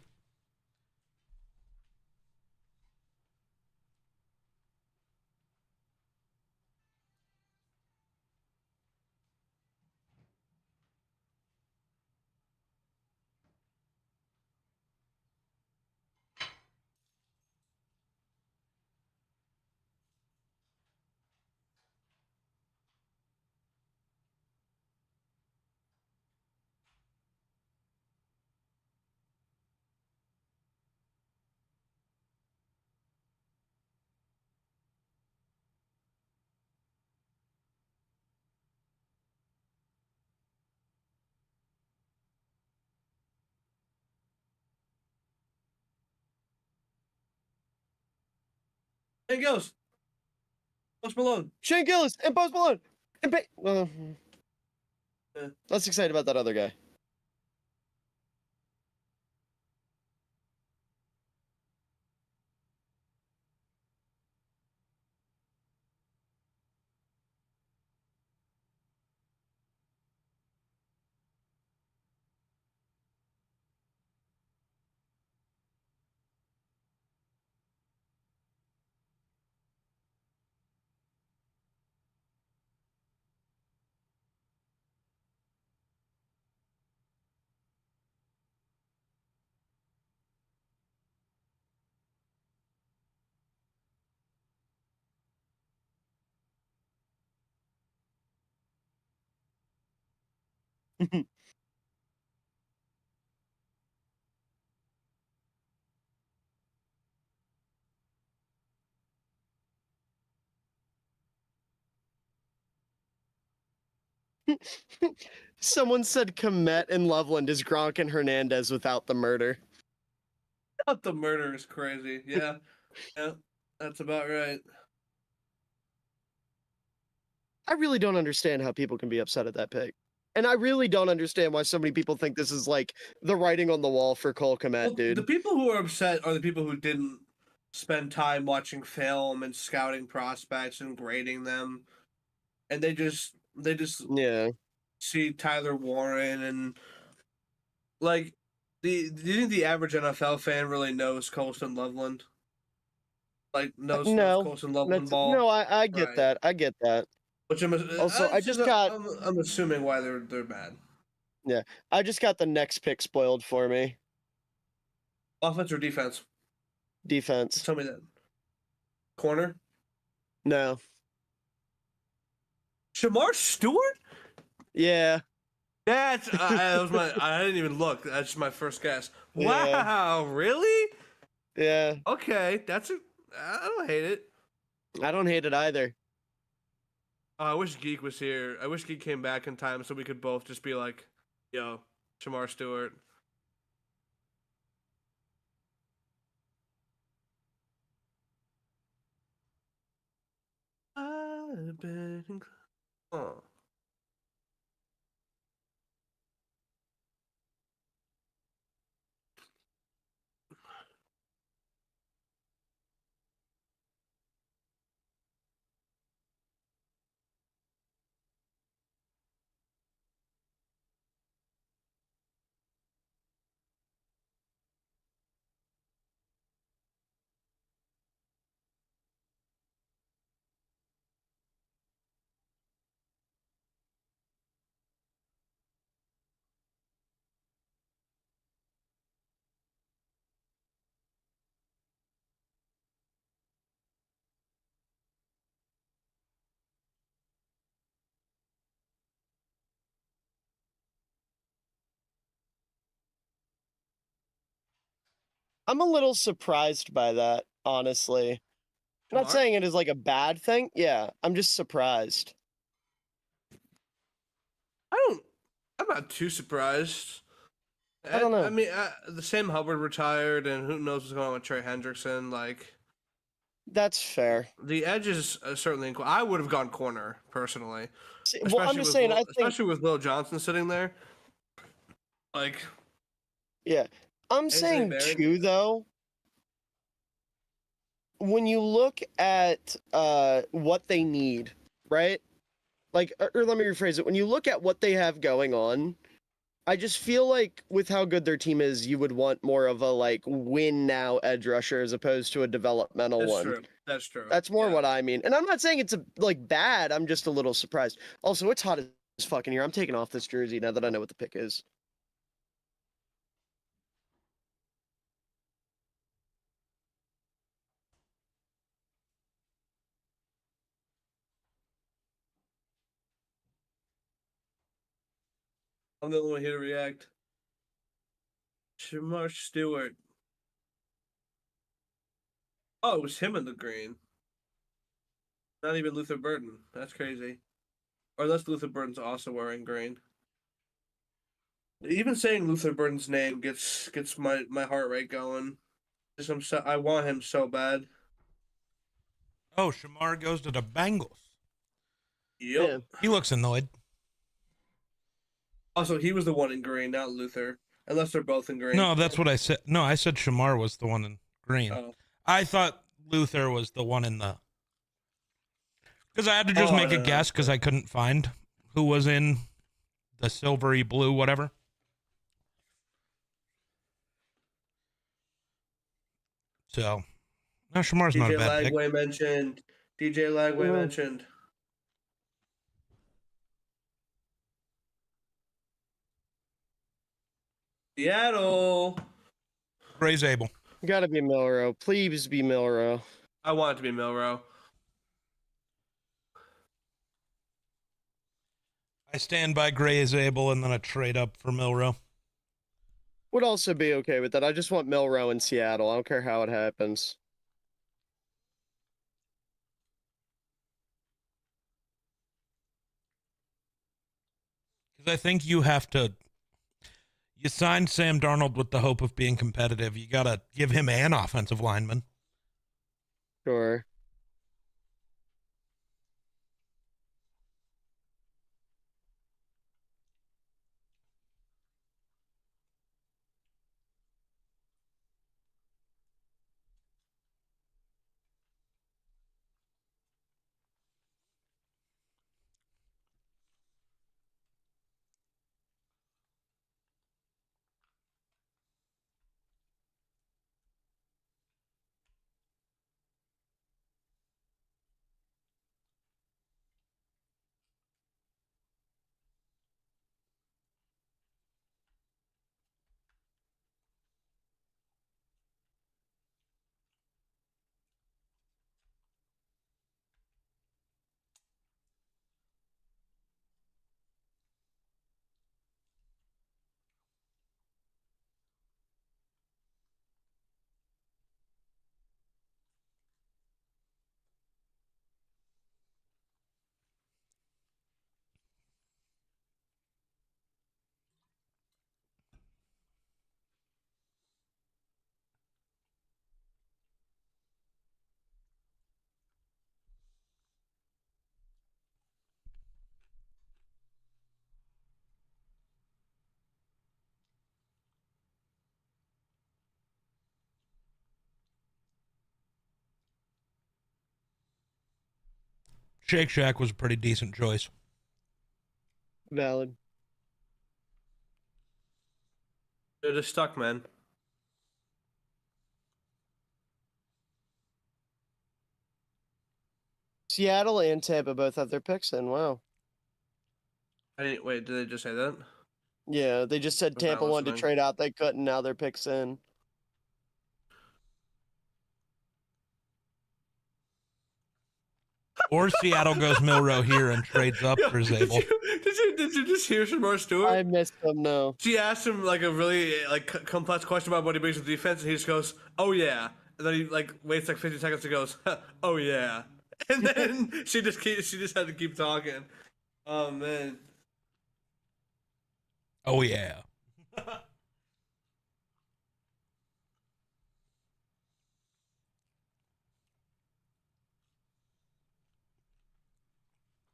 There he goes. Post Malone. Shane Gillis and Post Malone. And Yeah. Less excited about that other guy. Someone said Komet and Loveland is Gronk and Hernandez without the murder. Not the murder is crazy. Yeah. Yeah. That's about right. I really don't understand how people can be upset at that pick. And I really don't understand why so many people think this is like the writing on the wall for Cole Komet, Well, dude. the people who are upset are the people who didn't spend time watching film and scouting prospects and grading them. And they just Yeah. see Tyler Warren and like do you think the average NFL fan really knows Colston Loveland? Like knows No, Colston Loveland That's, ball? no, I get Right. that. I get that. Which Also, I just got- I'm assuming why they're bad. I just got the next pick spoiled for me. Offense or defense? Defense. Tell me that. Corner? No. Shamar Stewart? Yeah. That's that was my. I didn't even look. That's just my first guess. Yeah. Wow, really? Yeah, Okay, that's a. I don't hate it. I don't hate it either. I wish Geek was here. I wish Geek came back in time so we could both just be like, "Yo, Shamar Stewart." I've been. Oh. I'm a little surprised by that, honestly. I'm not Shamar? saying it is like a bad thing. Yeah, I'm just surprised. I don't. I'm not too surprised. I don't know. I mean, the Sam Hubbard retired, and who knows what's going on with Trey Hendrickson. Like, That's fair. the edge is certainly. I would have gone corner personally, Well, I'm just saying, I think, especially with Will Johnson sitting there. Like, yeah. I'm AJ saying Barrett. too, though, when you look at what they need, right? Like, or let me rephrase it. When you look at what they have going on, I just feel like with how good their team is, you would want more of a like win now edge rusher as opposed to a developmental that's one. true. That's true. That's more Yeah. what I mean. And I'm not saying it's like bad. I'm just a little surprised. Also, it's hot as fucking here. I'm taking off this jersey now that I know what the pick is. I'm the only one here to react. Shamar Stewart. Oh, it was him in the green. Not even Luther Burton. That's crazy. Or unless Luther Burton's also wearing green. Even saying Luther Burton's name gets my heart rate going. I want him so bad. Oh, Shamar goes to the Bengals. Yep. Yeah. He looks annoyed. Also, he was the one in green, not Luther. Unless they're both in green. No, that's what I said. No, I said Shamar was the one in green. Oh. I thought Luther was the one in the. Because I had to just Oh, make a no, guess because I couldn't find who was in the silvery blue, whatever. So, no, Shamar's not a DJ bad pick. Lagway mentioned. DJ Lagway Mhm. mentioned. Seattle. Gray's able. Gotta be Milrow. Please be Milrow. I want it to be Milrow. I stand by Gray is able and then a trade up for Milrow. Would also be okay with that. I just want Milrow in Seattle. I don't care how it happens. Because I think you have to. You signed Sam Darnold with the hope of being competitive. You got to give him an offensive lineman. Sure. Shake Shack was a pretty decent choice. Valid. They're just stuck, man. Seattle and Tampa both have their picks in. Wow. Wait, did they just say that? Yeah, they just said Was not Tampa wanted to listening. trade out. They couldn't. Now their picks in. Or Seattle goes Milrow here and trades up Yo, for Zabel. Did you just hear Shamar Stewart? I missed them. No. She asked him like a really complex question about what he brings to the defense, and he just goes, "Oh yeah," and then he like waits like 50 seconds and goes, "Oh yeah," and then she just had to keep talking. Oh man. Oh, yeah.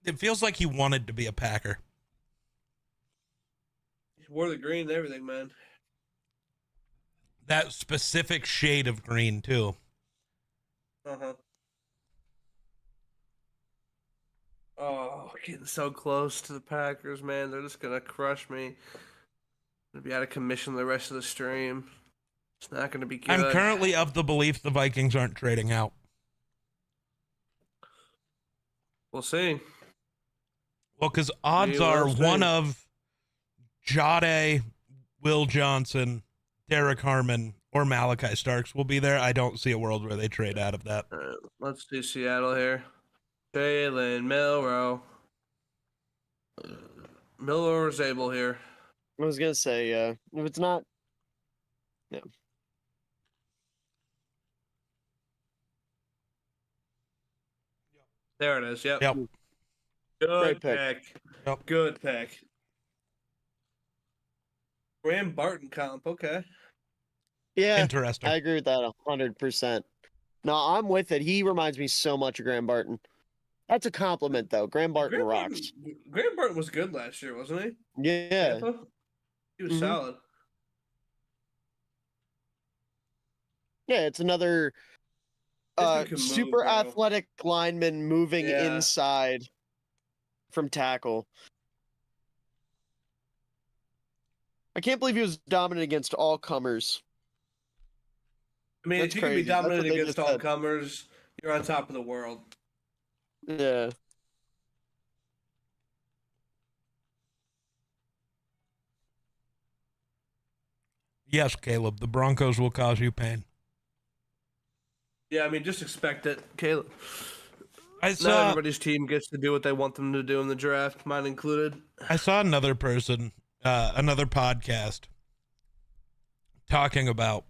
It feels like he wanted to be a Packer. He wore the green and everything, man. That specific shade of green, too. Uh-huh. Oh, getting so close to the Packers, man. They're just gonna crush me. Gonna be out of commission the rest of the stream. It's not gonna be good. I'm currently of the belief the Vikings aren't trading out. We'll see. Well, because odds We will are see. one of Jade, Will Johnson, Derek Harmon, or Malachi Starks will be there. I don't see a world where they trade out of that. Let's do Seattle here. Jalen Milrow. Milrow or Zabel here. I was gonna say, if it's not, There it is. Yep. Yep. Good Great pick. pick. Yep. Good pick. Graham Barton comp. Okay. yeah, Interesting. I agree with that 100%. No, I'm with it. He reminds me so much of Graham Barton. That's a compliment, though. Graham Barton rocks. Graham Barton was good last year, wasn't he? Yeah. Tampa? He was Mhm. solid. Yeah, it's another This dude can move, super bro. athletic lineman moving Yeah. inside from tackle. I can't believe he was dominant against all comers. I mean, That's if you can be crazy. That's what dominant they against just all said. comers, you're on top of the world. Yeah. Yes, Caleb, the Broncos will cause you pain. Yeah, I mean, just expect it, Caleb. I Not saw everybody's team gets to do what they want them to do in the draft, mine included. another person, another podcast talking about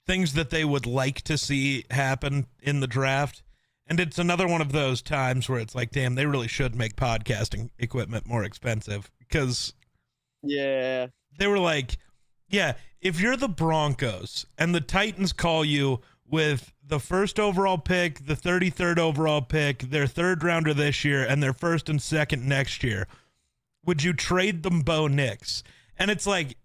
things that they would like to see happen in the draft. And it's another one of those times where it's like, damn, they really should make podcasting equipment more expensive. Because Yeah. they were like, yeah, if you're the Broncos and the Titans call you with the first overall pick, the 33rd overall pick, their third rounder this year, and their first and second next year, would you trade them Bo Nix? And it's like,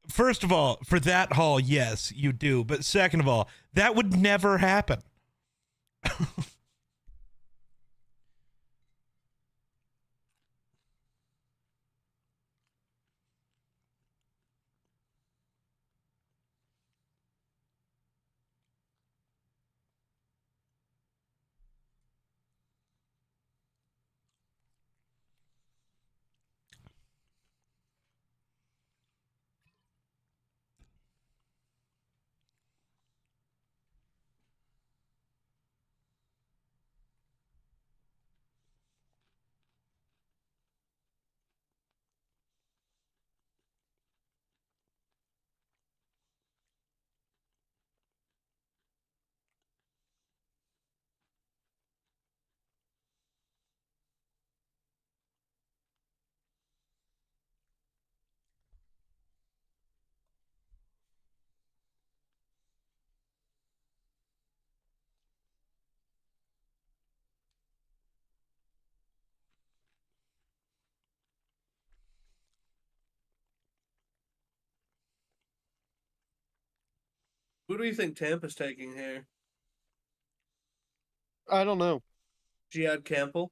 first of all, for that haul, yes, you do. But second of all, that would never happen. Who do you think Tampa's taking here? I don't know. Jihad Campbell.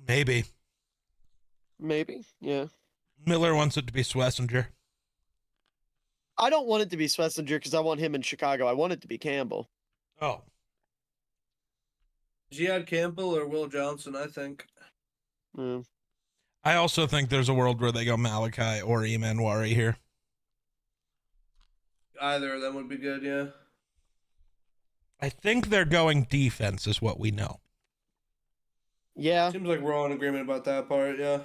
Maybe. Maybe. Yeah. Miller wants it to be Schlesinger. I don't want it to be Schlesinger because I want him in Chicago. I want it to be Campbell. Oh. Jihad Campbell or Will Johnson, I think. Mm. I also think there's a world where they go Malachi or Emanwari here. Either of them would be good, yeah. I think they're going defense is what we know. Yeah. Seems like we're all in agreement about that part, yeah.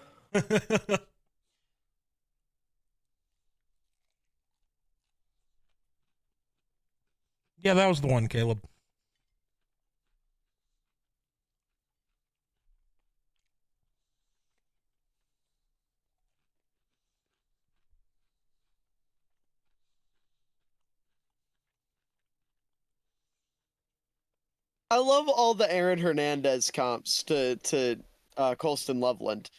Yeah, that was the one, Caleb. I love all the Aaron Hernandez comps to Colston Loveland.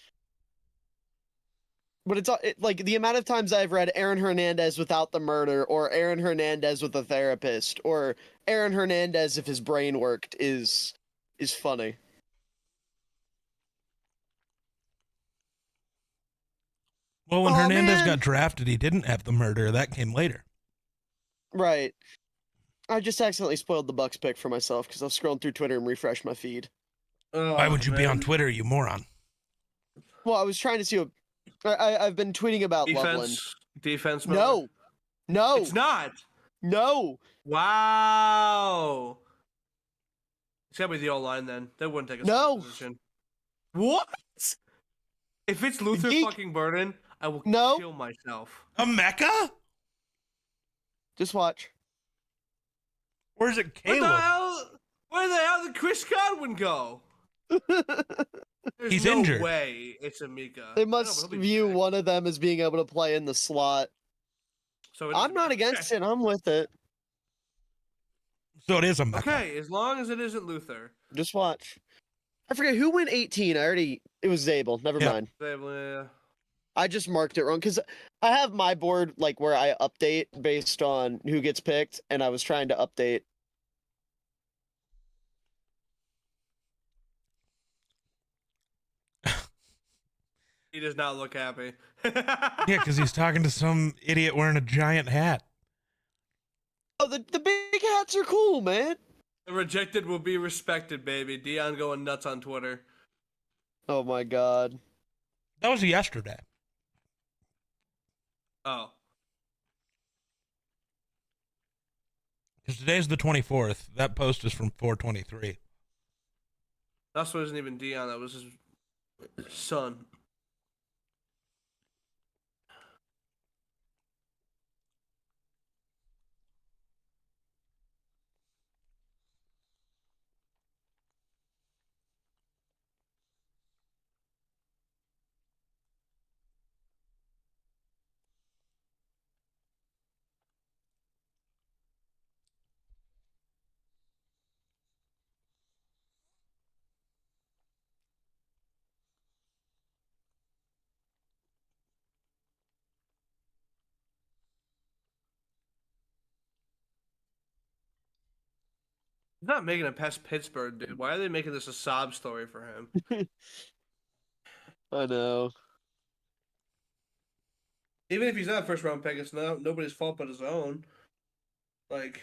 But it's like the amount of times I've read Aaron Hernandez without the murder, or Aaron Hernandez with a therapist, or Aaron Hernandez if his brain worked is funny. Well, when Aw, Hernandez man. got drafted, he didn't have the murder. That came later. Right. I just accidentally spoiled the Bucks pick for myself because I was scrolling through Twitter and refreshed my feed. Oh, Why would you be on man. Twitter, you moron? Well, I was trying to see what I've been tweeting about Loveland. Defense Miller? No. It's not. No. Wow. It's gotta be the O-line then. They wouldn't take a No. spot position. What? If it's Luther Geek. fucking Burden, I will No. kill myself. A Mecca? Just watch. Or is it Where Caleb? the hell did Chris Godwin go? There's He's no injured. way it's Amika. They I know, but must he'll be view back. one of them as being able to play in the slot. So it I'm not against it. I'm with it. So it is a Mecca. Okay, as long as it isn't Luther. Just watch. I forget who went 18. It was Zabel. Never Yeah. mind. Yeah. I just marked it wrong because I have my board like where I update based on who gets picked, and I was trying to update. He does not look happy. Yeah, because he's talking to some idiot wearing a giant hat. Oh, the big hats are cool, man. The rejected will be respected, baby. Dion going nuts on Twitter. Oh my god. That was yesterday. Oh. Because today's the 24th. That post is from 423. That wasn't even Dion. That was his son. He's not making it past Pittsburgh, dude. Why are they making this a sob story for him? I know. Even if he's not a first round pick, it's not nobody's fault but his own. Like,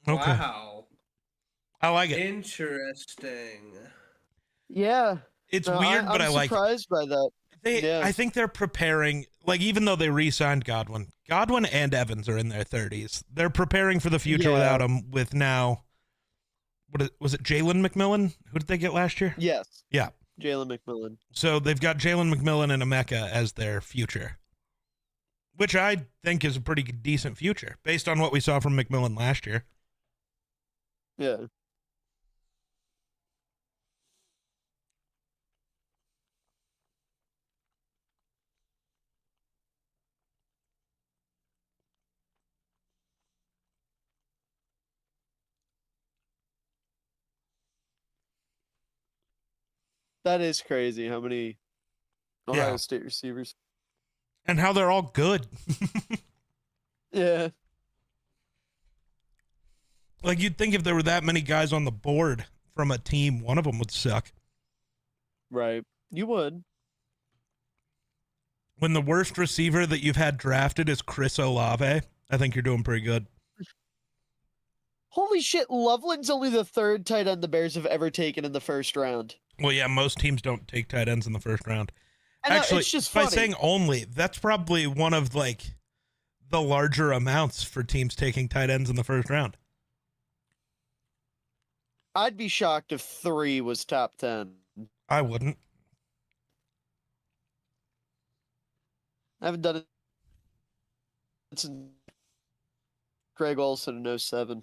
Okay. wow. I like it. Interesting. Yeah. It's No, weird, but I I'm like it. surprised by that. Yeah. I think they're preparing, like, even though they re-signed Godwin and Evans are in their 30s. They're preparing for the future Yeah. without him. With now, was it Jalen McMillan? Who did they get last year? Yes. Yeah. Jalen McMillan. So they've got Jalen McMillan and Emeka as their future, which I think is a pretty decent future based on what we saw from McMillan last year. Yeah. That is crazy. How many Ohio Yeah. State receivers? And how they're all good. Yeah. Like, you'd think if there were that many guys on the board from a team, one of them would suck. Right. You would. When the worst receiver that you've had drafted is Chris Olave, I think you're doing pretty good. Holy shit, Loveland's only the third tight end the Bears have ever taken in the first round. Well, yeah, most teams don't take tight ends in the first round. And Actually, it's just by funny. saying only, that's probably one of, like, the larger amounts for teams taking tight ends in the first round. I'd be shocked if 3 was top 10. I wouldn't. I haven't done it since Greg Olson in 07.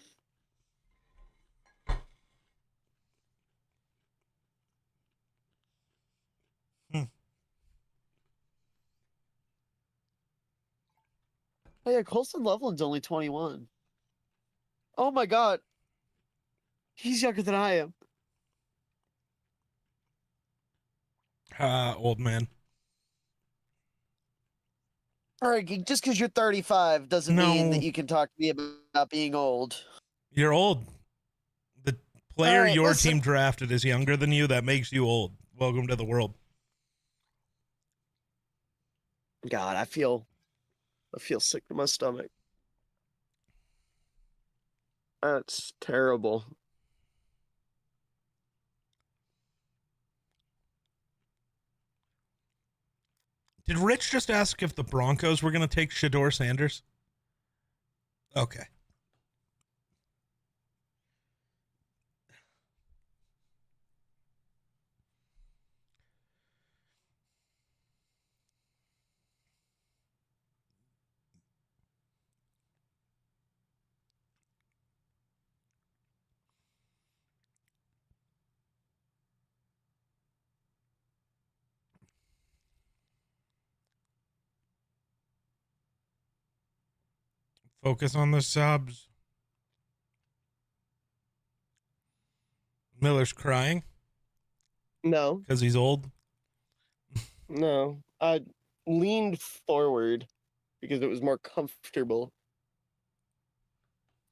Oh yeah, Colston Loveland's only 21. Oh my god. He's younger than I am. Old man. All right, just because you're 35 doesn't mean No. that you can talk to me about being old. You're old. The player Alright, your listen. team drafted is younger than you. That makes you old. Welcome to the world. God, I feel sick to my stomach. That's terrible. Did Rich just ask if the Broncos were going to take Shador Sanders? Okay. Focus on the subs. Miller's crying No, because he's old. no. I leaned forward because it was more comfortable.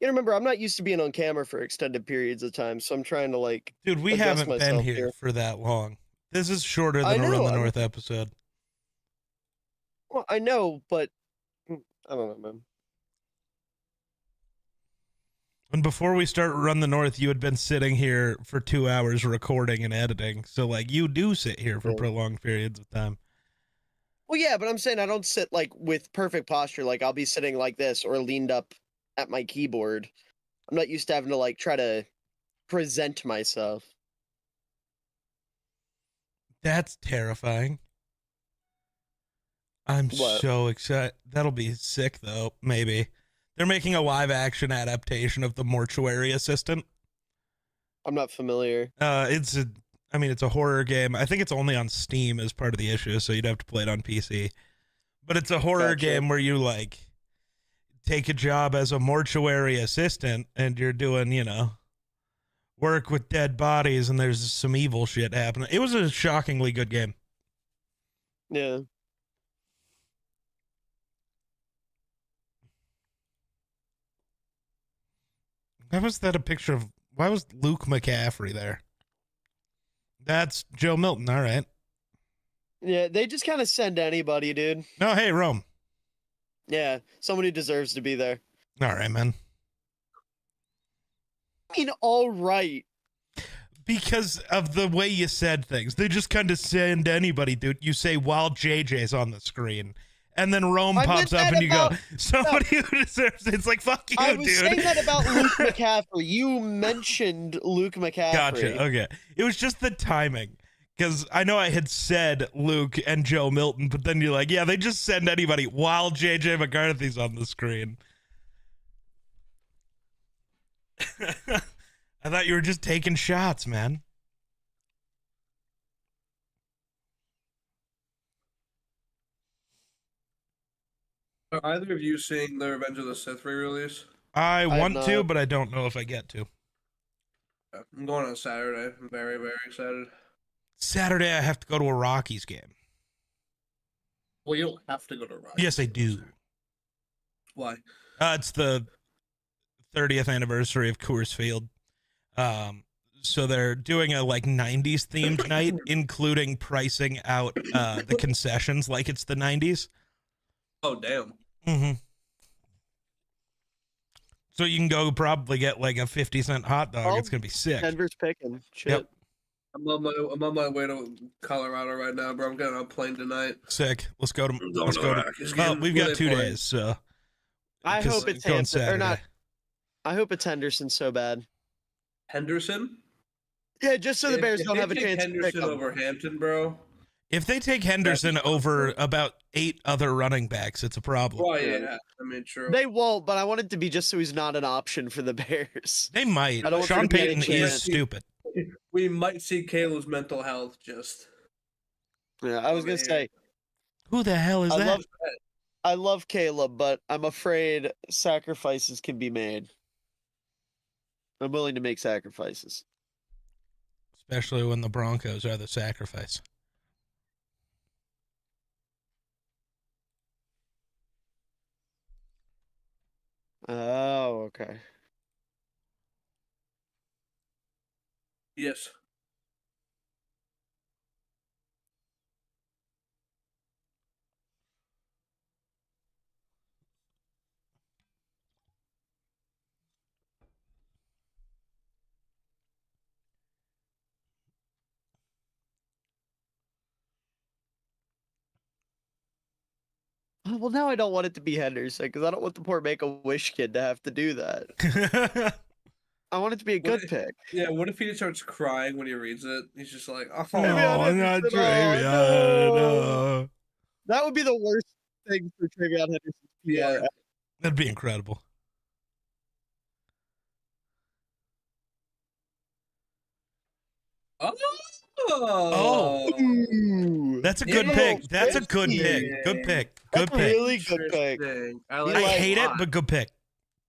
You remember, I'm not used to being on camera for extended periods of time, so I'm trying to like. Dude, we adjust haven't been myself here here. for that long. This is shorter I than a Run know, the I'm- North episode. Well, I know, but I don't know, man. And before we start Run the North, you had been sitting here for 2 hours recording and editing. So, like, you do sit here for Yeah. prolonged periods of time. Well, yeah, but I'm saying I don't sit like with perfect posture. Like I'll be sitting like this or leaned up at my keyboard. I'm not used to having to like try to present myself. That's terrifying. I'm What? so excited. That'll be sick, though, maybe. They're making a live-action adaptation of The Mortuary Assistant. I'm not familiar. It's a horror game. I think it's only on Steam as part of the issue, so you'd have to play it on PC. But it's a horror Gotcha. game where you, like, take a job as a mortuary assistant, and you're doing, work with dead bodies, and there's some evil shit happening. It was a shockingly good game. Yeah. Why was that a picture of... Why was Luke McCaffrey there? That's Joe Milton, all right. Yeah, they just kind of send anybody, dude. No, hey, Rome. Yeah, somebody deserves to be there. All right, man. I mean, all right. Because of the way you said things. They just kind of send anybody, dude. You say while JJ's on the screen. And then Rome I pops meant up that and you go, about- somebody who deserves it. It's like, fuck you, I was dude. saying that about Luke McCaffrey. You mentioned Luke McCaffrey. Gotcha. Okay. It was just the timing. Because I know I had said Luke and Joe Milton, but then you're like, yeah, they just send anybody while JJ McCarthy's on the screen. I thought you were just taking shots, man. Are either of you seeing the Revenge of the Sith re-release? I have want to, not. but I don't know if I get to. Yeah, I'm going on Saturday. I'm very, very excited. Saturday I have to go to a Rockies game. Well, you don't have to go to Rockies. Yes, I do. Why? It's the 30th anniversary of Coors Field. So they're doing a like 90s themed night, including pricing out the concessions like it's the 90s. Oh, damn. Mm-hmm. So you can go probably get like a 50-cent hot dog. Oh, it's gonna be sick. Denver's picking. Shit. Yep. I'm on my way to Colorado right now, bro. I'm getting on a plane tonight. Sick. Let's go to. I'm going Let's to go the to. Rockies Well, game. we've Where got they 2 playing? days. So I because hope it's going Hampton, or Saturday. not. I hope it's Henderson so bad. Henderson? Yeah, just so the Bears don't they have a take chance to pick Henderson them. over Hampton, bro. If they take Henderson over about 8 other running backs, it's a problem. Well, yeah. I mean, true. They won't, but I want it to be just so he's not an option for the Bears. They might. I don't want Sean there to be any Payton is chance. stupid. We might see Caleb's mental health just. Yeah, I was gonna say Who the hell is that? I love Caleb, but I'm afraid sacrifices can be made. I'm willing to make sacrifices. Especially when the Broncos are the sacrifice. Oh, okay. Yes. Well, now I don't want it to be Henderson because I don't want the poor Make-A-Wish kid to have to do that. I want it to be a good pick. Yeah, what if he starts crying when he reads it? He's just like, oh, Travion not Henderson, Travion. oh, No. That would be the worst thing for Travion Henderson. yeah. That'd be incredible. Oh. Ooh, That's a good Yeah, pick. That's a good pick. yeah. Good pick. Good that's a pick. really good pick. Interesting. I I like hate a it, lot. but good pick.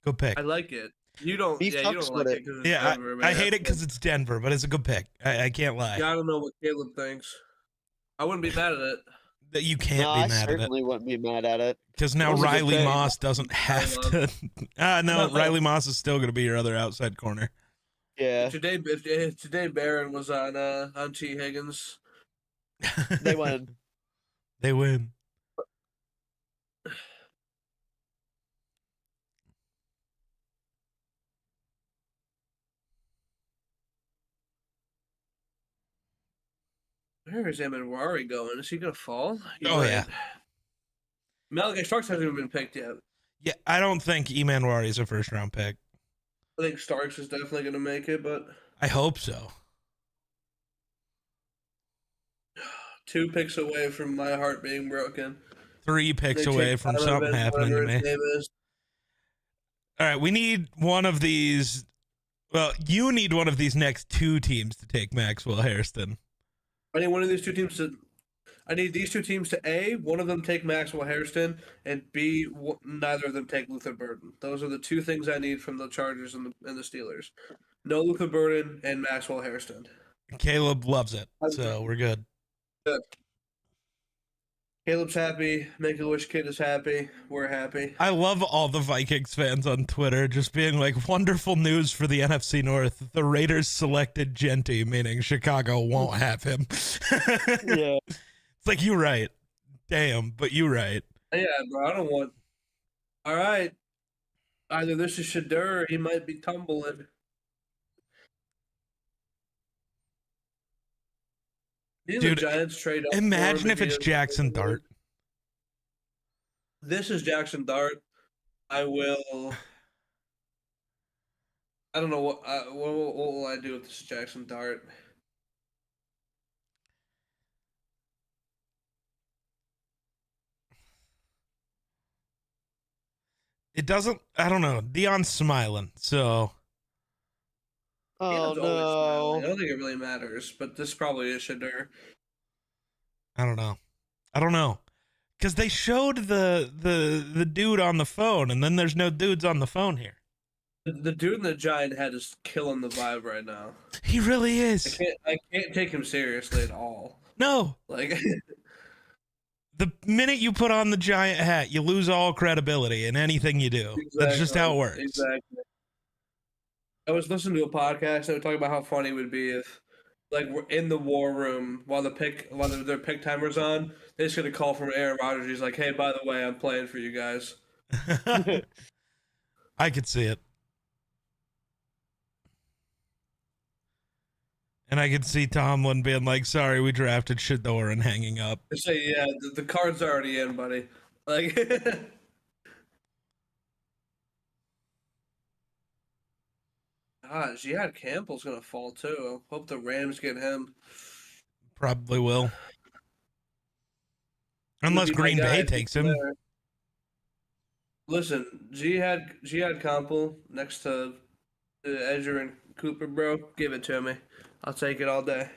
Good pick. I like it. You don't. He Yeah, you fucks don't with like it. it. 'cause it's Yeah, Denver, I man. hate it because it's Denver, but it's a good pick. I can't lie. Yeah, I don't know what Caleb thinks. I wouldn't be mad at it. That you can't No, be I mad at it certainly wouldn't be mad at it. because now That was a good Riley pick. Moss doesn't have to. No, Riley Moss is still going to be your other outside corner. Yeah, If today Barron was on T Higgins. they win. They win. Where is Amenwari going? Is he gonna fall? Oh, yeah. Malachi Starks hasn't even been picked yet. Yeah, I don't think Emanwari is a first round pick. I think Starks is definitely gonna make it, but I hope so. 2 picks away from my heart being broken. 3 picks They away take from Donovan, something happening to whatever me. his name is. All right, we need one of these. Well, you need one of these next 2 teams to take Maxwell Hairston. I need one of these 2 teams to. I need these 2 teams to A, one of them take Maxwell Hairston, and B, neither of them take Luther Burden. Those are the 2 things I need from the Chargers and the Steelers. No Luther Burden and Maxwell Hairston. Caleb loves it, so we're good. Caleb's happy. Make-A-Wish kid is happy. We're happy. I love all the Vikings fans on Twitter just being like, wonderful news for the NFC North. The Raiders selected Genty, meaning Chicago won't have him. Yeah. It's like, you're right. Damn, but you're right. Yeah, bro. I don't want. All right. Either this is Shadur, or he might be tumbling. These Dude, the Giants trade up. Imagine for if it's Jackson Dart. This is Jackson Dart. I will. I don't know what will I do if this is Jackson Dart. It doesn't, I don't know. Deion's smiling, so Oh Caleb's always smiling. I no. don't think it really matters, but this probably is Shadur. I don't know. Because they showed the dude on the phone, and then there's no dudes on the phone here. The dude in the giant head is killing the vibe right now. He really I is. can't take him seriously at all. No. Like The minute you put on the giant hat, you lose all credibility in anything you do. That's just how it works. Exactly. I was listening to a podcast and they were talking about how funny it would be if, like, we're in the war room while their pick timer's on. They just get a call from Aaron Rodgers. He's like, "Hey, by the way, I'm playing for you guys." I could see it. And I could see Tomlin being like, "Sorry, we drafted Shador," and hanging up. They say, "Yeah, the card's already in, buddy." Like, Jihad Campbell's gonna fall too. I hope the Rams get him. Probably will. Unless He'd be my Green guy Bay if he's takes him. there. Listen, Jihad Campbell next to Edger and Cooper, bro. Give it to me. I'll take it all day.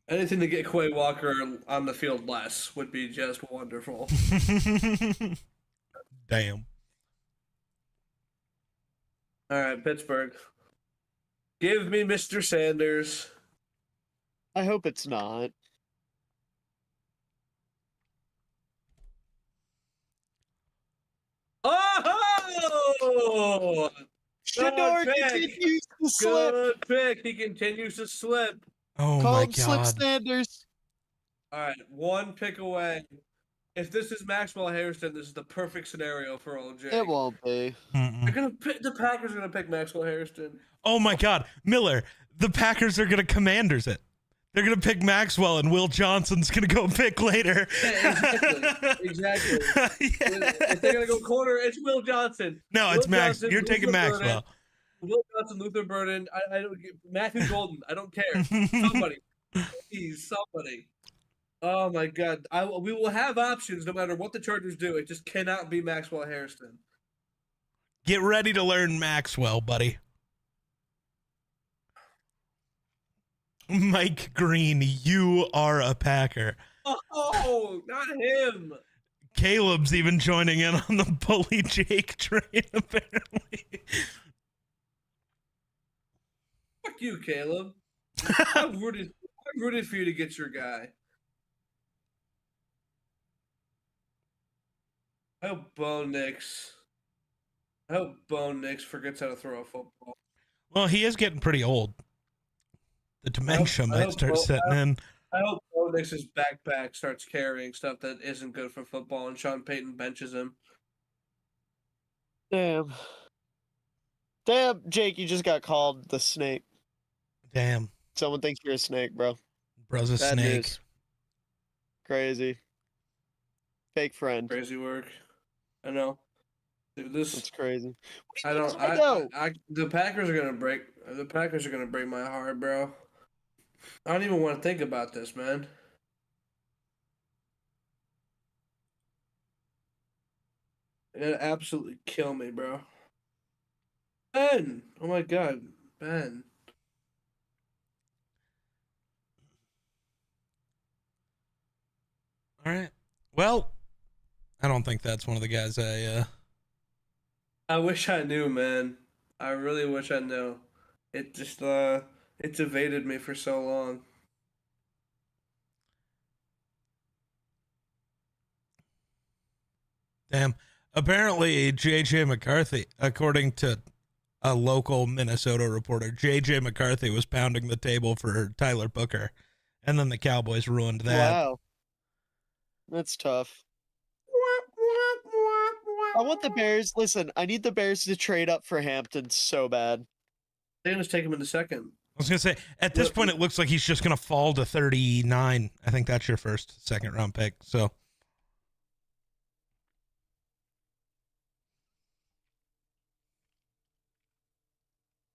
Anything to get Quay Walker on the field less would be just wonderful. Damn. All right, Pittsburgh. Give me Mr. Sanders. I hope it's not. Oh! Shador Good pick. continues to slip. Good pick. He continues to slip. Oh Call my him Slip god. Sanders. All right, one pick away. If this is Maxwell Harrison, this is the perfect scenario for old Jake. It won't be. Mm-mm. The Packers are gonna pick Maxwell Harrison. Oh my god. Miller, the Packers are going to Commanders it. They're going to pick Maxwell and Will Johnson's going to go pick later. Yeah, exactly. Yeah. If they're gonna go corner, it's Will Johnson. No, it's Will Max. Johnson, You're taking Luther Maxwell. Will Johnson, Luther Burden. I don't get Matthew Golden. I don't care. Somebody, please, somebody. Oh my God! We will have options no matter what the Chargers do. It just cannot be Maxwell Harrison. Get ready to learn Maxwell, buddy. Mike Green, you are a Packer. Oh, not him. Caleb's even joining in on the bully Jake train, apparently. Fuck you, Caleb. I rooted for you to get your guy. I hope Bo Nix forgets how to throw a football. Well, he is getting pretty old. The dementia might start setting in. I hope Bo Nix's backpack starts carrying stuff that isn't good for football and Sean Payton benches him. Damn, Jake, you just got called the snake. Damn. Someone thinks you're a snake, bro. Bro's a Bad snake. news. Crazy. Fake friend. Crazy work. I know. Dude, That's crazy. I don't. know. The Packers are gonna break. The Packers are gonna break my heart, bro. I don't even want to think about this, man. It'd absolutely kill me, bro. Ben! Oh my God, Ben. All right. Well, I don't think that's one of the guys I wish I knew, man. I really wish I knew. It just it's evaded me for so long. Damn. Apparently, J.J. McCarthy, according to a local Minnesota reporter, J.J. McCarthy was pounding the table for Tyler Booker, and then the Cowboys ruined that. Wow. That's tough. I want the Bears. Listen, I need the Bears to trade up for Hampton so bad. They're gonna take him in the second. I was going to say, at this point, it looks like he's just going to fall to 39. I think that's your second round pick. So,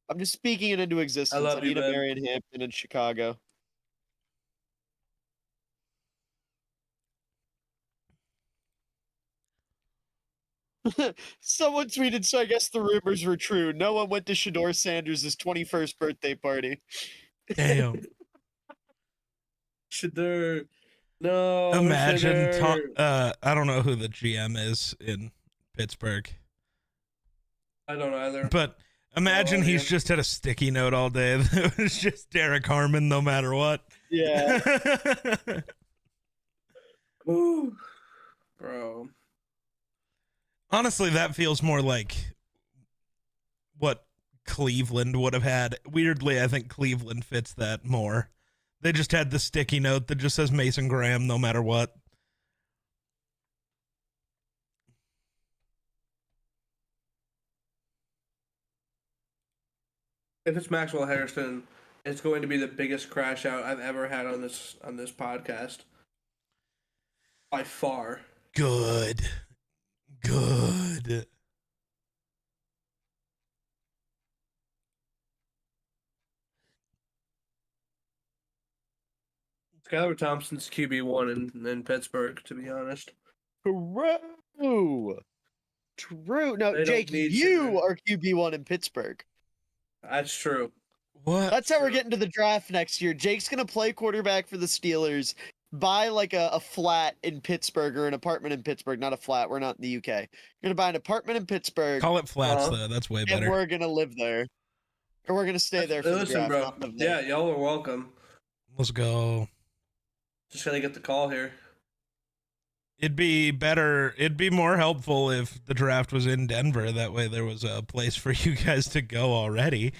I'm just speaking it into existence. love I you, need a man. Marion Hampton in Chicago. Someone tweeted, so I guess the rumors were true. No one went to Shador Sanders' 21st birthday party. damn. Shador. No. Imagine, Shador. I don't know who the GM is in Pittsburgh. I don't either. But imagine Oh, he's man. just had a sticky note all day. It was just Derek Harmon, no matter what. Yeah. Ooh, bro. Honestly, that feels more like what Cleveland would have had. Weirdly, I think Cleveland fits that more. They just had the sticky note that just says Mason Graham, no matter what. If it's Maxwell Harrison, it's going to be the biggest crash out I've ever had on this podcast. By far. Good. Skylar Thompson's QB1 in Pittsburgh, to be honest. True. No, They don't Jake, need you to- are QB1 in Pittsburgh. That's true. What? That's how we're True. getting to the draft next year. Jake's gonna play quarterback for the Steelers, buy like a flat in Pittsburgh or an apartment in Pittsburgh. Not a flat. We're not in the UK. You're gonna buy an apartment in Pittsburgh, Call it flats, Uh-huh. though. That's way and better. we're gonna live there, or we're gonna stay there for the Listen, draft. bro. Not live there. Yeah, y'all are welcome. Let's go. Just gotta get the call here. It'd be more helpful if the draft was in Denver. That way there was a place for you guys to go already.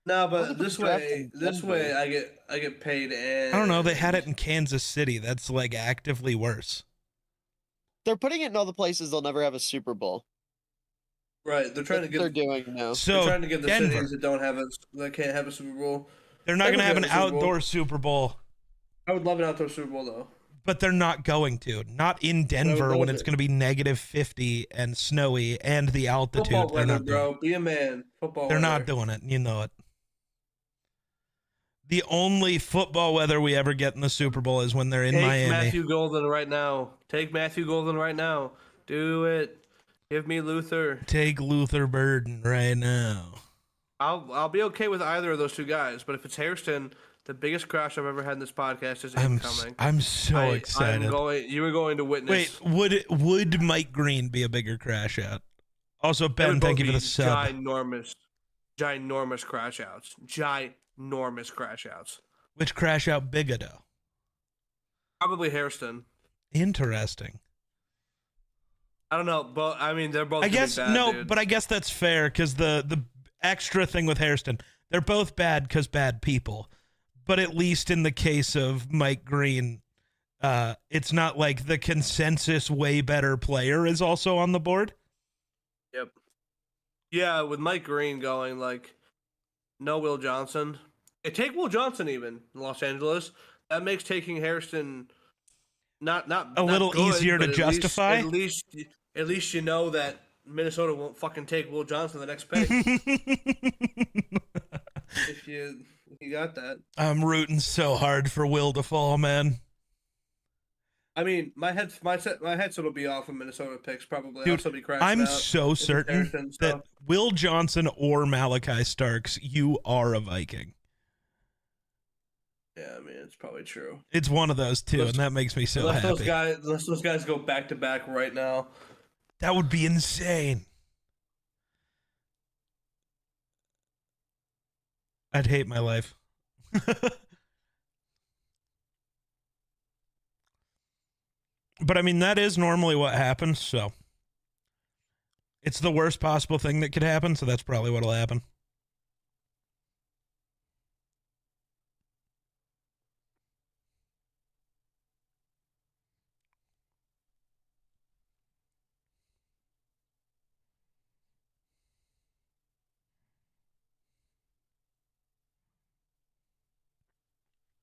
No, Why but the this draft way, in this way, Denver? I get paid. And I don't know. They had it in Kansas City. That's like actively worse. They're putting it in all the places they'll never have a Super Bowl. Right. They're trying That's to what get. they're doing now. They're So trying to get the Denver, cities that don't have a that can't have a Super Bowl. they're not going to have an Denver's gonna have a Super Bowl. outdoor Super Bowl, I would love an outdoor Super Bowl though. but they're not going to. Not in Denver when love it's it. going to be -50 and snowy and the altitude. Football They're weather, not doing. bro. Be a man. Football. They're not weather. doing it. You know it. The only football weather we ever get in the Super Bowl is when they're in Take Miami. Matthew Golden right now. Take Matthew Golden right now. Do it. Give me Luther. Take Luther Burden right now. I'll be okay with either of those two guys, but if it's Hairston, the biggest crash I've ever had in this podcast is incoming. I'm so excited. You were going to witness. Wait, would Mike Green be a bigger crash out? Also, They Ben, would thank both you for be the sub. ginormous crash outs. Ginormous crash outs. Which crash out bigger though? Probably Hairston. Interesting. I don't know, but I mean they're both. I gonna be guess bad, no, dude. but I guess that's fair because the extra thing with Hairston, they're both bad because bad people. But at least in the case of Mike Green, it's not like the consensus way better player is also on the board. Yep. Yeah, with Mike Green going like, no Will Johnson. Hey, take Will Johnson even in Los Angeles. That makes taking Hairston not A little good, easier to but justify? At least you know that Minnesota won't fucking take Will Johnson the next pick. if you got that. I'm rooting so hard for Will to fall, man. I mean, my headset will be off when Minnesota picks probably. Dude, I'll still be crashing I'm out so if it's certain Hairston, so. that Will Johnson or Malachi Starks, you are a Viking. Yeah, I mean it's probably true. It's one of those two, Unless- and that makes me so unless happy. those guys go back to back right now. That would be insane. I'd hate my life. But I mean, that is normally what happens, so it's the worst possible thing that could happen, so that's probably what'll happen.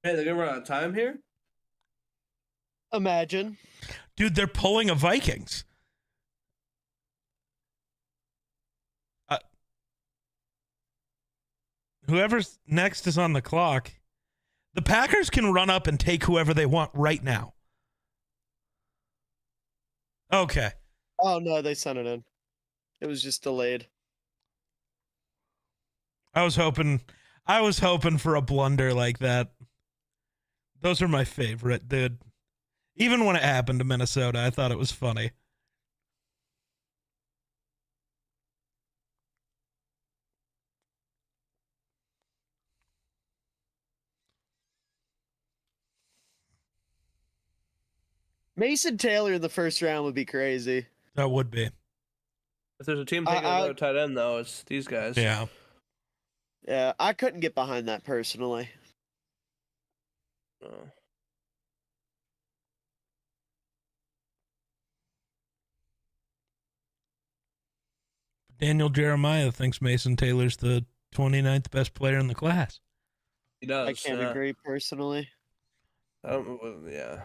Hey, they're gonna run out of time here. Imagine. Dude, they're pulling a Vikings. Whoever's next is on the clock. The Packers can run up and take whoever they want right now. Okay. Oh no, they sent it in. It was just delayed. I was hoping for a blunder like that. Those are my favorite, dude. Even when it happened to Minnesota, I thought it was funny. Mason Taylor in the first round would be crazy. That would be. If there's a team taking another tight end, though, it's these guys. Yeah. Yeah, I couldn't get behind that personally. Oh. Daniel Jeremiah thinks Mason Taylor's the 29th best player in the class. He does. I can't agree personally. Yeah.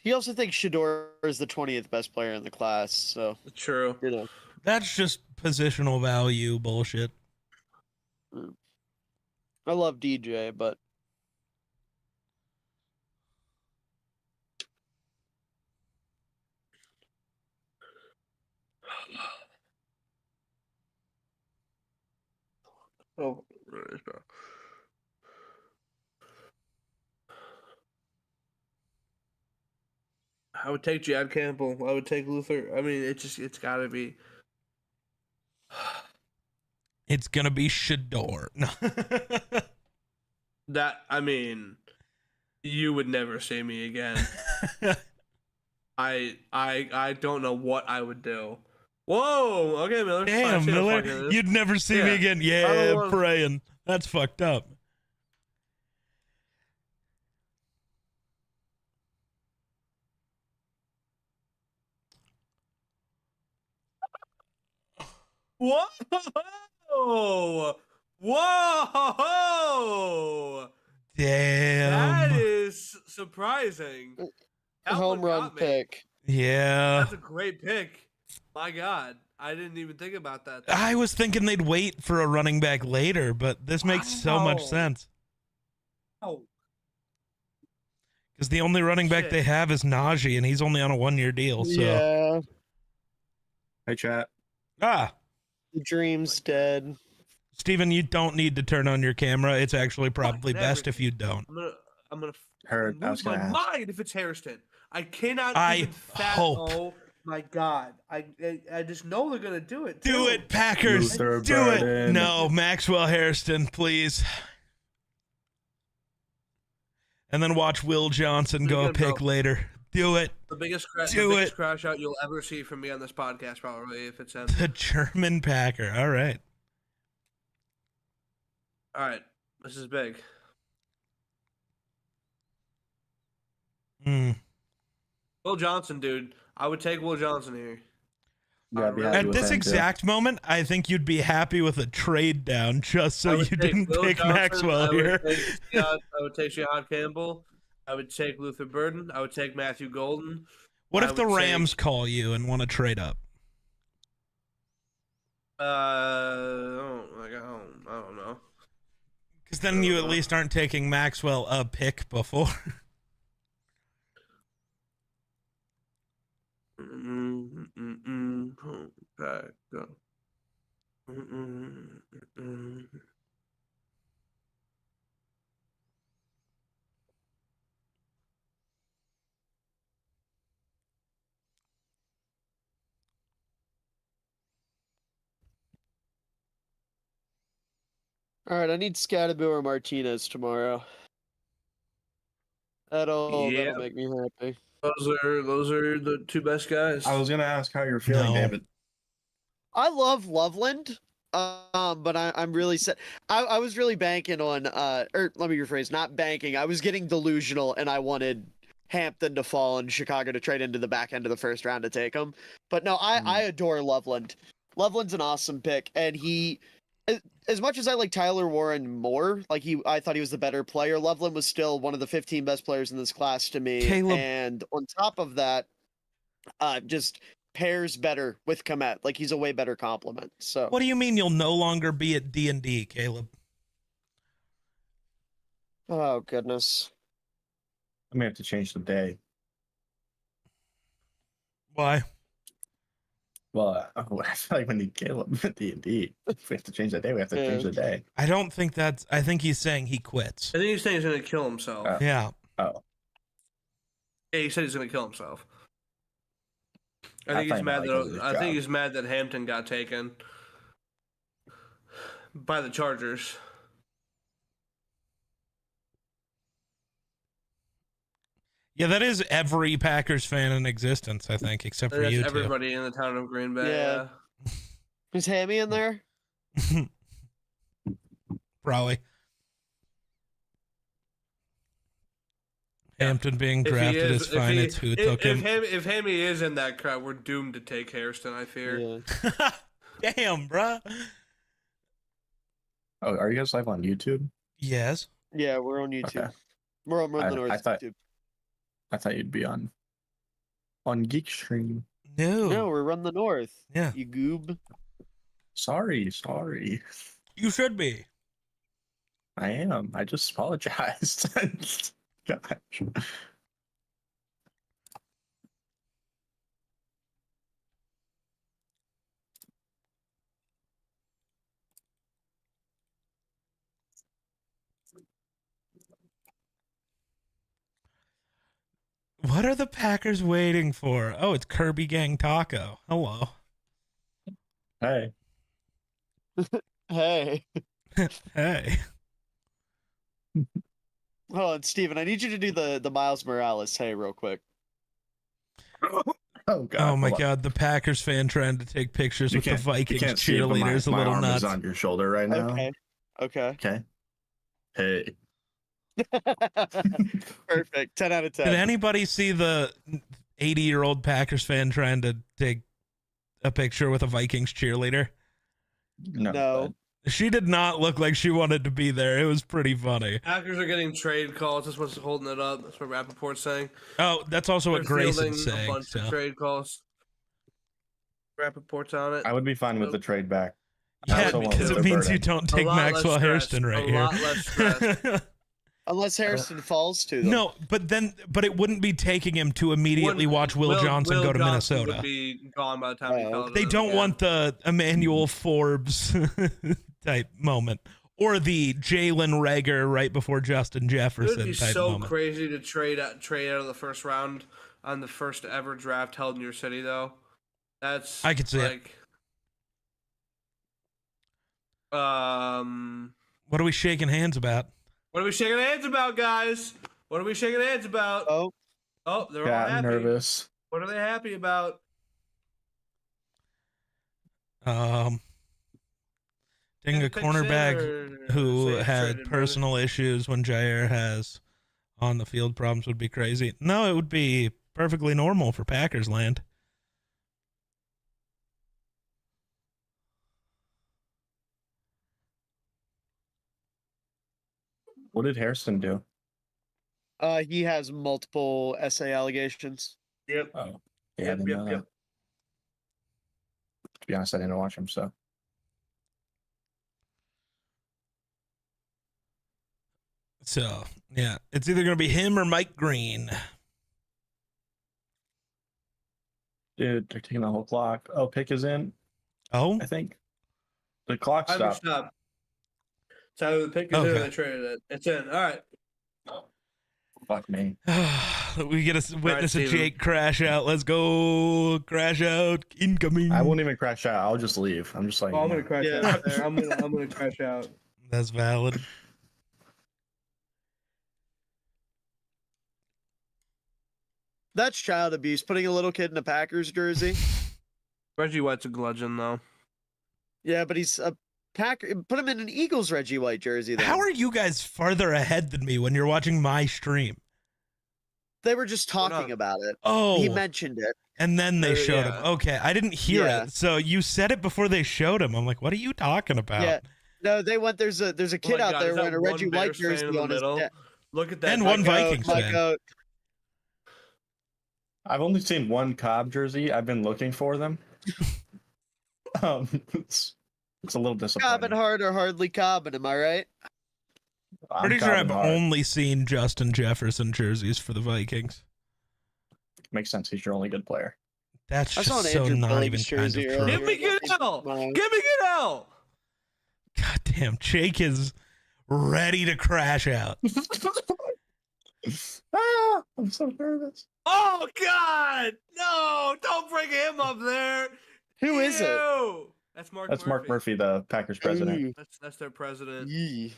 He also thinks Shador is the 20th best player in the class, so True. you know. That's just positional value bullshit. I love DJ, but Oh, there it is, bro. I would take Jad Campbell. I would take Luther. I mean, it's got to be. It's gonna be Shador. No. That, I mean, you would never see me again. I don't know what I would do. Whoa, okay, Miller. Damn, I see how Miller, fucking it is. you'd never see me Yeah. again. I Yeah, don't want- praying. That's fucked up. Whoa! Whoa! Damn. That is surprising. That home one run got me. pick. Yeah. That's a great pick. My God, I didn't even think about that. I was thinking they'd wait for a running back later, but this makes so much Wow. sense. Oh, Because the only running back Shit. they have is Najee, and he's only on a 1-year deal. So Yeah, Hey, chat. ah, the dream's dead. Steven, you don't need to turn on your camera. It's actually probably never best if do. you don't. I'm gonna Heard. I was lose my gonna ask. mind if it's Hairston. I cannot I even hope. Oh my God, I just know they're gonna do it. Do too. it, Packers. Luther Do it. Burden. No, Maxwell Hairston, please. And then watch Will Johnson go a Pretty good, pick bro. later. Do it. The biggest, Do the biggest it. crash out you'll ever see from me on this podcast, probably, if it's him. The German Packer. All right. All right, this is big. Hmm. Will Johnson, dude. I would take Will Johnson here. Yeah, I'd be happy At with this him, too. exact moment, I think you'd be happy with a trade down just so I you would take didn't Will pick Johnson, Maxwell I would here. take Shahad- I would take Shahad Campbell. I would take Luther Burden. I would take Matthew Golden. What I if the would take- Rams call you and want to trade up? I don't know. Because then you at least aren't taking Maxwell a pick before. Back up. All right, I need Scatterbill or Martinez tomorrow. That'll Yep. make me happy. Those are the two best guys. I was gonna ask how you're feeling, No. David. I love Loveland, but I'm really set. I was really banking on, or let me rephrase, not banking. I was getting delusional, and I wanted Hampton to fall and Chicago to trade into the back end of the first round to take him. But no, I adore Loveland. Loveland's an awesome pick, and he, as much as I like Tyler Warren more, I thought he was the better player. Loveland was still one of the 15 best players in this class to me. Caleb. And on top of that, just pairs better with Komet. Like, he's a way better complement. So What do you mean you'll no longer be at D&D, Caleb? oh goodness. I may have to change the day. Why? Well, I feel like we need Caleb at D&D. If we have to change the day, we have to change the day. I don't think that's... I think he's saying he quits. I think he's saying he's gonna kill himself. Yeah. Oh, Yeah, he said he's gonna kill himself. I I think he's find mad that because of his that I think job. he's mad that Hampton got taken by the Chargers. Yeah, that is every Packers fan in existence, I think, except for That's you two. everybody in the town of Green Bay. Yeah. Yeah. Is Hammy in there? Probably. Yeah. Hampton being If he drafted is- is fine. if he- It's who took him. If Hammy is in that crowd, we're doomed to take Hairston, I fear. Yeah. Damn, bruh. Oh, are you guys live on YouTube? Yes. Yeah, we're on YouTube. Okay. We're on Run the I North thought- YouTube. I thought you'd be on Geek Stream. No. No, we're Run the North. Yeah. You goob. Sorry. You should be. I am. I just apologized. Gosh. What are the Packers waiting for? Oh, it's Kirby Gang Taco. Hello. Hey. Hey. Hey. Hold on, Steven. I need you to do the Miles Morales hey real quick. Oh god. Oh my hold on. God, the Packers fan trying to take pictures You with the can't- you Vikings can't see it, but cheerleaders. my A little arm nuts. is on your shoulder right now. Okay. Okay. Okay. Hey. Perfect. 10 out of 10. Did anybody see the 80-year-old Packers fan trying to take a picture with a Vikings cheerleader? No. She did not look like she wanted to be there. It was pretty funny. Packers are getting trade calls. That's what's holding it up. That's what Rappaport's saying. Oh, that's also what They're fielding Grayson's a saying. bunch of So. trade calls. Rappaport's on it. I would be fine with the trade back. I Yeah, also want because it Lillard means you Burden. don't A take lot less Maxwell stress. Hairston right A here. lot less stress. Unless Harrison falls to them. No, but it wouldn't be taking him to immediately watch Will Johnson go to Johnson Minnesota. Would be gone by the time he Oh. fell to They them, don't yeah. want the Emmanuel Forbes type moment or the Jalen Rager right before Justin It Jefferson would be type so moment. crazy to trade out of the first round on the first ever draft held in your city, though. That's I could see it. like, What are we shaking hands about? what are we shaking hands about, guys? What are we shaking hands about? Oh, Oh, they're all Yeah, I'm happy. nervous. What are they happy about? Being a Pick cornerback Sander, who say had traded, brother. personal issues when Jair has on the field problems would be crazy. No, it would be perfectly normal for Packers land. What did Hairston do? he has multiple SA allegations. Yep. Oh. Yeah, I Yep, didn't yep, know yep. that. To be honest, I didn't watch him, so. So, yeah, it's either going to be him or Mike Green. Dude, they're taking the whole clock. Oh, pick is in, Oh, I think. The clock Time to stopped. stop. So the pick is in Okay. and they traded it. It's in. All right. Fuck me. we get to witness a Steven. Jake crash out. Let's go. Crash out. Incoming. I won't even crash out. I'll just leave. I'm just like, Oh, I'm gonna crash Yeah. out. There. I'm gonna crash out. That's valid. That's child abuse. Putting a little kid in a Packers jersey. Reggie White's a legend, though. Yeah, but he's a Packer. Put him in an Eagles Reggie White jersey. Then. How are you guys farther ahead than me when you're watching my stream? They were just We're talking not- about it. Oh, He mentioned it. and then they showed yeah. him. Okay, I didn't hear Yeah. it. So you said it before they showed him. I'm like, what are you talking about? Yeah. No, they went. There's a Oh kid my out God, there is that wearing a one Reggie White Bears fan jersey in the on his middle? neck. Look at that. And My one God. Vikings My fan. goat. I've only seen one Cobb jersey. I've been looking for them. It's a little disappointing. Cobb and Hart are hardly cobbing. Am I right? I'm Pretty sure Cobb I've and Hart. only seen Justin Jefferson jerseys for the Vikings. Makes sense. He's your only good player. That's I saw just an so Andrew not Billings even kind of jersey true. earlier. Give me Goodell. Mine. Give me Goodell. God damn, Jake is ready to crash out. I'm so nervous. Oh God! No! Don't bring him up there. Who is it? Ew. That's Mark. That's Mark Murphy, the Packers president. Ooh. That's their president. Yee.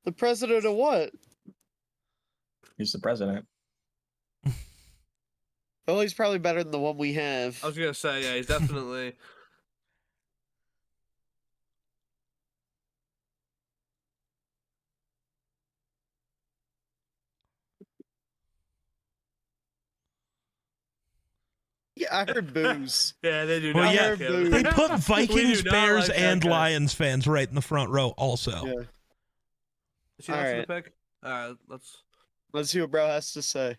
The president of what? He's the president. Well, he's probably better than the one we have. I was gonna say, yeah, he's definitely. Yeah, I heard booze. Yeah, they do. Well, not yeah, like him. They put Vikings, not Bears, like that and guy. Lions fans right in the front row also. Yeah. Is he not Alright. the pick? All right, Let's see what bro has to say.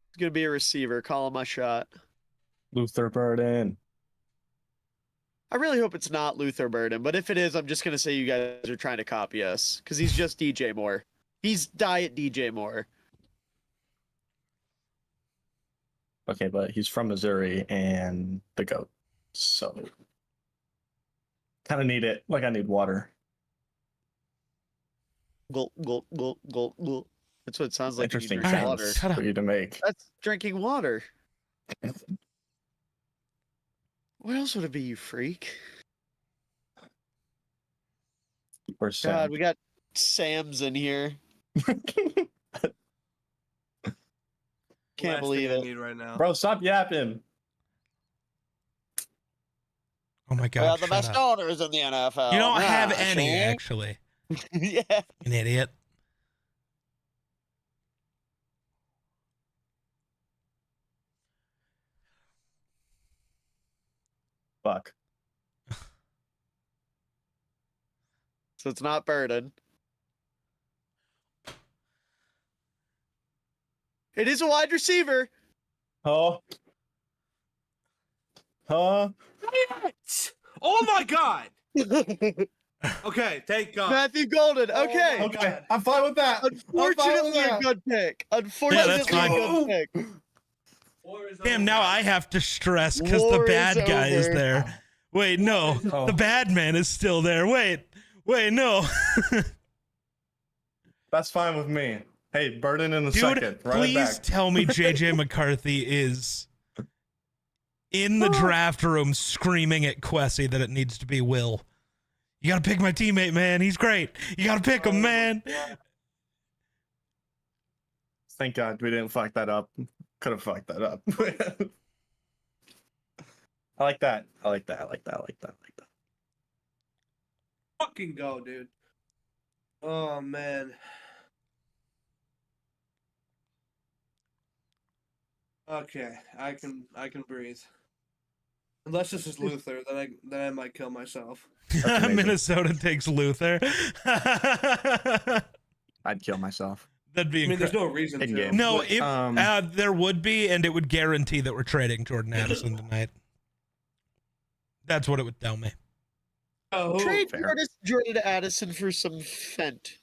It's gonna be a receiver. Call him my shot. Luther Burden. I really hope it's not Luther Burden, but if it is, I'm just gonna say you guys are trying to copy us because he's just DJ Moore. He's diet DJ Moore. Okay, but he's from Missouri and the GOAT. So kind of need it. Like I need water. Gulp, gulp, gulp, gulp, gulp. That's what it sounds like when you Interesting drink Alright, water. sense shut up. for you to make. That's drinking water. What else would it be, you freak? Or God, Sam. we got Sam's in here. Can't last believe thing I it. need right now. Bro, stop yapping. Oh my We god! have the shut best up. owners in the NFL. You don't have Ah, any, Shane. actually. Yeah. An idiot. Fuck. So it's not Burden. It is a wide receiver. Huh? Huh? Oh my god! Okay, thank God. Matthew Golden. Okay. Oh, Okay, I'm fine with that. Unfortunately, a good pick. Unfortunately, fine. a good pick. War is Damn, over. now I have to stress because the War bad is guy is over. there. Wait, no. Oh. The bad man is still there. Wait, no. That's fine with me. Hey, Burden in the Dude, second. Run it please back. tell me JJ McCarthy is in the draft room screaming at Quessy that it needs to be Will. You gotta pick my teammate, man. He's great. You gotta pick him, man. Thank God we didn't fuck that up. Could have fucked that up. I like that. I like that. I like that. I like that. I like that. Fucking go, dude. Oh man. Okay, I can breathe. Unless this is Luther, then I might kill myself. amazing. Minnesota takes Luther. I'd kill myself. That'd be I mean, there's incredible. no reason In to. game. No, But- if, there would be, and it would guarantee that we're trading Jordan Addison tonight. That's what it would tell me. Oh, Trade fair. Jordan Addison for some Fent.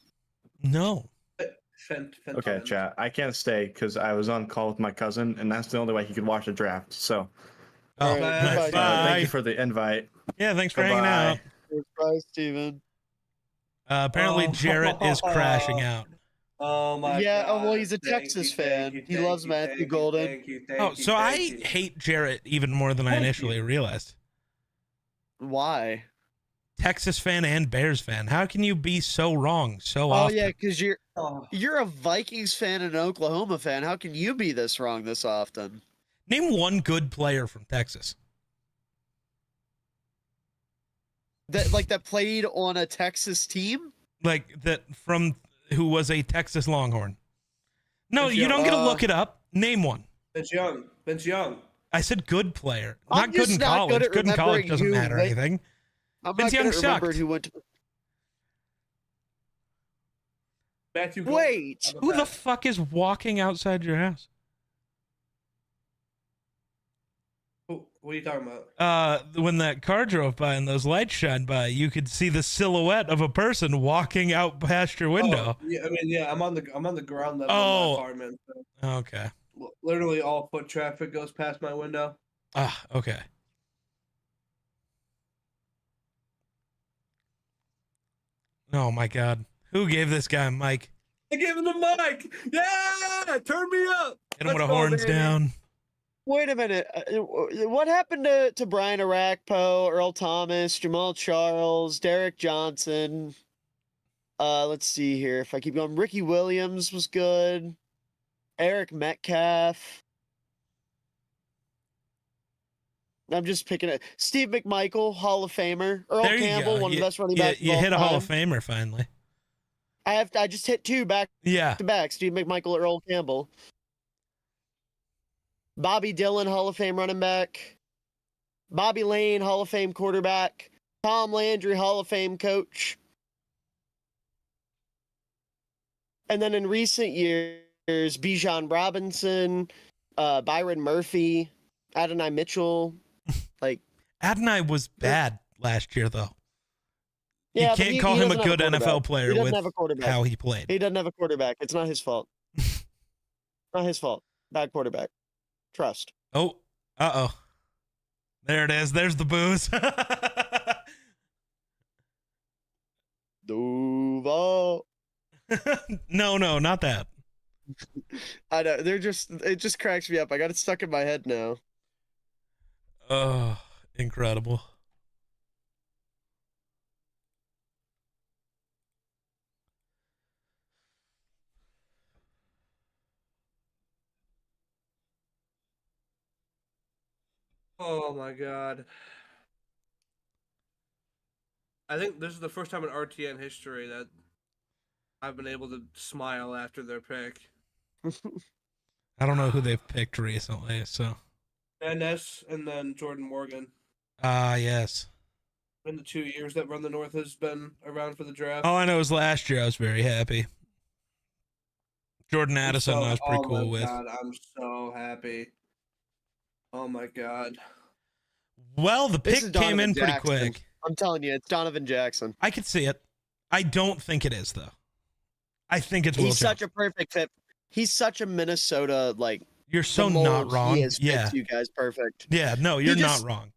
No. Okay, chat. I can't stay because I was on call with my cousin, and that's the only way he could watch the draft. So Oh, Alright, nice. bye. thank Bye. you for the invite. Yeah, thanks for hanging Goodbye. out. Surprise, Steven. Apparently, Oh. Jarrett is crashing out. Oh my Yeah, God. well, he's a Thank Texas you, fan. thank you, He thank loves you, Matthew thank you, Golden. Thank you, thank Oh, you, so I thank you. hate Jarrett even more than I Thank initially you. realized. Why? Texas fan and Bears fan. How can you be so wrong so Oh often? yeah, because Oh, you're a Vikings fan and an Oklahoma fan. How can you be this wrong this often? Name one good player from Texas. That played on a Texas team? Like that from who was a Texas Longhorn. No, Vince you don't get to Young. look it up. Name one. Vince Young. Vince Young. I said good player. I'm Not good just in not college. good at Good in college remembering doesn't who matter went- anything. I'm Vince not Young going to remember sucked. who went to. Matthew Golden. Wait, How about Who the that? fuck is walking outside your house? What are you talking about? When that car drove by and those lights shined by, you could see the silhouette of a person walking out past your window. Oh, yeah, I mean, yeah, I'm on the ground level Oh. of my apartment. So Okay. literally, all foot traffic goes past my window. Ah, okay. Oh my God. Who gave this guy a mic? I gave him the mic. Yeah, turn me up. Hit him Let's with a go, horns baby. down. wait a minute. What happened to Brian Arakpo, Earl Thomas, Jamal Charles, Derek Johnson? Let's see here. If I keep going, Ricky Williams was good. Eric Metcalf. I'm just picking it. Steve McMichael, Hall of Famer. Earl There you Campbell, go. one of the You- best running backs. You of all hit a Hall of time. Famer finally. I just hit 2 back Yeah. to back. Steve McMichael, Earl Campbell. Bobby Dillon, Hall of Fame running back. Bobby Lane, Hall of Fame quarterback. Tom Landry, Hall of Fame coach. And then in recent years, Bijan Robinson, Byron Murphy, Adonai Mitchell. Adonai was bad last year, though. Yeah, You but can't call he him a doesn't have good NFL quarterback. player He doesn't with have a quarterback. how he played. He doesn't have a quarterback. It's not his fault. Not his fault. Bad quarterback. Trust. Oh, uh-oh. There it is. There's the booze. Duval. No, not that. I know. It just cracks me up. I got it stuck in my head now. Oh, incredible. Oh my god. I think this is the first time in RTN history that I've been able to smile after their pick. I don't know who they've picked recently, so. NS and then Jordan Morgan. Ah, yes. In the 2 years that Run the North has been around for the draft. All I know is last year I was very happy. Jordan Addison I was pretty cool with. God, I'm so happy. Oh my god. Well, the This pick is came in Donovan pretty Jackson. quick. I'm telling you, it's Donovan Jackson. I could see it. I don't think it is, though. I think it's Will He's such Johnson. a perfect fit. He's such a Minnesota, like, You're so the not mold wrong. He is Yeah. fits you guys perfect. Yeah, no, you're just- not wrong.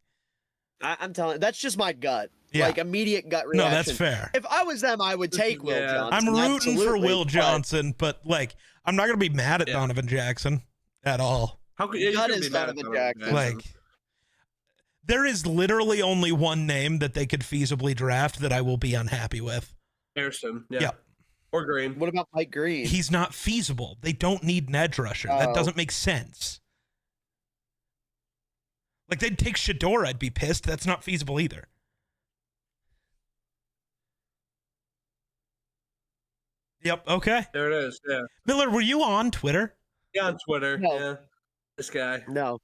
I'm telling that's just my gut. Yeah. Like, immediate gut No, reaction. that's fair. If I was them, I would take Will Yeah. Johnson. I'm rooting for absolutely, Will but Johnson, but like, I'm not gonna be mad at Yeah. Donovan Jackson at all. How could you God couldn't is be mad at Donovan Donovan Jackson. Like, there is literally only one name that they could feasibly draft that I will be unhappy with. Harrison. Yeah. Yeah. Or Green. What about Mike Green? He's not feasible. They don't need an edge rusher. That Oh. doesn't make sense. Like, they'd take Shador, I'd be pissed. That's not feasible either. Yep, okay. There it is. Yeah. Miller, were you on Twitter? Yeah, on Twitter. No. Yeah. This guy. No.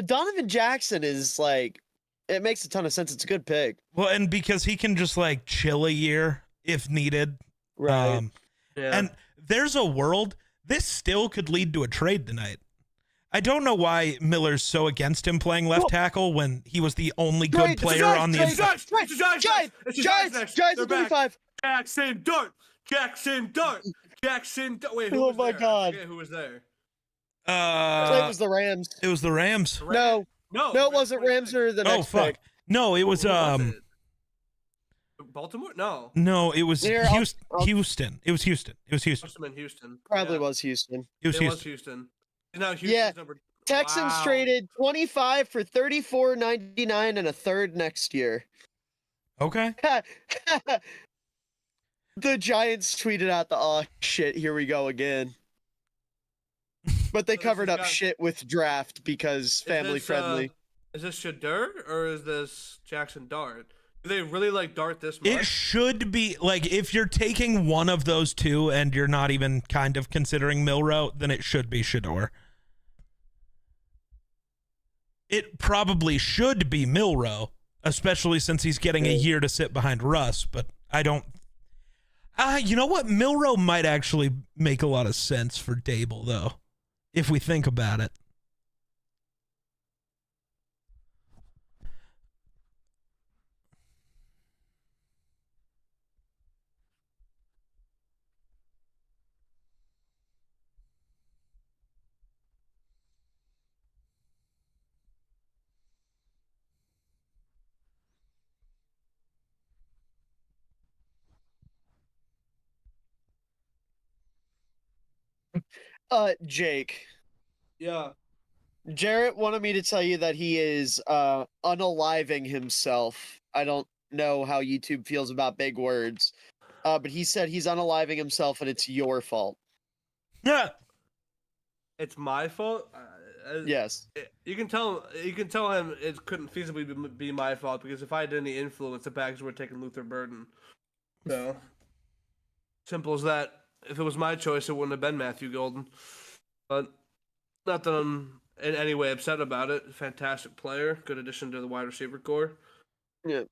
Donovan Jackson is like, it makes a ton of sense. It's a good pick. Well, and because he can just like chill a year if needed. Right. Yeah. And there's a world, this still could lead to a trade tonight. I don't know why Miller's so against him playing left tackle when he was the only good Trade, player trade, on the trade, inside. Giants, Giants at 25. Jackson Dart. Jackson Dart. Jackson Dart. Wait, who Oh was my there? God. I forget who was there? It was the Rams. It was the Rams. No, No. no, it wasn't Rams or the Oh next fuck. pick. No, it was Who was it? Baltimore? No. no, it was Here, I'll- Houston. It was Houston. It was Houston. Must have been Houston. Probably Yeah. was Houston. It was It was Houston. Houston. Now Houston's Yeah. number. Texans Wow. traded 25 for 34.99 and a third next year. Okay. The Giants tweeted out the "oh shit, here we go again." But they So this covered has up got- shit with draft because Is family this, friendly. Is this Shadur or is this Jackson Dart? Do they really like Dart this much? It should be like if you're taking one of those two and you're not even kind of considering Milrow, then it should be Shador. It probably should be Milrow, especially since he's getting a year to sit behind Russ, but I don't. You know what? Milrow might actually make a lot of sense for Dable, though, if we think about it. Jake. Yeah. Jarrett wanted me to tell you that he is unaliving himself. I don't know how YouTube feels about big words. but he said he's unaliving himself and it's your fault. Yeah. It's my fault. Yes. You can tell him it couldn't feasibly be my fault because if I had any influence, the Packers would have taken Luther Burden. So simple as that. If it was my choice, it wouldn't have been Matthew Golden. But not that I'm in any way upset about it. Fantastic player, good addition to the wide receiver core. Yeah.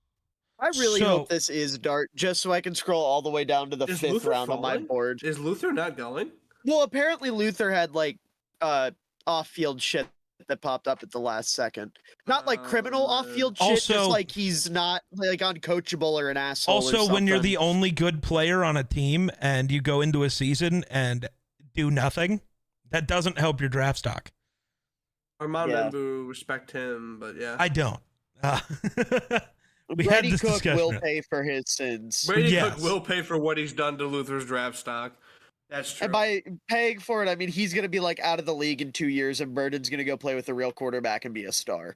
I really So- hope this is Dart, just so I can scroll all the way down to the Is 5th Luther round on my falling? board. Is Luther not going? Well, apparently Luther had like off-field shit that popped up at the last second. Not like criminal off-field shit, Also- just like he's not like uncoachable or an asshole. or Also, when you're something. the only good player on a team and you go into a season and do nothing, that doesn't help your draft stock. Armand Yeah. Membu, respect him, but yeah. I don't. We had Brady this Cook discussion. will pay for his sins. Brady Yes. Cook will pay for what he's done to Luther's draft stock. That's true. And by paying for it, I mean he's gonna be like out of the league in 2 years, and Burden's gonna go play with a real quarterback and be a star.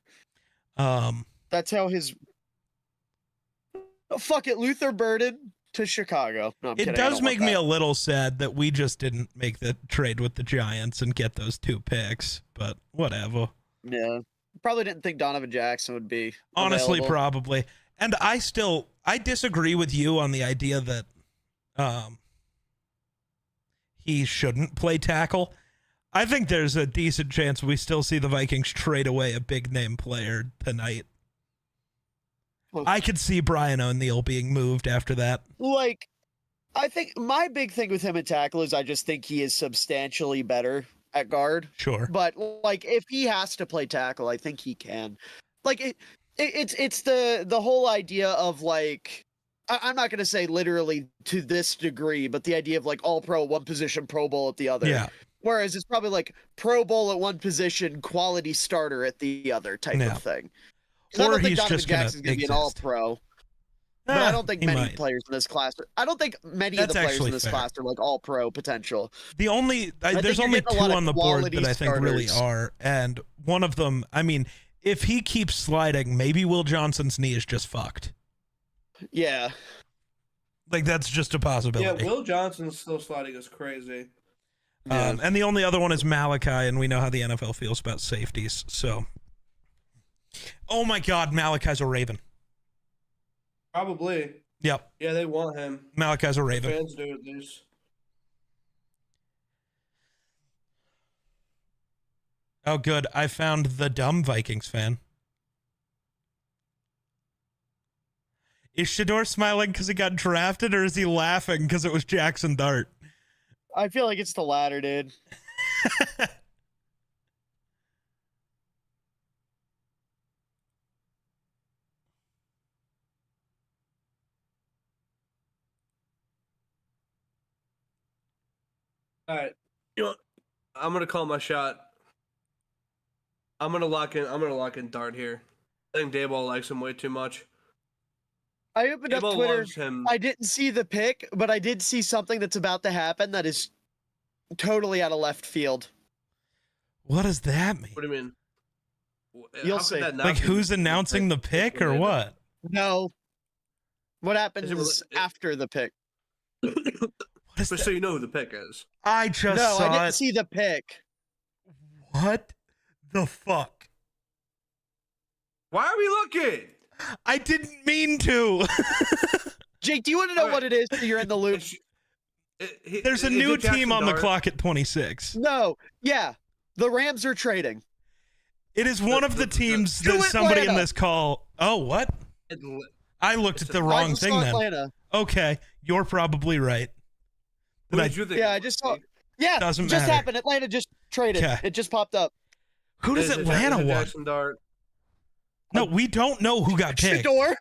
That's how his. Oh, fuck it, Luther Burden to Chicago. No, I'm It kidding, I does don't make want me that. a little sad that we just didn't make the trade with the Giants and get those 2 picks, but whatever. Yeah, probably didn't think Donovan Jackson would be Honestly, available. probably. And I disagree with you on the idea that he shouldn't play tackle. I think there's a decent chance we still see the Vikings trade away a big name player tonight. Well- I could see Brian O'Neill being moved after that. Like, I think my big thing with him at tackle is I just think he is substantially better at guard. Sure. But like, if he has to play tackle, I think he can. Like, it's the whole idea of like, I'm not gonna say literally to this degree, but the idea of like all pro at one position, Pro Bowl at the other. Yeah. Whereas it's probably like Pro Bowl at one position, quality starter at the other type Yeah. of thing. 'Cause I Or don't think he's Donovan just gonna Jackson's gonna be an exist. all pro. But I don't think he many might. players in this class. I don't think many That's of the players actually in this fair. class are like all pro potential. The only think there's you're only getting a 2 lot of on the board quality that I think really starters. are, and one of them, I mean, if he keeps sliding, maybe Will Johnson's knee is just fucked. Yeah. Like that's just a yeah, possibility. Will Johnson's still sliding is crazy. And the only other one is Malachi, and we know how the NFL feels about safeties. So, oh my God, Malachi's a Raven. Probably. Yep, Yeah, they want him. Malachi's a Raven. Fans do at least. Oh, good. I found the dumb Vikings fan. Is Shador smiling because he got drafted, or is he laughing because it was Jackson Dart? I feel like it's the latter, dude. All right. You know what? I'm gonna call my shot. I'm gonna lock in Dart here. I think Dayball likes him way too much. I opened up Dayball Twitter. loves him. I didn't see the pick, but I did see something that's about to happen that is totally out of left field. What does that mean? What do you mean? You'll How could see. that not Like, be who's announcing the pick or related? what? No. What happens Is it is rela- after the pick. What is But that? so you know who the pick is. I just No, saw I didn't it. see the pick. What the fuck? Why are we looking? I didn't mean to. Jake, do you want to know Alright. what it is so you're in the loop? There's a Is new it Jackson team on the Dart? clock at 26. No. Yeah. The Rams are trading. It is one of the teams that To somebody in Atlanta. this call. Oh, what? I looked at the I wrong just thing saw then. Atlanta. Okay, you're probably right. Who Did I- did you think? Yeah, it I was, just saw. Steve? Yeah, Doesn't just matter. happened. Atlanta just traded. Okay. It just popped up. Who does Is it Atlanta want? Jackson Dart? No, we don't know who got picked. Shador.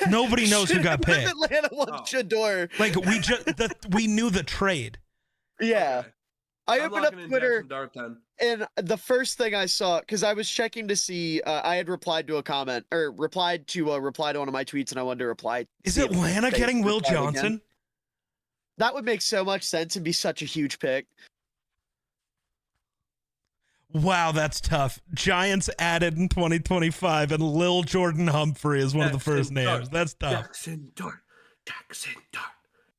Nobody knows who got What if picked. Atlanta wants Oh. Shador. Like we knew the trade. Yeah. Okay. I I'm opened up locking in Twitter Jackson Dart then. and the first thing I saw, because I was checking to see, I had replied to a comment or replied to one of my tweets, and I wanted to reply. Is see if Atlanta they getting Will replied again. Johnson? That would make so much sense and be such a huge pick. Wow, that's tough. Giants added in 2025, and Lil Jordan Humphrey is one of the Jackson first names. Dart. That's tough. Jackson Dart. Jackson Dart.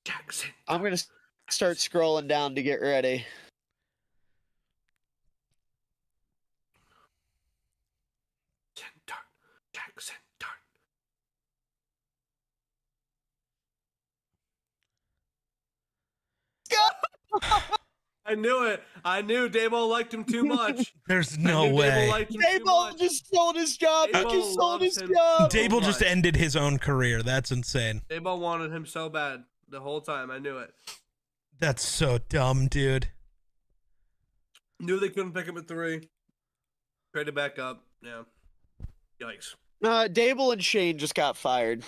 Jackson. I'm gonna start scrolling down to get ready. Dart. Jackson Dart. I knew it. I knew Dayball liked him too much. There's I no knew way. Dayball liked him too Dayball much. just sold his job. He Dayball just sold loves his him. job. Dable just much. ended his own career. That's insane. Dayball wanted him so bad the whole time. I knew it. That's so dumb, dude. Knew they couldn't pick him at 3. Traded back up. Yeah. Yikes. Dable and Shane just got fired.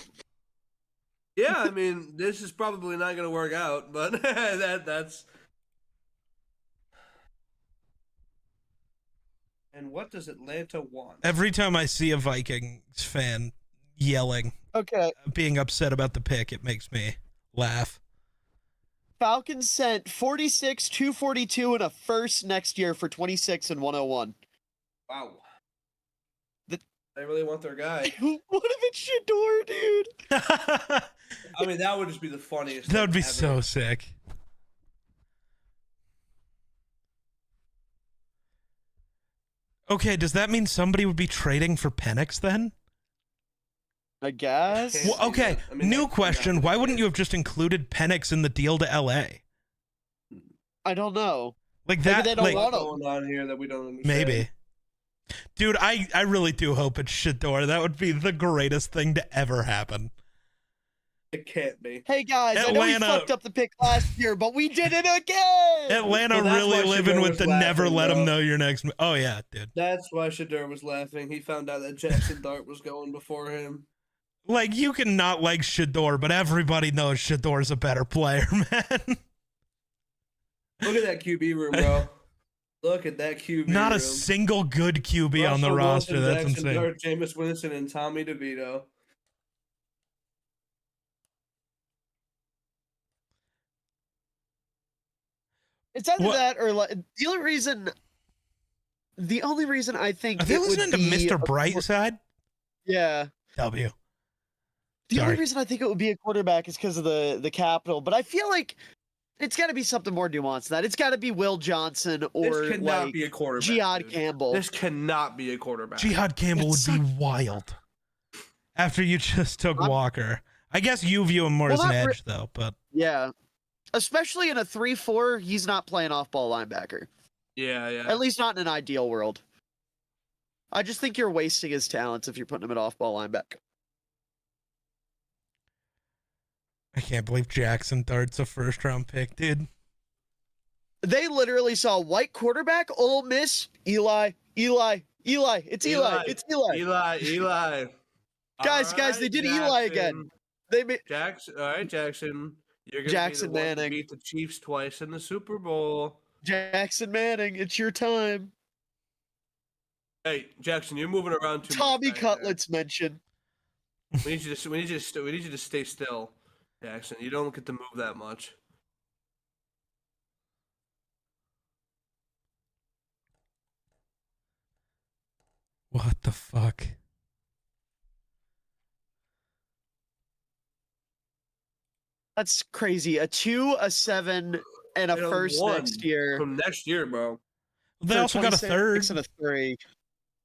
Yeah, I mean, this is probably not going to work out, but that's. And what does Atlanta want? Every time I see a Vikings fan yelling, Okay. being upset about the pick, it makes me laugh. Falcons sent 46, 242, and a first next year for 26 and 101. Wow. The- They really want their guy. What if it's Shador, dude? I mean, that would just be the funniest. That would be thing so ever. sick. Okay, does that mean somebody would be trading for Penix then? I guess. Okay. Well, okay, I mean, new that could question. happen. Why wouldn't you have just included Penix in the deal to LA? I don't know. Like Maybe that, they don't like, want him. Going on here that we don't understand. maybe. Dude, I really do hope it's Shador. That would be the greatest thing to ever happen. It can't be. Hey guys, I know we Atlanta- fucked up the pick last year, but we did it again. Atlanta Well, that's really why living Shador with was the never laughing, let him bro. know your next. Oh yeah, dude. That's why Shador was laughing. He found out that Jackson Dart was going before him. Like you can not like Shador, but everybody knows Shador's a better player, man. Look at that QB room, bro. Look at that QB Not room. a single good QB on the Russell roster. Wilson, That's Jackson insane. Dart, Jameis Winston, and Tommy DeVito. It's either What- that or like the only reason I think Are they it would listening to be Mr. a- Brightside? Yeah. W. The only Sorry. reason I think it would be a quarterback is because of the capital, but I feel like it's got to be something more nuanced than that. It's got to be Will Johnson or This cannot like be a quarterback. Jihad dude. Campbell. This cannot be a quarterback. Jihad Campbell would It's be wild. After you just took I'm- Walker. I guess you view him more Well, as an not re- edge, though, but Yeah. Especially in a 3-4, he's not playing off-ball linebacker. Yeah, yeah. At least not in an ideal world. I just think you're wasting his talents if you're putting him at off-ball linebacker. I can't believe Jackson Dart's a first round pick, dude. They literally saw white quarterback, Ole Miss, Eli. It's Eli. It's Eli. Eli. Guys, All guys, they did Eli again. They made Jackson. All right, Jackson. You're gonna Jackson be the one to Manning. beat the Chiefs twice in the Super Bowl. Jackson Manning. It's your time. Hey, Jackson, you're moving around too Tommy much. back there. Cutlets mention. We need you to stay still, Jackson. You don't get to move that much. What the fuck? That's crazy. A 2, a 7, and a And a first 1 next year. From next year, bro. They For also got a 26 third. and a 3.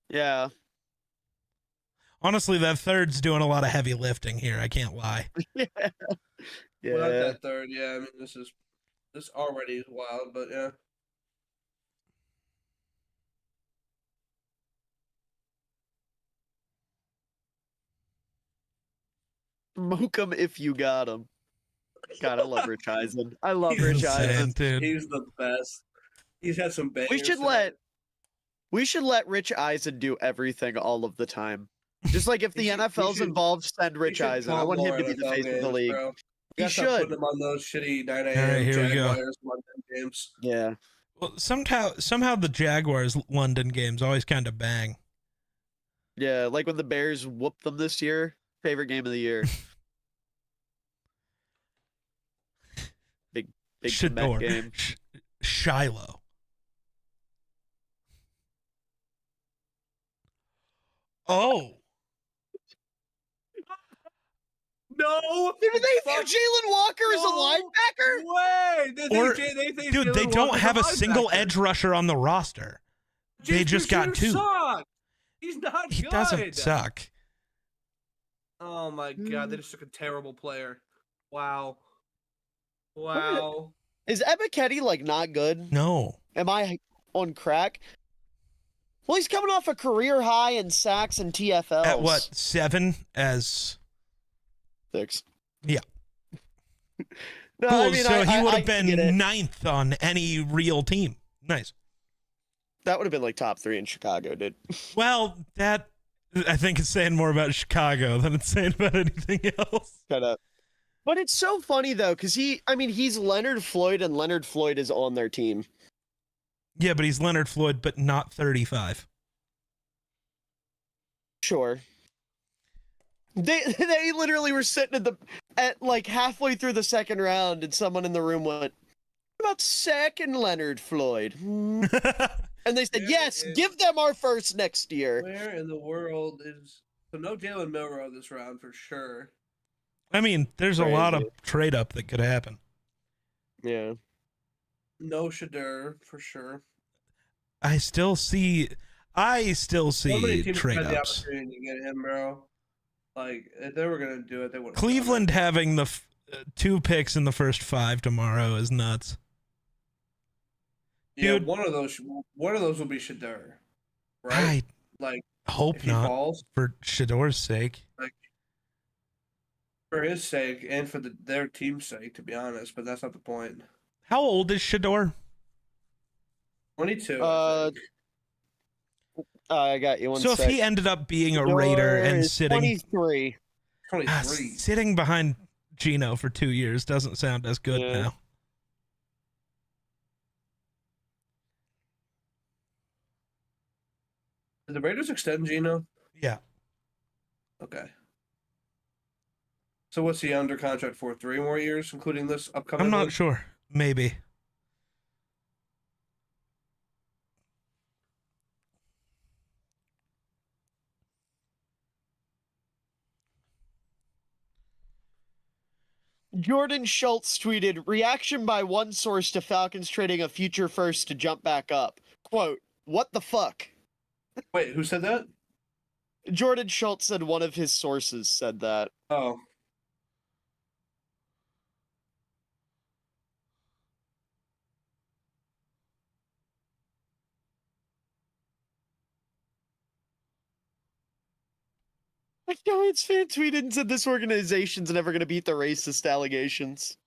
Yeah. Honestly, that third's doing a lot of heavy lifting here. I can't lie. Yeah. Without Yeah. that third, yeah. I mean, this already is wild, but yeah. Moke him if you got him. God, I love Rich Eisen. I love He's Rich insane. Eisen. Dude. He's the best. He's had some bangers. We should tonight. let Rich Eisen do everything all of the time. Just like if the He should- he NFL's should- involved, send He Rich should Eisen. I call want him more to be the NFL face of the games, league. bro. He You gotta stop should. putting him on those shitty 9 a.m. All right, here we go. Jaguars London games. Yeah. Well, somehow the Jaguars London games always kind of bang. Yeah, like when the Bears whooped them this year. Favorite game of the year. Big comeback Shador. game. Shiloh. Oh. No Did they view fuck Jalen Walker as a no linebacker? way. They Or- think Dude, they Jalen don't Walker's have a single linebacker. edge rusher on the roster. They Jason just got Pierce-Senior 2. sucks. He's not He good. doesn't suck. Oh my god, they just took a terrible player. Wow. What Wow. Is Ebiketie like not good? No. Am I on crack? Well, he's coming off a career high in sacks and TFLs. At what, 7 as... 6. Yeah. No, Cool, I mean, so he would I have get been it. 9th on any real team. Nice. That would have been like top 3 in Chicago, dude. Well, that, I think, is saying more about Chicago than it's saying about anything else. Shut up. But it's so funny though, because he's Leonard Floyd, and Leonard Floyd is on their team. Yeah, but he's Leonard Floyd, but not 35. Sure. They literally were sitting at like halfway through the second round, and someone in the room went, "What about second Leonard Floyd?" Hmm. And they said, There "Yes, is- give them our first next year." Where in the world is so no Jalen Milrow this round for sure. I mean, there's a lot of Crazy. trade up that could happen. Yeah. No Shadur for sure. I still see So many teams trade had the ups. opportunity to get him, bro. Like if they were gonna do it, they would. Cleveland having the 2 picks in the first 5 tomorrow is nuts. Yeah, Dude. one of those will be Shadur, right? Like I hope if he not, falls, for Shador's sake. for his sake and for their team's sake, to be honest. But that's not the point. How old is Shador? 22. I Uh, think. I got you one So sec. if he ended up being a Raider Shador and is sitting 23. 23. sitting behind Gino for 2 years doesn't sound as good Yeah. now. Did the Raiders extend Gino? Yeah. Okay. So what's he under contract for? 3 more years, including this upcoming? I'm not one? sure. Maybe. Jordan Schultz tweeted, "Reaction by one source to Falcons trading a future first to jump back up. Quote, what the fuck?" Wait, who said that? Jordan Schultz said one of his sources said that. Oh. A Giants fan tweeted and said this organization's never going to beat the racist allegations.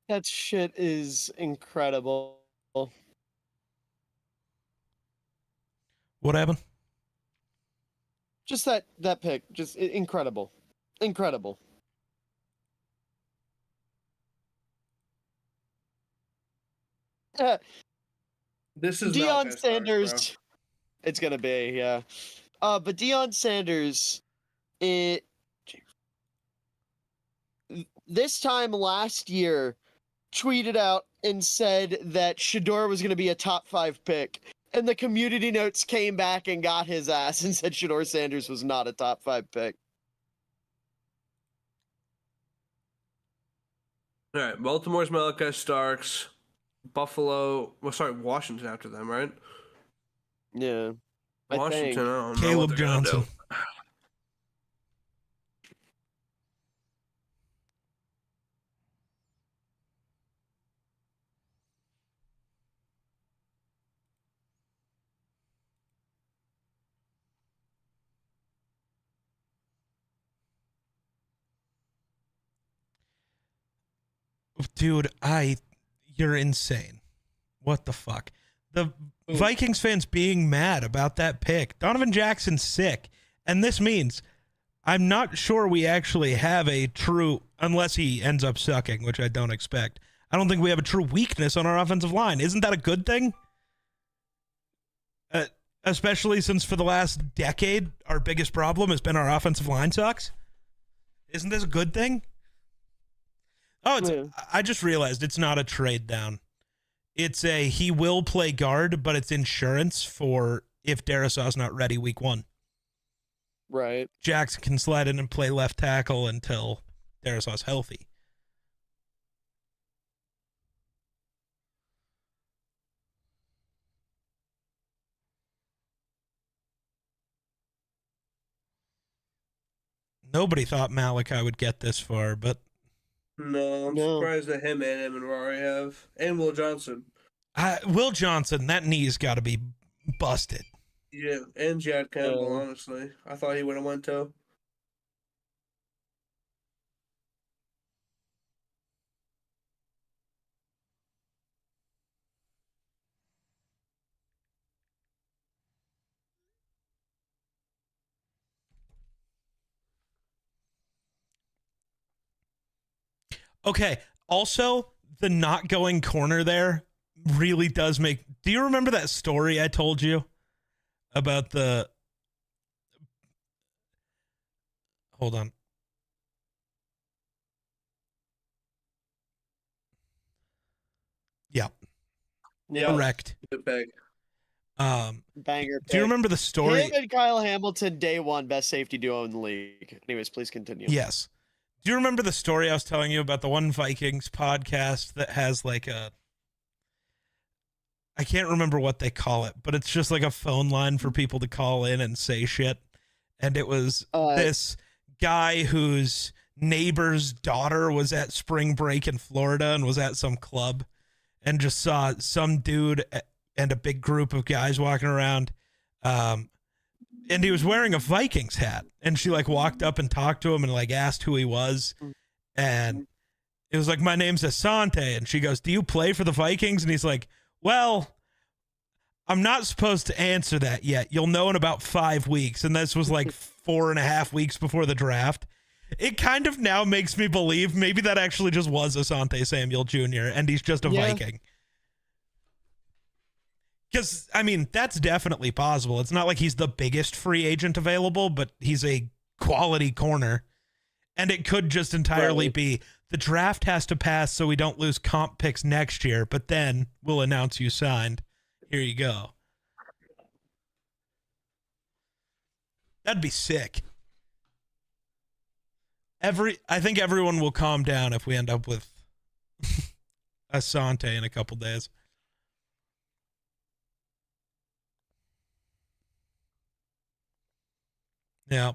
That shit is incredible. What happened? Just that pick, just incredible. Incredible. This is Deion not Malachi Starks, Sanders. It's gonna be, yeah. But Deion Sanders, this time last year, tweeted out and said that Shador was gonna be a top 5 pick. And the community notes came back and got his ass and said Shador Sanders was not a top 5 pick. All right, Baltimore's Malachi Starks, Buffalo. Well, sorry, Washington after them, right? Yeah. I Washington. think. I don't know Caleb what they're gonna Johnson. do. dude, you're insane. What the fuck? The Ooh. Vikings fans being mad about that pick. Donovan Jackson's sick. And this means I'm not sure we actually have a true, unless he ends up sucking, which I don't expect. I don't think we have a true weakness on our offensive line. Isn't that a good thing? Especially since for the last decade, our biggest problem has been our offensive line sucks. Isn't this a good thing? Oh, I just realized it's not a trade down. It's he will play guard, but it's insurance for if Darrisaw's not ready week 1. Right. Jackson can slide in and play left tackle until Darrisaw's healthy. Nobody thought Malachi would get this far, but No, I'm surprised that him and Rory have. And Will Johnson. Will Johnson, that knee's got to be busted. Yeah, and Jad Campbell, honestly. I thought he would have went too. Okay, also, the not going corner there really does make... Do you remember that story I told you about the... Hold on. Yeah. Correct. Banger pick. Do you remember the story? Him and Kyle Hamilton, day one, best safety duo in the league. Anyways, please continue. Yes. Do you remember the story I was telling you about the one Vikings podcast that has like a... I can't remember what they call it, but it's just like a phone line for people to call in and say shit. And it was this guy whose neighbor's daughter was at spring break in Florida and was at some club and just saw some dude and a big group of guys walking around. And he was wearing a Vikings hat. And she like walked up and talked to him and like asked who he was. And it was like, my name's Asante. And she goes, do you play for the Vikings? And he's like, well, I'm not supposed to answer that yet. You'll know in about 5 weeks. And this was like 4.5 weeks before the draft. It kind of now makes me believe maybe that actually just was Asante Samuel Jr. and he's just a Viking. Because, I mean, that's definitely possible. It's not like he's the biggest free agent available, but he's a quality corner. And it could just entirely be the draft has to pass so we don't lose comp picks next year, but then we'll announce you signed. Here you go. That'd be sick. I think everyone will calm down if we end up with Asante in a couple days. Yeah.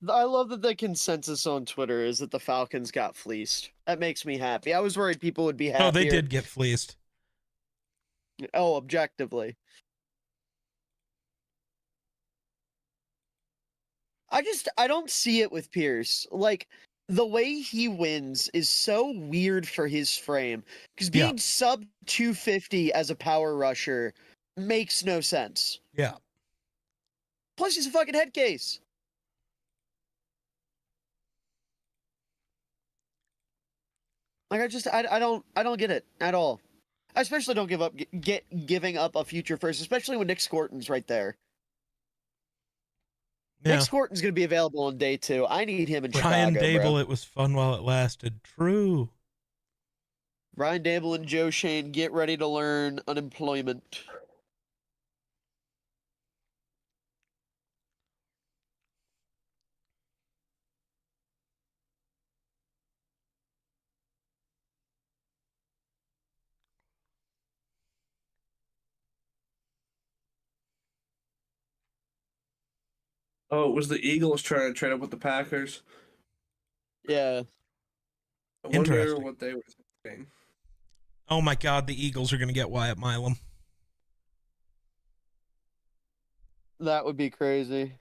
I love that the consensus on Twitter is that the Falcons got fleeced. That makes me happy. I was worried people would be happy. Oh, they did get fleeced. Oh, objectively. I don't see it with Pierce. Like, the way he wins is so weird for his frame. Because being sub 250 as a power rusher makes no sense. Yeah. Plus, he's a fucking head case. Like, I don't get it at all. I especially don't giving up a future first, especially when Nick Scorton's right there. Yeah. Nick Scorton's going to be available on day 2. I need him in Ryan Chicago, Dable, bro. it was fun while it lasted. True. Ryan Dable and Joe Shane, get ready to learn unemployment. Oh, it was the Eagles trying to trade up with the Packers. Yeah. I wonder Interesting. what they were thinking. Oh my God, the Eagles are going to get Wyatt Milam. That would be crazy.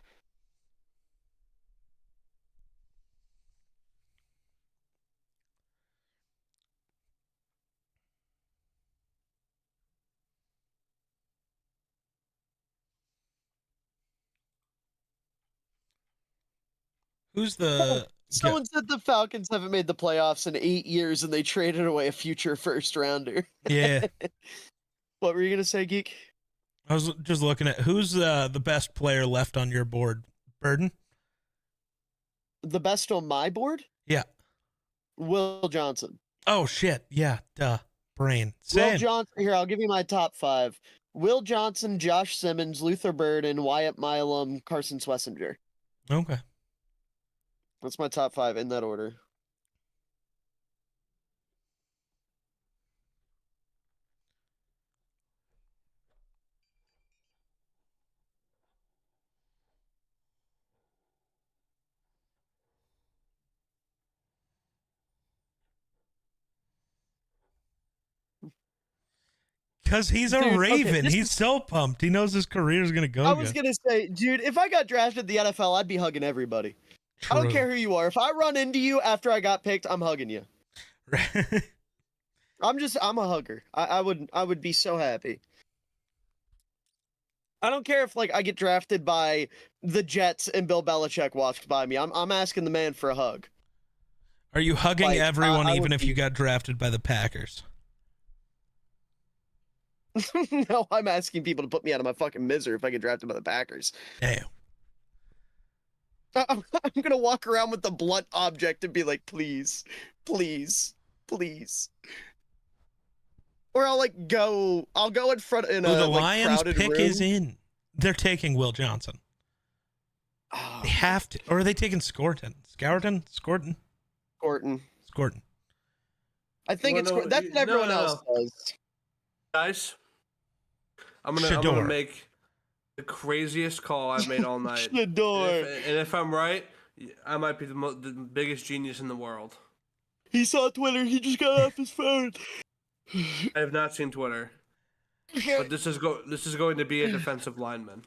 Who's the Someone said the Falcons haven't made the playoffs in 8 years and they traded away a future first rounder. yeah? What were you gonna say, Geek? I was just looking at who's the best player left on your board. Burden? The best on my board? Yeah. Will Johnson. Oh shit. Yeah. Duh. Brain. Will Same. Johnson. Here, I'll give you my top 5. Will Johnson, Josh Simmons, Luther Burden, Wyatt Milam, Carson Schlesinger. Okay. That's my top 5 in that order. Because he's a Dude, okay, Raven. this He's is- so pumped. He knows his career is gonna go. I was gonna say, dude, if I got drafted in the NFL, I'd be hugging everybody. I don't care who you are. If I run into you after I got picked, I'm hugging you. I'm a hugger. I would be so happy. I don't care if like I get drafted by the Jets and Bill Belichick walks by me. I'm asking the man for a hug. Are you hugging Like, everyone, I even would if you be- got drafted by the Packers? No, I'm asking people to put me out of my fucking misery if I get drafted by the Packers. Damn. I'm gonna walk around with the blunt object and be like, please, please, please. Or I'll go in front in a Oh, the like, Lions crowded pick room. is in. They're taking Will Johnson. Oh, They have to. Or are they taking Scorton? Scorton? Gorton. Scorton. I think Well, it's no, that's what everyone else does. Guys, I'm gonna Shador. make the craziest call I've made all night. Shador. And if I'm right, I might be the biggest genius in the world. He saw Twitter. He just got off his phone. I have not seen Twitter, but this is going to be a defensive lineman.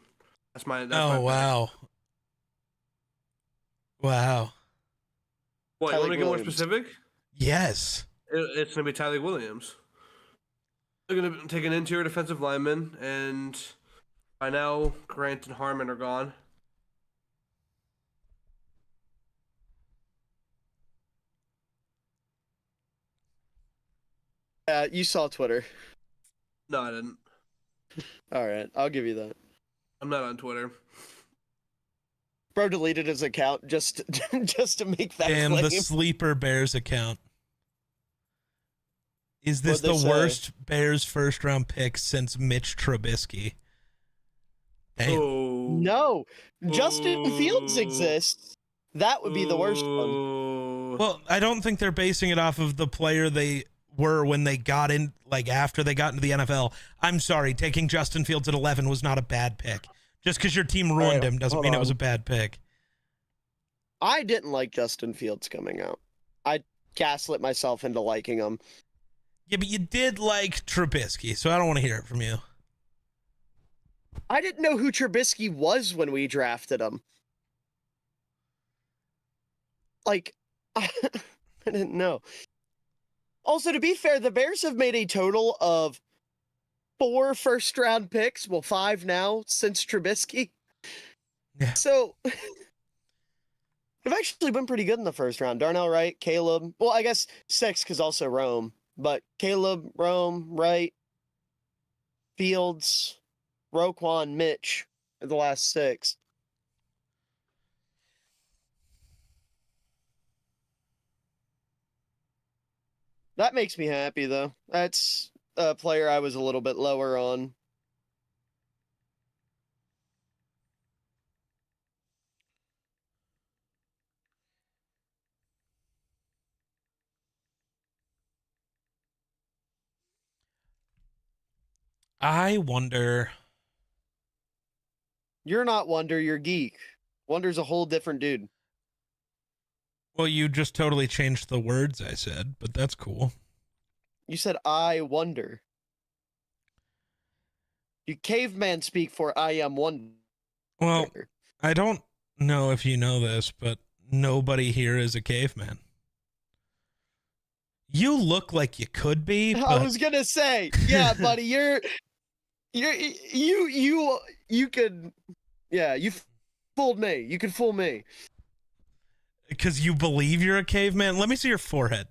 That's my pick. Wow. Wow. What, you want Tyleik to get more Williams. specific? Yes. It's going to be Tyleik Williams. They're going to take an interior defensive lineman, and by now Grant and Harmon are gone. You saw Twitter. No, I didn't. All right, I'll give you that. I'm not on Twitter. Bro deleted his account just to make that Damn, claim. the sleeper Bears account. Is this What'd the they say? worst Bears first round pick since Mitch Trubisky? Damn. Oh. No, Justin Fields exists. That would be the worst one. one. Well, I don't think they're basing it off of the player they were when they got in, like after they got into the NFL. I'm sorry, taking Justin Fields at 11 was not a bad pick. Just because your team ruined him doesn't hold mean it on. was a bad pick. I didn't like Justin Fields coming out. I gaslit myself into liking him. Yeah, but you did like Trubisky, so I don't want to hear it from you. I didn't know who Trubisky was when we drafted him. Like, I didn't know. Also, to be fair, the Bears have made a total of 4 first-round picks. Well, 5 now since Trubisky. Yeah. So, they've actually been pretty good in the first round. Darnell Wright, Caleb. Well, I guess 6 because also Rome. But Caleb, Rome, Wright, Fields, Roquan, Mitch are the last 6. That makes me happy, though. That's a player I was a little bit lower on. I wonder. You're not Wonder, you're Geek. Wonder's a whole different dude. Well, you just totally changed the words I said, but that's cool. You said I wonder. You caveman speak for I am wonder. Well, I don't know if you know this, but nobody here is a caveman. You look like you could be, I but was gonna say, yeah, buddy, you could, yeah, you fooled me. You could fool me. Because you believe you're a caveman? Let me see your forehead.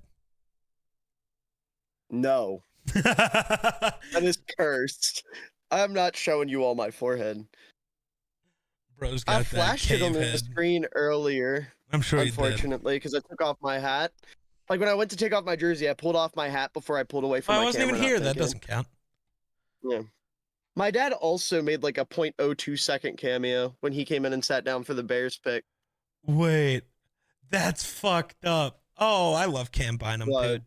No, that is cursed. I'm not showing you all my forehead. Bro's I got that flashed it on cave the head. screen earlier, I'm sure you did. unfortunately, because I took off my hat. Like when I went to take off my jersey, I pulled off my hat before I pulled away from I my wasn't camera. even not here. That thinking. doesn't count. Yeah. My dad also made like a 0.02 second cameo when he came in and sat down for the Bears pick. Wait, that's fucked up. Oh, I love Cam Bynum, What? dude.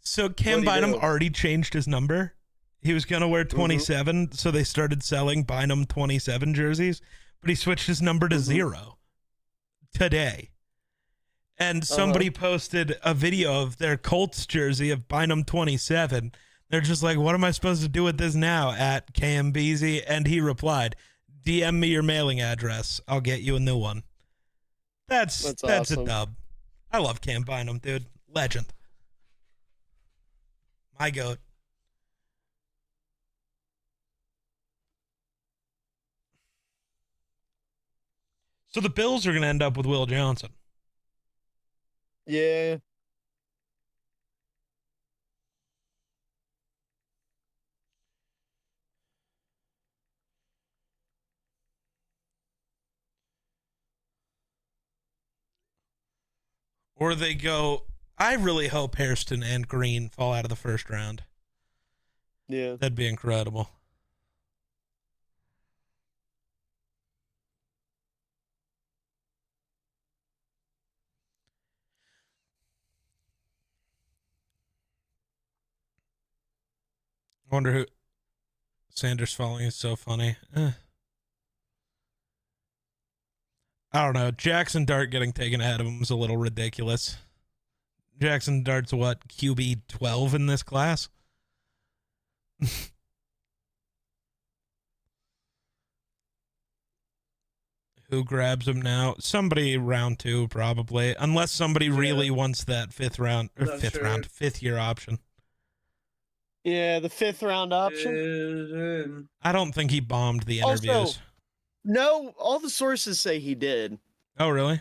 So Cam What'd he Bynum do? already changed his number. He was gonna wear 27, so they started selling Bynum 27 jerseys, but he switched his number to 0 today. And somebody posted a video of their Colts jersey of Bynum 27. They're just like, what am I supposed to do with this now? At KMBZ. And he replied, DM me your mailing address. I'll get you a new one. That's awesome. a dub. I love Cam Bynum, dude. Legend. My goat. So the Bills are going to end up with Will Johnson. Yeah. Or they go, I really hope Hairston and Green fall out of the first round. Yeah. That'd be incredible. I wonder who Sanders following is so funny. I don't know. Jackson Dart getting taken ahead of him was a little ridiculous. Jackson Dart's what, QB 12 in this class? Who grabs him now? Somebody round 2 probably, unless somebody really wants that fifth year option. Yeah, the 5th round option. I don't think he bombed the interviews. Also, no, all the sources say he did. Oh, really?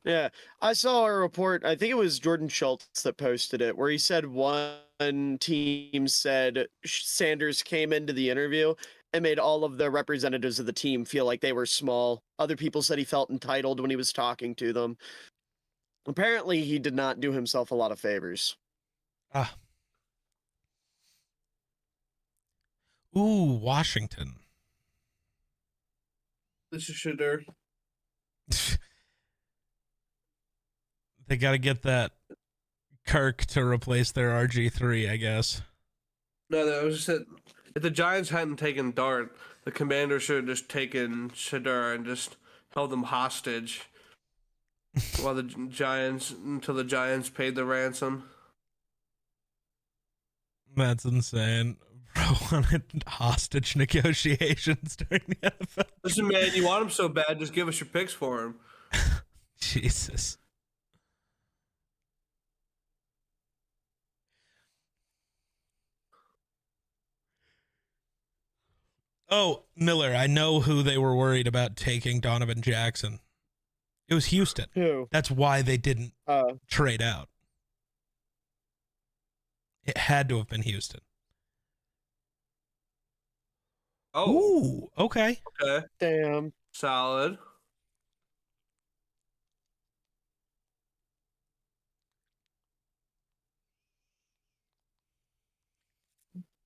Yeah, I saw a report. I think it was Jordan Schultz that posted it, where he said one team said Sanders came into the interview and made all of the representatives of the team feel like they were small. Other people said he felt entitled when he was talking to them. Apparently, he did not do himself a lot of favors. Ooh, Washington. This is Shedeur. They got to get that Kirk to replace their RG3, I guess. No, that was just that if the Giants hadn't taken Dart, the Commanders should have just taken Shedeur and just held them hostage while until the Giants paid the ransom. That's insane. Bro wanted hostage negotiations during the NFL. Listen, man, you want him so bad, just give us your picks for him. Jesus. Oh, Miller, I know who they were worried about taking Donovan Jackson. It was Houston. Who? That's why they didn't trade out. It had to have been Houston. Oh. Ooh, okay. Okay. Damn. Solid.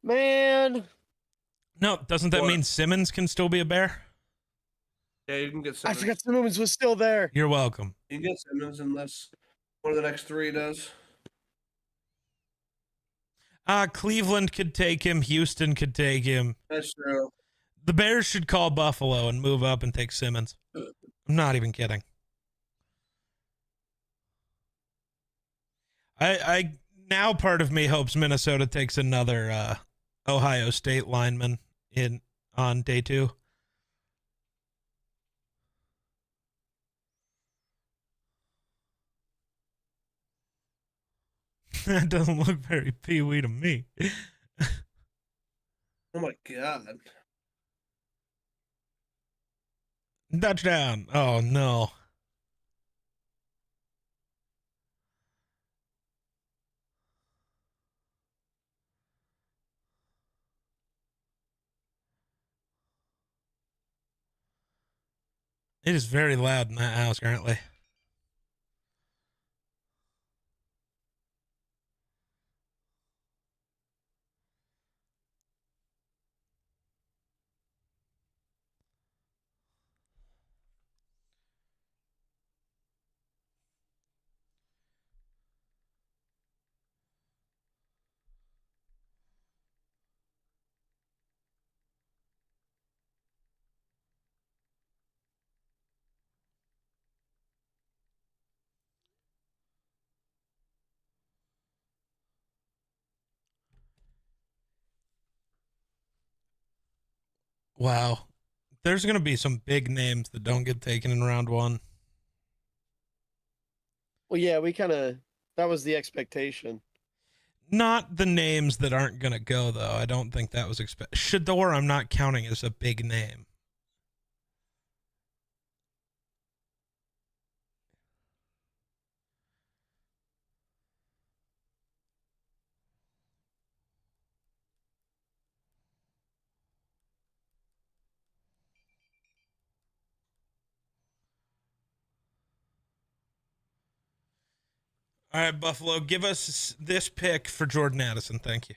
Man. No, doesn't that What? mean Simmons can still be a Bear? Yeah, you can get I Simmons. forgot Simmons was still there. You're welcome. You can get Simmons unless one of the next 3 does. Cleveland could take him. Houston could take him. That's true. The Bears should call Buffalo and move up and take Simmons. I'm not even kidding. I now part of me hopes Minnesota takes another Ohio State lineman on day 2. That doesn't look very pee-wee to me. Oh my god. Touchdown. Oh, no. It is very loud in that house currently. Wow. There's going to be some big names that don't get taken in round one. Well, yeah, that was the expectation. Not the names that aren't going to go, though. I don't think that was Shador, I'm not counting as a big name. All right, Buffalo, give us this pick for Jordan Addison. Thank you.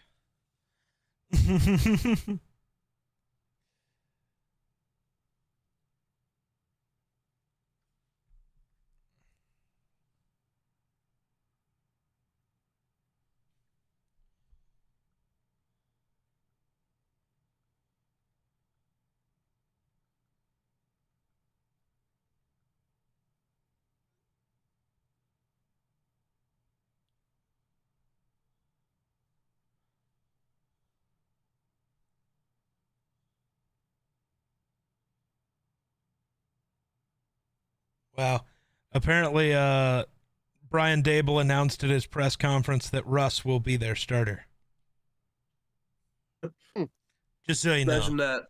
Wow. Apparently, Brian Dable announced at his press conference that Russ will be their starter. Just so you know. Imagine that.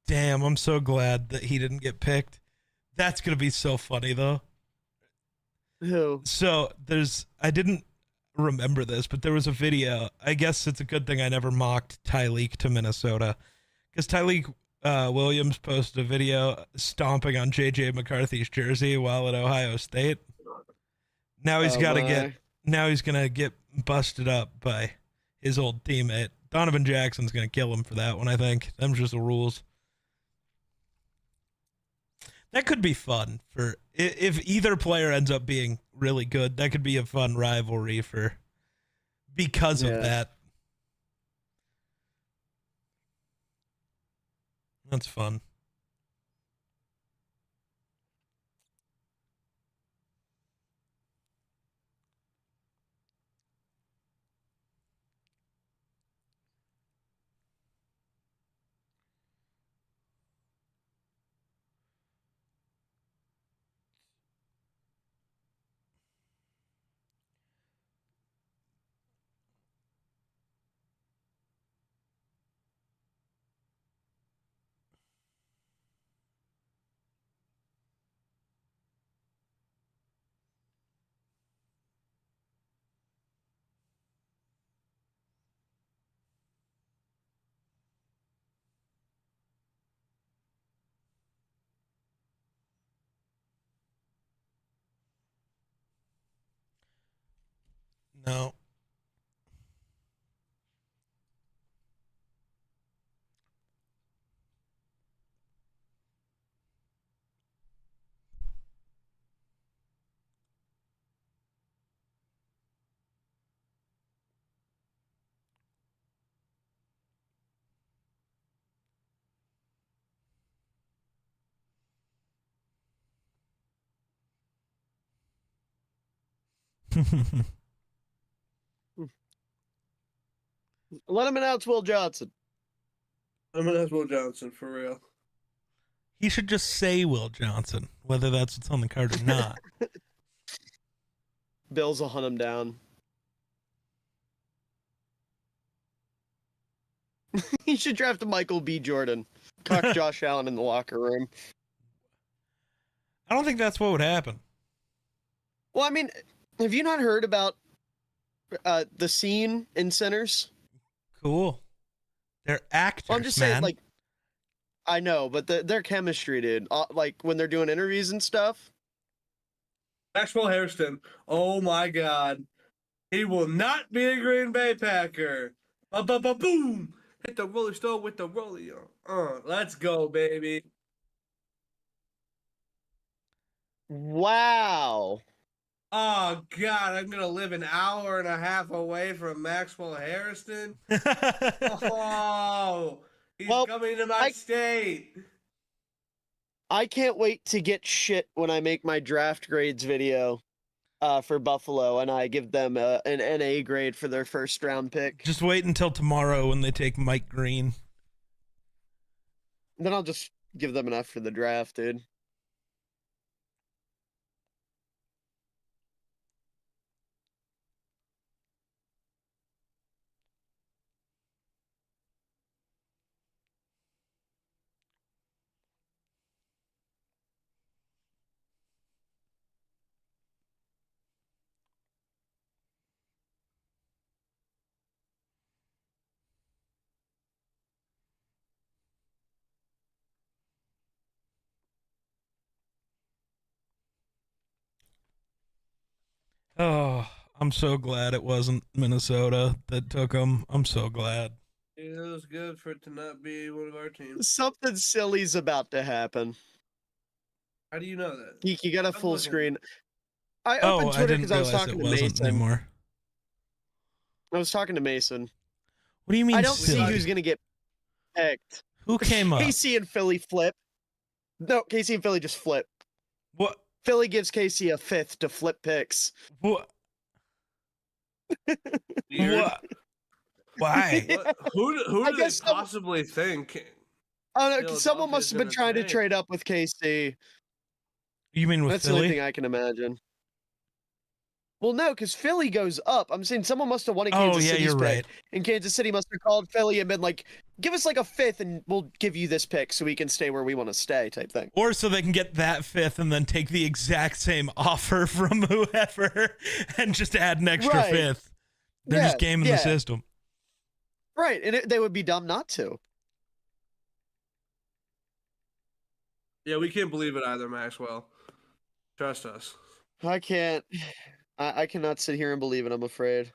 Damn, I'm so glad that he didn't get picked. That's going to be so funny, though. Who? So I didn't remember this, but there was a video. I guess it's a good thing I never mocked Tyleek to Minnesota, because Tyleek Williams posted a video stomping on JJ McCarthy's jersey while at Ohio State. Now he's got to get. Now he's gonna get busted up by his old teammate. Donovan Jackson's gonna kill him for that one. I think them's just the rules. That could be fun for if either player ends up being really good. That could be a fun rivalry because of that. That's fun. No. Let him announce Will Johnson. I'm gonna ask Will Johnson for real. He should just say Will Johnson, whether that's what's on the card or not. Bills will hunt him down. He should draft Michael B. Jordan. cuck Josh Allen in the locker room. I don't think that's what would happen. Well, I mean, have you not heard about the scene in Sinners? Cool. They're actors, Well, I'm just saying, like, I know, but their chemistry, dude. Like when they're doing interviews and stuff. Maxwell Hairston. Oh my God. He will not be a Green Bay Packer. Boom! Hit the Rolling Stone with the Rolling. Let's go, baby. Wow. Oh God, I'm gonna live an hour and a half away from Maxwell Hairston. Oh, he's coming to my state. I can't wait to get shit when I make my draft grades video for Buffalo, and I give them an NA grade for their first round pick. Just wait until tomorrow when they take Mike Green. Then I'll just give them an F for the draft, dude. Oh, I'm so glad it wasn't Minnesota that took him. I'm so glad. It was good for it to not be one of our teams. Something silly's about to happen. How do you know that? Geek, you got a full looking. screen. I opened I Twitter didn't because I was realize talking it to wasn't Mason. anymore. I was talking to Mason. What do you mean I don't silly? see who's gonna get picked. Who came up? KC and Philly flip. No, KC and Philly just flip. What? Philly gives KC a fifth to flip picks. What? Weird. What? Why? What? Who I do they guess some- possibly think? Oh no, 'cause someone Philadelphia's must have been gonna trying to take? trade up with KC. You mean with That's the only Philly? thing I can imagine. Well, no, because Philly goes up. I'm saying someone must have wanted Oh Kansas yeah, City's you're pick, right. and Kansas City must have called Philly and been like, "Give us like a fifth, and we'll give you this pick so we can stay where we want to stay," type thing. Or so they can get that fifth and then take the exact same offer from whoever and just add an extra Right. fifth. They're just gaming the system. Right, and they would be dumb not to. Yeah, we can't believe it either, Maxwell. Trust us. I can't. I cannot sit here and believe it. I'm afraid.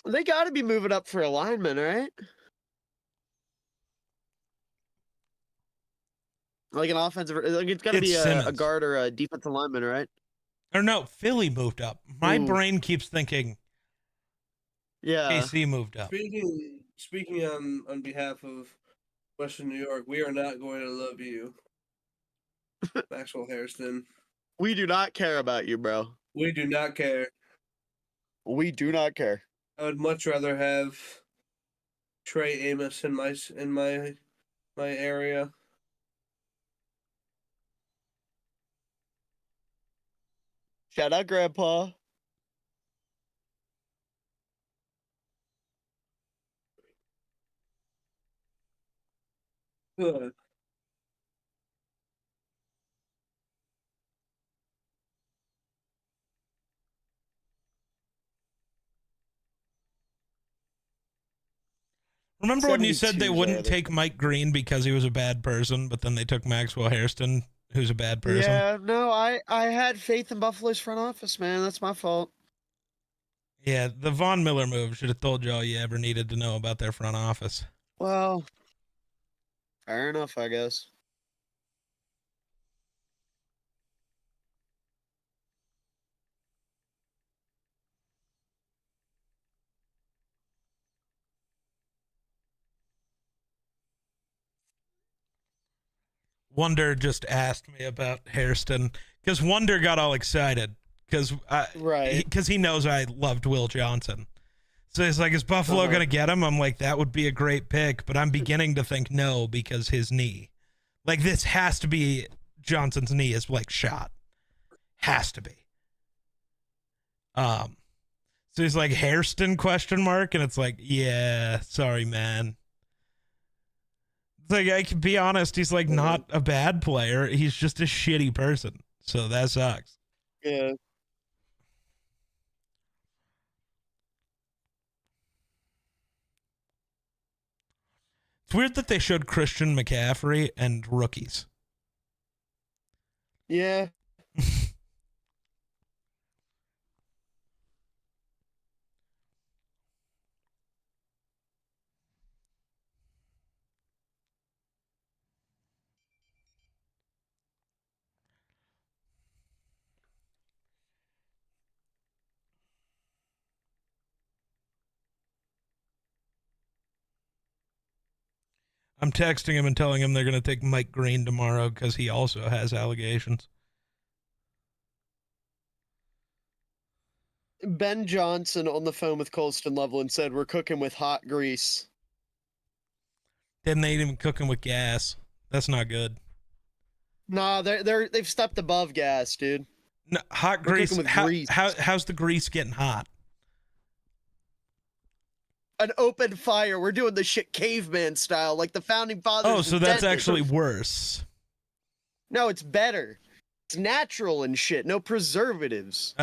They got to be moving up for alignment, right? Like an offensive, like it's got to It's be a Simmons. guard or a defensive lineman, right? Or no, Philly moved up. My Ooh. brain keeps thinking Yeah. KC moved up. Speaking on behalf of Western New York, we are not going to love you, Maxwell Hairston. We do not care about you, bro. We do not care. We do not care. I would much rather have Trey Amos in my area. Shout out, Grandpa. Good. Remember when you said 72 they is wouldn't already. take Mike Green because he was a bad person, but then they took Maxwell Hairston, who's a bad person? Yeah, no, I had faith in Buffalo's front office, man. That's my fault. Yeah, the Von Miller move should have told you all you ever needed to know about their front office. Well, fair enough, I guess. Wonder just asked me about Hairston because Wonder got all excited because Right. he knows I loved Will Johnson. So he's like, is Buffalo Uh-huh. going to get him? I'm like, that would be a great pick, but I'm beginning to think no because his knee. Like, this has to be Johnson's knee is like shot. Has to be. So he's like, Hairston question mark, and it's like, yeah, sorry, man. It's like, I can be honest, he's like not a bad player. He's just a shitty person. So that sucks. Yeah. It's weird that they showed Christian McCaffrey and rookies. Yeah. I'm texting him and telling him they're going to take Mike Green tomorrow because he also has allegations. Ben Johnson on the phone with Colston Loveland said we're cooking with hot grease. Then they ain't even cooking with gas. That's not good. Nah, they've stepped above gas, dude. No, hot We're grease. cooking with grease. How's the grease getting hot? An open fire. We're doing the shit caveman style, like the founding fathers. Oh, so that's intended. actually worse. No, it's better. It's natural and shit. No preservatives.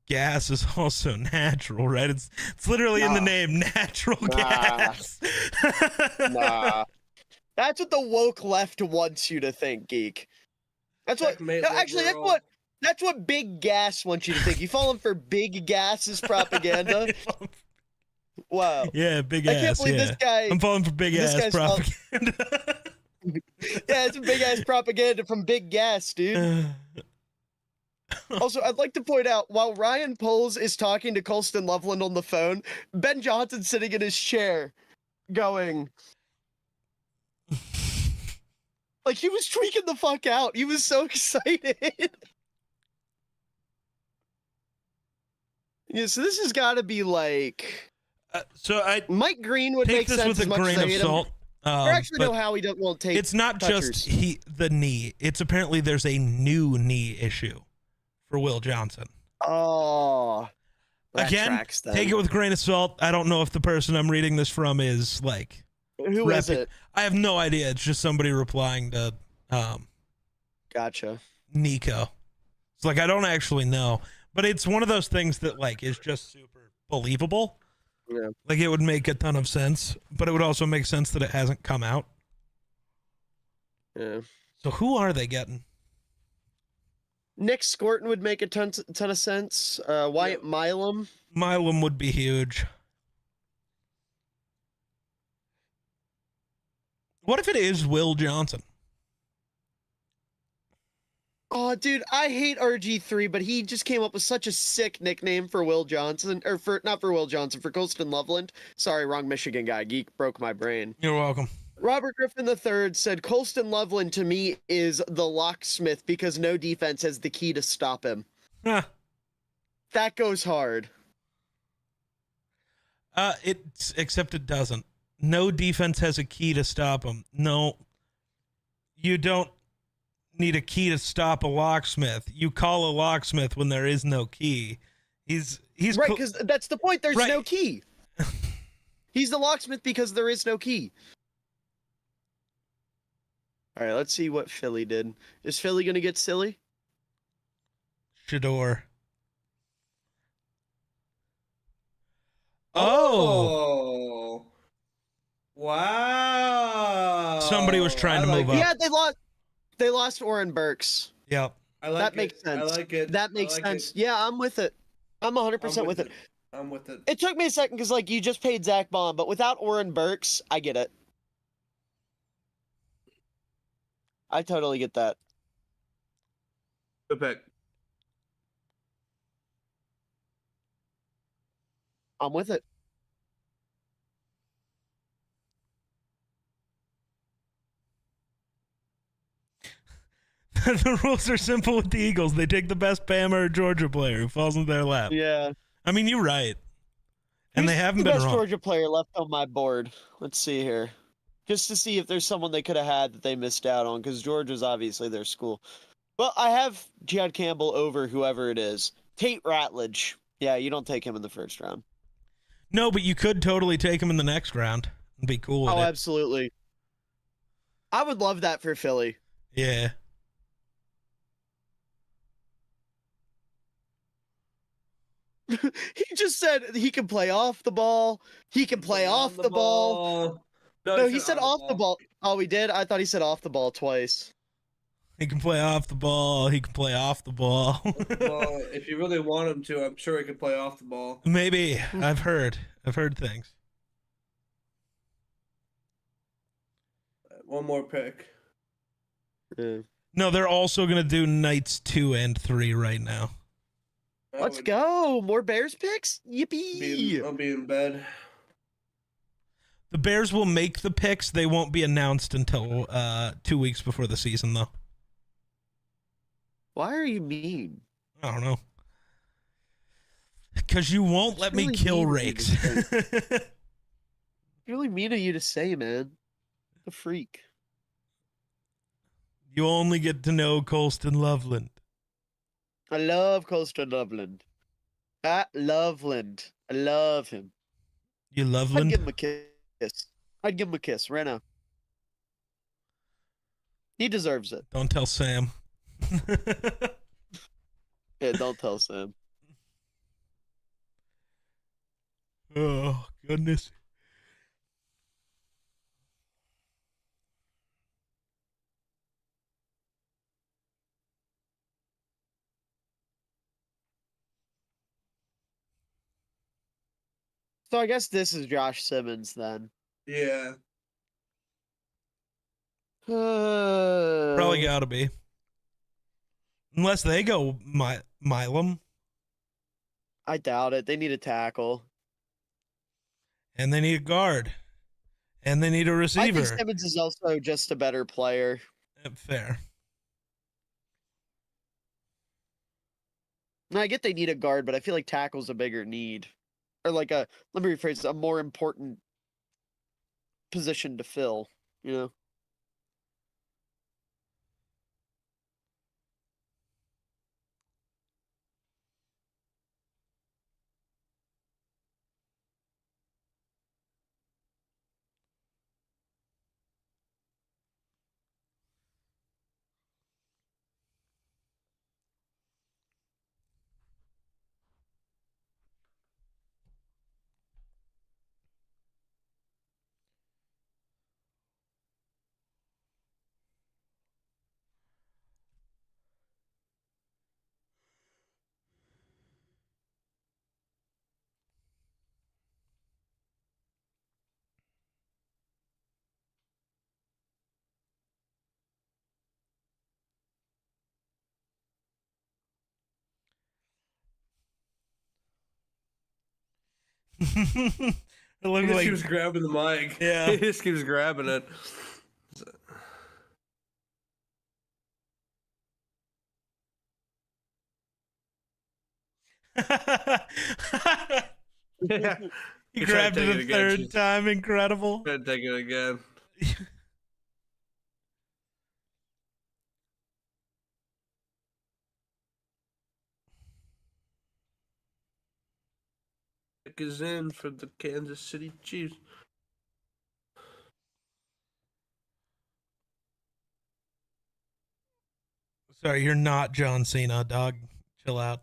Gas is also natural, right? It's literally in the name, natural gas. Nah. That's what the woke left wants you to think, geek. That's what. Checkmate, No, actually, liberal. that's what Big Gas wants you to think. You falling for Big Gas's propaganda? Wow. Yeah, big I ass. can't believe yeah. this guy. I'm falling for big this ass guy's fall- propaganda. Yeah, it's a big ass propaganda from Big Gas, dude. Also, I'd like to point out, while Ryan Poles is talking to Colston Loveland on the phone, Ben Johnson's sitting in his chair going, like, he was tweaking the fuck out. He was so excited. Yeah, so this has got to be like... So I Mike Green would take make this sense with as a much as grain I of hate him. salt. Or actually, but know how he won't take it's not touchers. just the knee. It's apparently there's a new knee issue for Will Johnson. Oh. That Again, tracks then. take it with a grain of salt. I don't know if the person I'm reading this from is like... Who is it? I have no idea. It's just somebody replying to Gotcha. Nico. It's like, I don't actually know. But it's one of those things that like is just super believable. Yeah. Like it would make a ton of sense, but it would also make sense that it hasn't come out. Yeah. So who are they getting? Nick Scorton would make a ton of sense. Wyatt Milam. Milam would be huge. What if it is Will Johnson? Oh, dude, I hate RG3, but he just came up with such a sick nickname for Will Johnson, or for not for Will Johnson, for Colston Loveland. Sorry, wrong Michigan guy. Geek broke my brain. You're welcome. Robert Griffin III said Colston Loveland to me is the locksmith because no defense has the key to stop him. Huh. That goes hard. Except it doesn't. No defense has a key to stop him. No, you don't need a key to stop a locksmith. You call a locksmith when there is no key. He's right, because that's the point. There's Right. no key. He's the locksmith because there is no key. All right, let's see what Philly did. Is Philly gonna get silly? Shador. Oh. Wow. Somebody was trying to move up. Yeah, they lost Oren Burks. Yep. I like That it. makes sense. I like it. That makes I like sense. it. Yeah, I'm with it. I'm 100% with it. I'm with it. It took me a second because, like, you just paid Zach Bond, but without Oren Burks, I get it. I totally get that. Good pick. I'm with it. The rules are simple with the Eagles. They take the best Bama or Georgia player who falls into their lap. Yeah. I mean, you're right. And Who's they haven't the been best wrong. Georgia player left on my board? Let's see here. Just to see if there's someone they could have had that they missed out on, because Georgia's obviously their school. Well, I have Jihad Campbell over whoever it is. Tate Ratledge. Yeah, you don't take him in the first round. No, but you could totally take him in the next round and be cool with Oh, it. absolutely. I would love that for Philly. Yeah. He just said he can play off the ball. He can play off the ball. No, he said off the ball. Oh, he did? I thought he said off the ball twice. He can play off the ball. He can play off the ball. Well, if you really want him to, I'm sure he could play off the ball. Maybe. I've heard things. One more pick. Yeah. No, they're also going to do Knights 2 and 3 right now. I Let's would go. More Bears picks? Yippee. I'll be in bed. The Bears will make the picks. They won't be announced until 2 weeks before the season, though. Why are you mean? I don't know. Because you won't let me really kill mean of you rakes. to Really mean of you to say, man. The freak. You only get to know Colston Loveland. I love Colston Loveland. Loveland. I love him. You I'd Loveland? give him a kiss. I'd give him a kiss right now. He deserves it. Don't tell Sam. Yeah, don't tell Sam. Oh, goodness. So I guess this is Josh Simmons then. Yeah. Probably gotta be. Unless they go Milam. I doubt it. They need a tackle. And they need a guard. And they need a I receiver. think Simmons is also just a better player. Fair. And I get they need a guard, but I feel like tackle's a bigger need. Or like let me rephrase, a more important position to fill, you know? It He looked just like keeps grabbing the mic. Yeah. He just keeps grabbing it. Yeah. he He tried to grabbed take it it a again, third she's- time. Incredible. Gotta take it again. Pick is in for the Kansas City Chiefs. Sorry, you're not John Cena, dog. Chill out.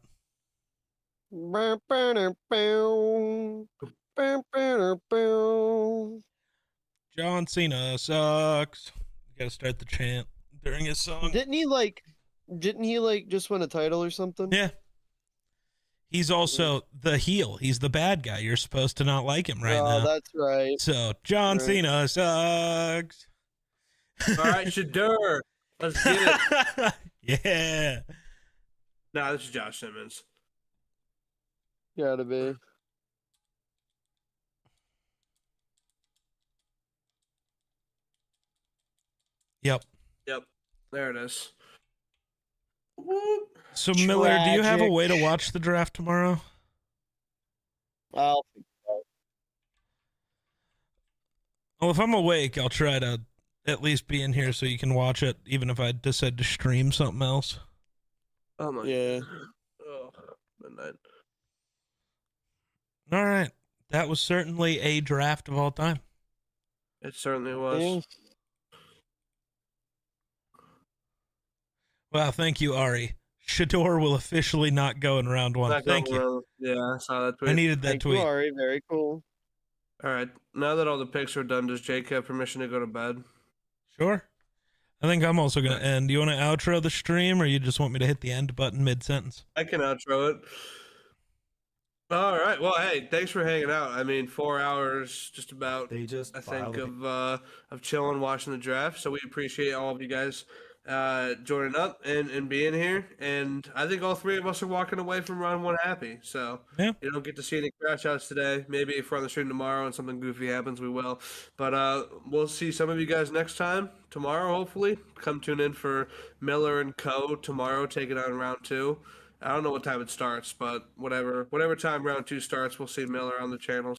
John Cena sucks. You gotta start the chant during his song. Didn't he just win a title or something? Yeah. He's also the heel. He's the bad guy. You're supposed to not like him right Oh, now. that's right. So John Right. Cena sucks. All right, Shadur. Let's get it. Yeah. Nah, this is Josh Simmons. Gotta be. Yep. Yep. There it is. Whoop. So Miller, do you have a Tragic. way to watch the draft tomorrow? Well, Well, if I'm awake, I'll try to at least be in here so you can watch it, even if I decide to stream something else. Oh my. yeah. Oh, my midnight. All right. That was certainly a draft of all time. It certainly was. Yeah. Wow, thank you, Ari. Shador will officially not go in round one. Not Thank going you. well. Yeah, I saw that tweet. I needed that Thank you, tweet. Ari. Very cool. All right, now that all the picks are done, does Jake have permission to go to bed? Sure. I think I'm also going to end. Do you want to outro the stream, or you just want me to hit the end button mid-sentence? I can outro it. All right. Well, hey, thanks for hanging out. I mean, 4 hours, just about. They just I think filed of chilling, watching the draft. So we appreciate all of you guys joining up and being here. And I think all three of us are walking away from round one happy. So Yeah. you don't get to see any crash outs today. Maybe if we're on the stream tomorrow and something goofy happens, we will. But we'll see some of you guys next time. Tomorrow, hopefully. Come tune in for Miller and Co. tomorrow, taking on round two. I don't know what time it starts, but whatever time round two starts, we'll see Miller on the channel.